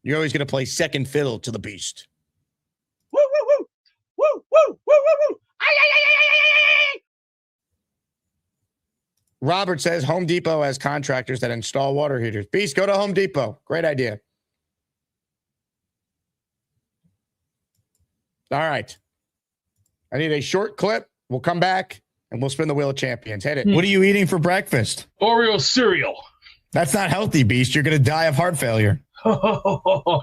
you're always going to play second fiddle to the Beast. Woo, woo, woo. Woo, woo, woo, woo, woo. Ay, ay, ay, ay, ay, ay, ay, ay. Robert says Home Depot has contractors that install water heaters. Beast, go to Home Depot. Great idea. All right. I need a short clip. We'll come back and we'll spin the wheel of champions. Hit it. What are you eating for breakfast? Oreo cereal. That's not healthy, Beast. You're going to die of heart failure. Oh,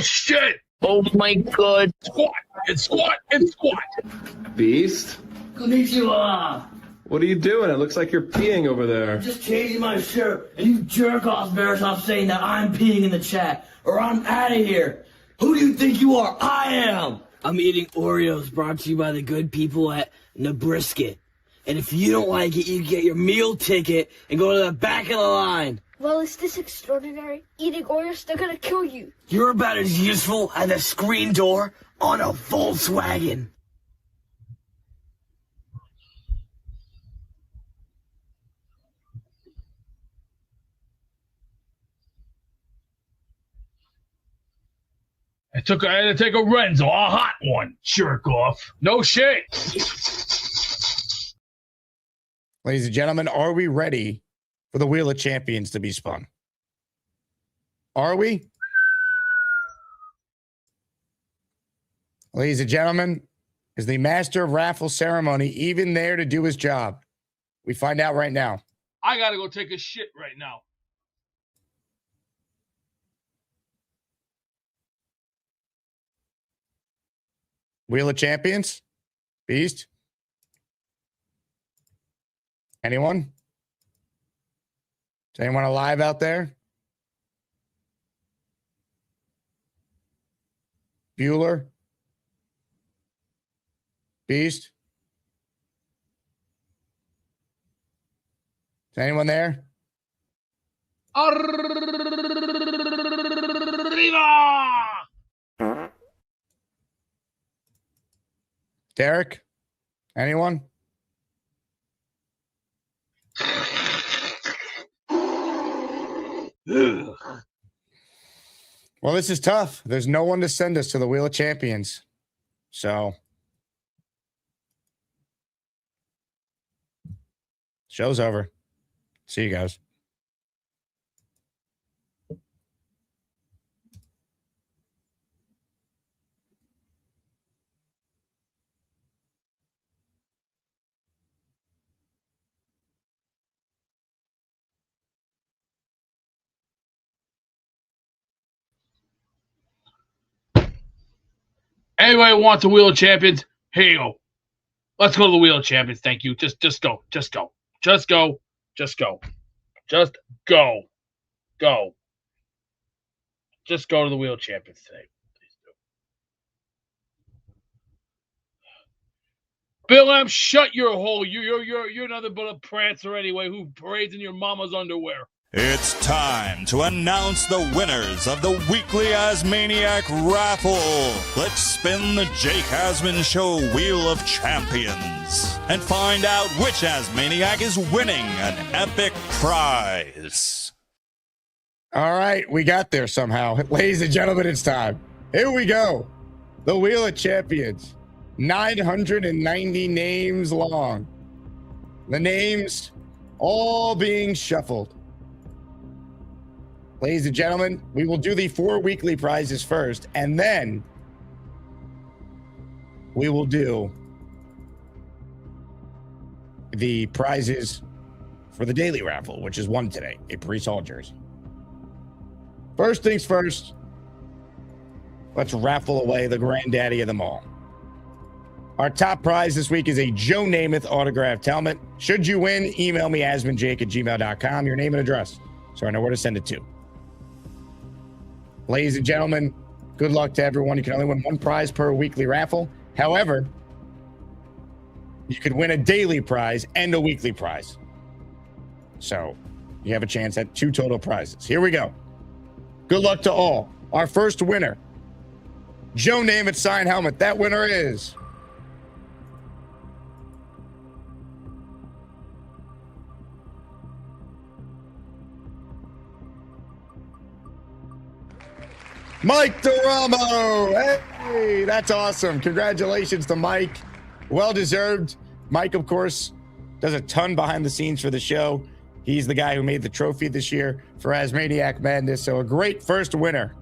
shit. Oh, my God. Squat and squat and squat. Beast? Konnichiwa. What are you doing? It looks like you're peeing over there. Just changing my shirt, and you jerk-offs better stop saying that I'm peeing in the chat, or I'm out of here. Who do you think you are? I am. I'm eating Oreos brought to you by the good people at Nabrisket. And if you don't like it, you get your meal ticket and go to the back of the line. Well, is this extraordinary? Eating Oreos, they're gonna kill you. You're about as useful as a screen door on a Volkswagen. I had to take a Renzo, a hot one. Jerk off. No shit. Ladies and gentlemen, are we ready for the Wheel of Champions to be spun? Are we? Ladies and gentlemen, is the master of raffle ceremony even there to do his job? We find out right now. I gotta go take a shit right now. Wheel of Champions? Beast? Anyone? Is anyone alive out there? Bueller? Beast? Is anyone there? Arriba! Derek? Anyone? Well, this is tough. There's no one to send us to the Wheel of Champions. So, show's over. See you guys. Anybody wants a Wheel of Champions? Here you go. Let's go to the Wheel of Champions. Thank you. Just go. Just go. Just go. Just go. Just go. Go. Just go to the Wheel of Champions today. Please do. Bill M, shut your hole. You're nothing but a prancer anyway who parades in your mama's underwear. It's time to announce the winners of the weekly Asmaniac Raffle. Let's spin the Jake Asman Show Wheel of Champions and find out which Asmaniac is winning an epic prize. All right, we got there somehow. Ladies and gentlemen, it's time. Here we go. The Wheel of Champions. 990 names long. The names all being shuffled. Ladies and gentlemen, we will do the 4 weekly prizes first, and then we will do the prizes for the daily raffle, which is one today, a Breece Hall jersey. First things first, let's raffle away the granddaddy of them all. Our top prize this week is a Joe Namath autographed helmet. Should you win, email me, asmanjake@gmail.com, your name and address, so I know where to send it to. Ladies and gentlemen, good luck to everyone. You can only win one prize per weekly raffle. However, you could win a daily prize and a weekly prize. So you have a chance at 2 total prizes. Here we go. Good luck to all. Our first winner, Joe Namath signed helmet. That winner is Mike Giarraputo. Hey, that's awesome. Congratulations to Mike. Well deserved. Mike, of course, does a ton behind the scenes for the show. He's the guy who made the trophy this year for Asmaniac Madness. So a great first winner.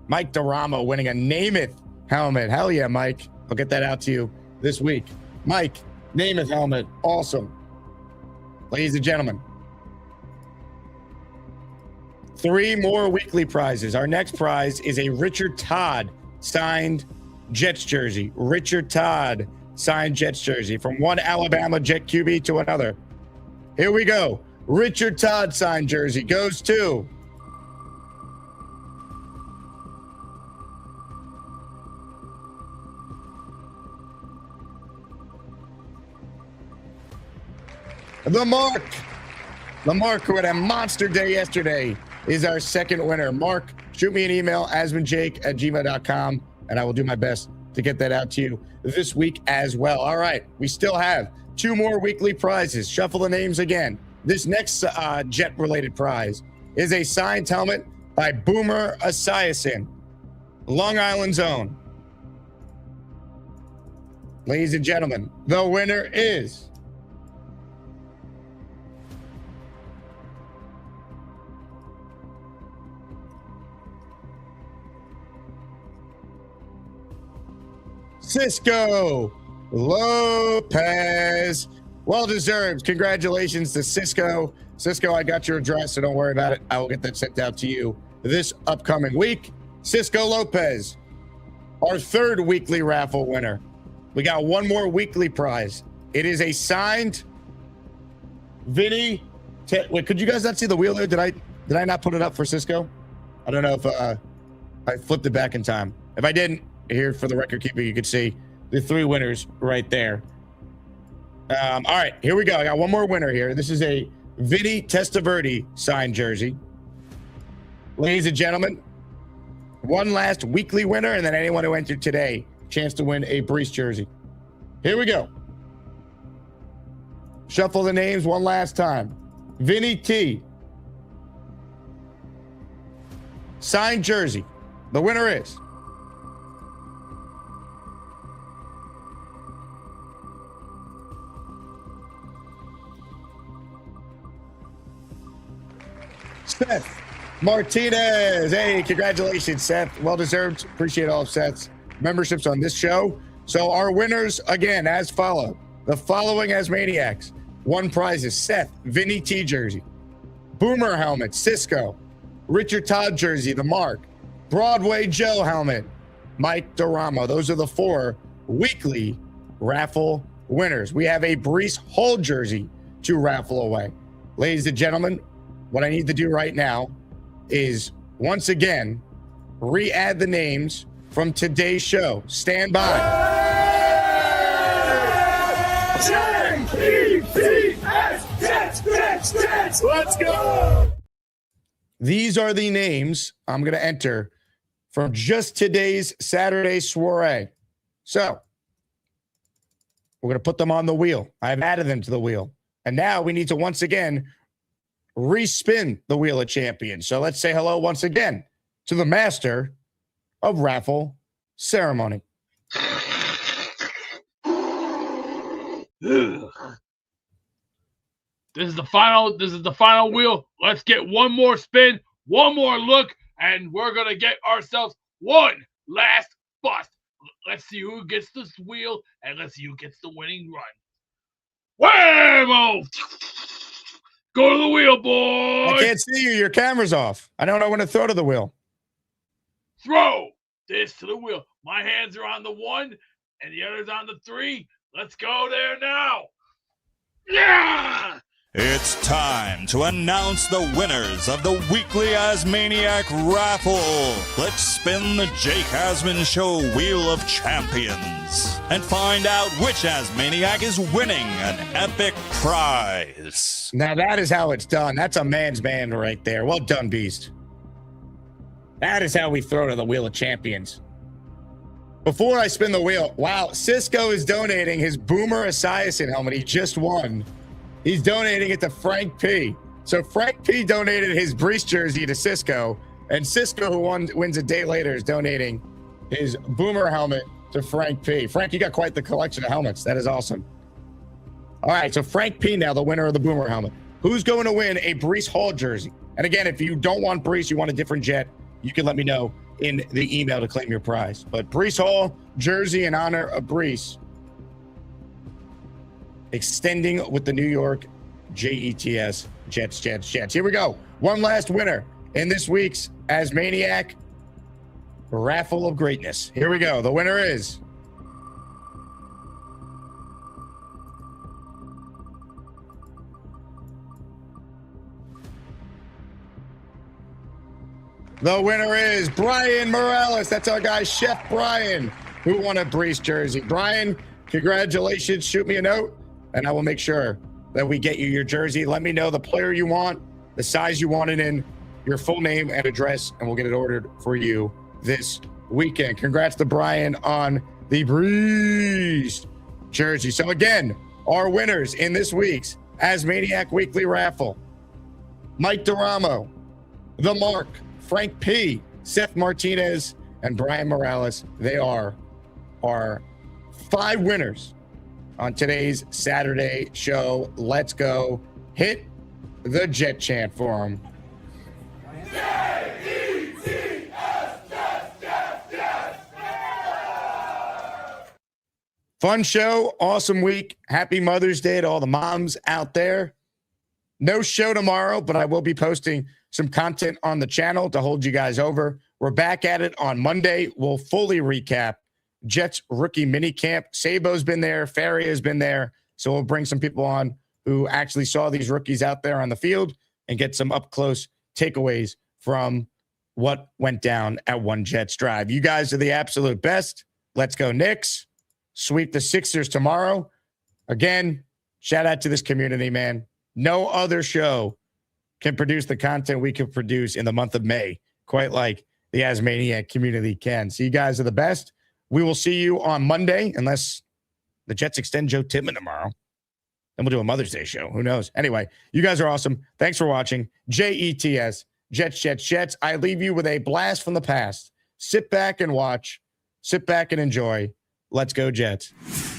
Mike Giarraputo winning a Namath helmet. Hell yeah, Mike. I'll get that out to you this week. Mike, Namath helmet. Awesome. Ladies and gentlemen, 3 more weekly prizes. Our next prize is a Richard Todd signed Jets jersey. Richard Todd signed Jets jersey from one Alabama Jet QB to another. Here we go. Richard Todd signed jersey goes to Mark, who had a monster day yesterday, is our second winner. Mark, shoot me an email, asmanjake@gmail.com, and I will do my best to get that out to you this week as well. All right, we still have 2 more weekly prizes. Shuffle the names again. This next Jet-related prize is a signed helmet by Boomer Esiason, Long Island's own. Ladies and gentlemen, the winner is Cisco Lopez. Well deserved. Congratulations to Cisco. Cisco, I got your address, so don't worry about it. I will get that sent out to you this upcoming week. Cisco Lopez, our third weekly raffle winner. We got 1 more weekly prize. It is a signed Vinny. Wait, could you guys not see the wheel there? Did I not put it up for Cisco? I don't know if I flipped it back in time. If I didn't, here for the record keeper, you could see the 3 winners right there. All right, here we go. I got 1 more winner here. This is a Vinny Testaverde signed jersey. Ladies and gentlemen, 1 last weekly winner, and then anyone who entered today, chance to win a Breece jersey. Here we go. Shuffle the names 1 last time. Vinny T. Signed jersey. The winner is Seth Martinez. Hey, congratulations, Seth. Well deserved. Appreciate all of Seth's memberships on this show. So our winners, again, as follow. The following Asmaniacs won prizes: Seth, Vinny T jersey, Boomer helmet, Cisco, Richard Todd jersey, the Mark, Broadway Joe helmet, Mike Giarraputo. Those are the 4 weekly raffle winners. We have a Breece Hall jersey to raffle away. Ladies and gentlemen, what I need to do right now is, once again, re-add the names from today's show. Stand by. Let's go. These are the names I'm going to enter from just today's Saturday soiree. So we're going to put them on the wheel. I've added them to the wheel. And now we need to once again respin the Wheel of Champions. So let's say hello once again to the master of raffle ceremony. This is the final wheel. Let's get 1 more spin, 1 more look, and we're gonna get ourselves 1 last bust. Let's see who gets this wheel, and let's see who gets the winning run. Whammo! Go to the wheel, boy. I can't see you. Your camera's off. I don't know when to throw to the wheel. Throw this to the wheel. My hands are on the 1, and the other's on the 3. Let's go there now. Yeah! It's time to announce the winners of the weekly Asmaniac Raffle. Let's spin the Jake Asman Show Wheel of Champions and find out which Asmaniac is winning an epic prize. Now that is how it's done. That's a man's man right there. Well done, Beast. That is how we throw to the Wheel of Champions. Before I spin the wheel, wow, Cisco is donating his Boomer Esiason helmet. He just won. He's donating it to Frank P. So Frank P donated his Breece jersey to Cisco, and Cisco, who wins a day later, is donating his Boomer helmet to Frank P. Frank, you got quite the collection of helmets. That is awesome. All right, so Frank P now the winner of the Boomer helmet. Who's going to win a Breece Hall jersey? And again, if you don't want Breece, you want a different Jet, you can let me know in the email to claim your prize. But Breece Hall jersey in honor of Breece, extending with the New York Jets. Here we go. One last winner in this week's Asmaniac Raffle of Greatness. Here we go. The winner is Brian Morales. That's our guy, Chef Brian, who won a Breece jersey. Brian, congratulations. Shoot me a note, and I will make sure that we get you your jersey. Let me know the player you want, the size you want it in, your full name and address, and we'll get it ordered for you this weekend. Congrats to Brian on the Breece jersey. So again, our winners in this week's Asmaniac Weekly Raffle: Mike Duramo, The Mark, Frank P., Seth Martinez, and Brian Morales. They are our 5 winners on today's Saturday show. Let's go. Hit the Jet chant for them. Fun show, awesome week. Happy Mother's Day to all the moms out there. No show tomorrow, but I will be posting some content on the channel to hold you guys over. We're back at it on Monday. We'll fully recap Jets rookie mini camp. Sabo's been there. Faria has been there. So we'll bring some people on who actually saw these rookies out there on the field and get some up-close takeaways from what went down at One Jets Drive. You guys are the absolute best. Let's go Knicks. Sweep the Sixers tomorrow. Again, shout out to this community, man. No other show can produce the content we can produce in the month of May, quite like the Asmaniac community can. So you guys are the best. We will see you on Monday, unless the Jets extend Joe Tittman tomorrow. Then we'll do a Mother's Day show. Who knows? Anyway, you guys are awesome. Thanks for watching. JETS, Jets. I leave you with a blast from the past. Sit back and watch. Sit back and enjoy. Let's go, Jets.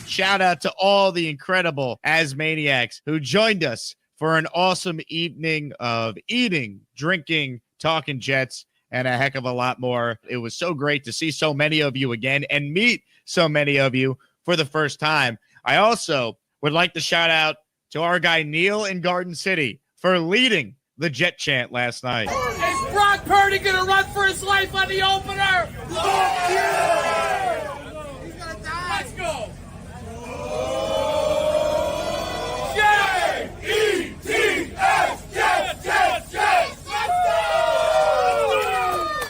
Shout out to all the incredible Asmaniacs who joined us for an awesome evening of eating, drinking, talking Jets, and a heck of a lot more. It was so great to see so many of you again and meet so many of you for the first time. I also would like to shout out to our guy Neil in Garden City for leading the Jet chant last night. Is Brock Purdy going to run for his life on the opener? He's going to die. Let's go.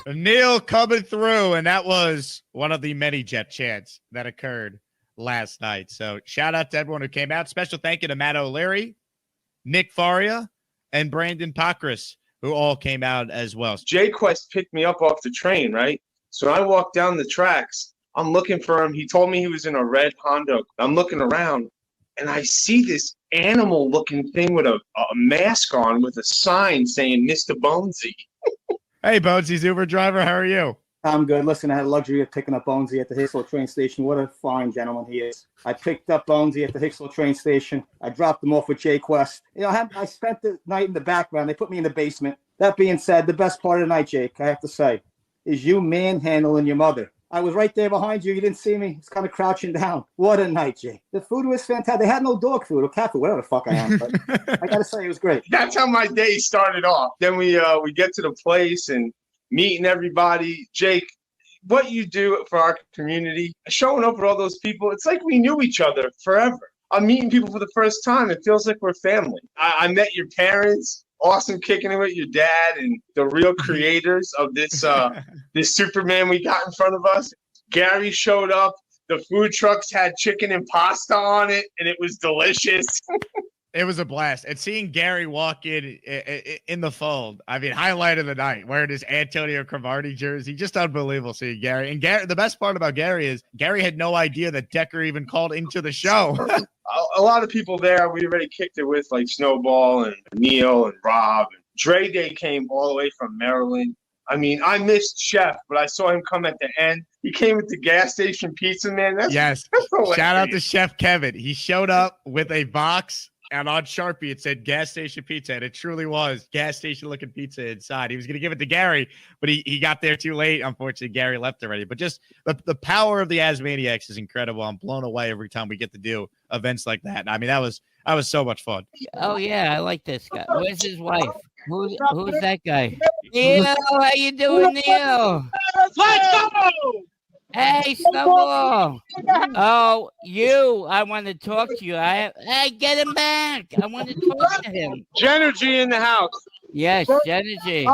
Neil coming through, and that was one of the many Jet chants that occurred last night. So shout out to everyone who came out. Special thank you to Matt O'Leary, Nick Faria, and Brandon Pacris, who all came out as well. Jay Quest picked me up off the train, right? So I walked down the tracks. I'm looking for him. He told me he was in a red Honda. I'm looking around, and I see this animal-looking thing with a mask on with a sign saying Mr. Bonesy. Hey, Bonesy's Uber driver. How are you? I'm good. Listen, I had the luxury of picking up Bonesy at the Hicksville train station. What a fine gentleman he is. I picked up Bonesy at the Hicksville train station. I dropped him off with Jay Quest. You know, I spent the night in the background. They put me in the basement. That being said, the best part of the night, Jake, I have to say, is you manhandling your mother. I was right there behind you. You didn't see me. It's kind of crouching down. What a night, Jake. The food was fantastic. They had no dog food or cat food, whatever the fuck I am. But I got to say, it was great. That's how my day started off. Then we get to the place and meeting everybody. Jake, what you do for our community, showing up with all those people, it's like we knew each other forever. I'm meeting people for the first time. It feels like we're family. I met your parents. Awesome kicking it with your dad and the real creators of this this Superman we got in front of us. Gary showed up. The food trucks had chicken and pasta on it, and it was delicious. It was a blast. And seeing Gary walk in the fold, I mean, highlight of the night, wearing his Antonio Cromartie jersey, just unbelievable seeing Gary. And Gary, the best part about Gary is Gary had no idea that Decker even called into the show. A lot of people there, we already kicked it with, like Snowball and Neil and Rob. And Dre Day came all the way from Maryland. I mean, I missed Chef, but I saw him come at the end. He came with the gas station pizza, man. That's Shout out to Chef Kevin. He showed up with a box, and on Sharpie it said gas station pizza, and it truly was gas station looking pizza inside. He was going to give it to Gary, but he got there too late. Unfortunately, Gary left already. But just the power of the Asmaniacs is incredible. I'm blown away every time we get to do events like that. I mean, that was so much fun. Oh yeah, I like this guy. Where's his wife? Who's that guy? Neil, how you doing, Neil? Let's go! Hey, Snowball. Oh, I want to talk to you. Hey, get him back. I want to talk to him. Genergy in the house. Yes, Genergy.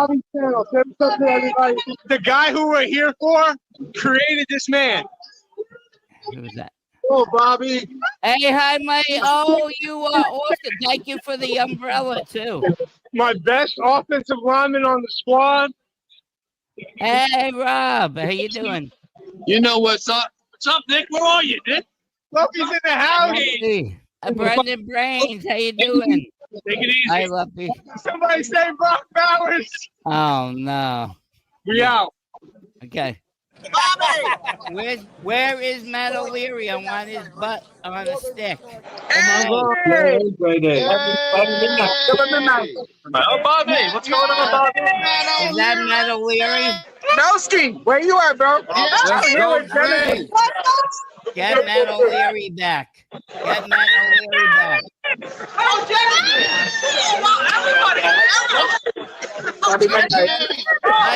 The guy who we're here for created this man. Who's that? Oh, Bobby. Hey, hi, Mike. Oh, you are awesome. Thank you for the umbrella, too. My best offensive lineman on the squad. Hey, Rob. How you doing? You know what's up? What's up, Nick? Where are you, Nick? Lumpy's in the house. Hey, Brendan Brains. How you doing? Take it easy. Hi, Lumpy. Somebody say Brock Bowers. Oh, no. We out. Okay. Where is Matt O'Leary? I want his butt on a stick. Hey! Oh, Bobby, what's going on, Bobby? Is that Matt O'Leary? Nowski, where you at, bro? Get Matt O'Leary back. Get Matt O'Leary back.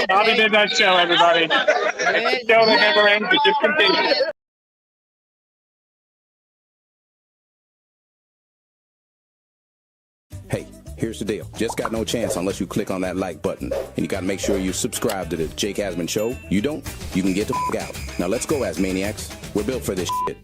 Bobby Midnight Show, everybody. Show that never ends. It just continues. Hey, here's the deal. Just got no chance unless you click on that like button. And you got to make sure you subscribe to the Jake Asman Show. You don't, you can get the f*** out. Now let's go, Asmaniacs. We're built for this shit.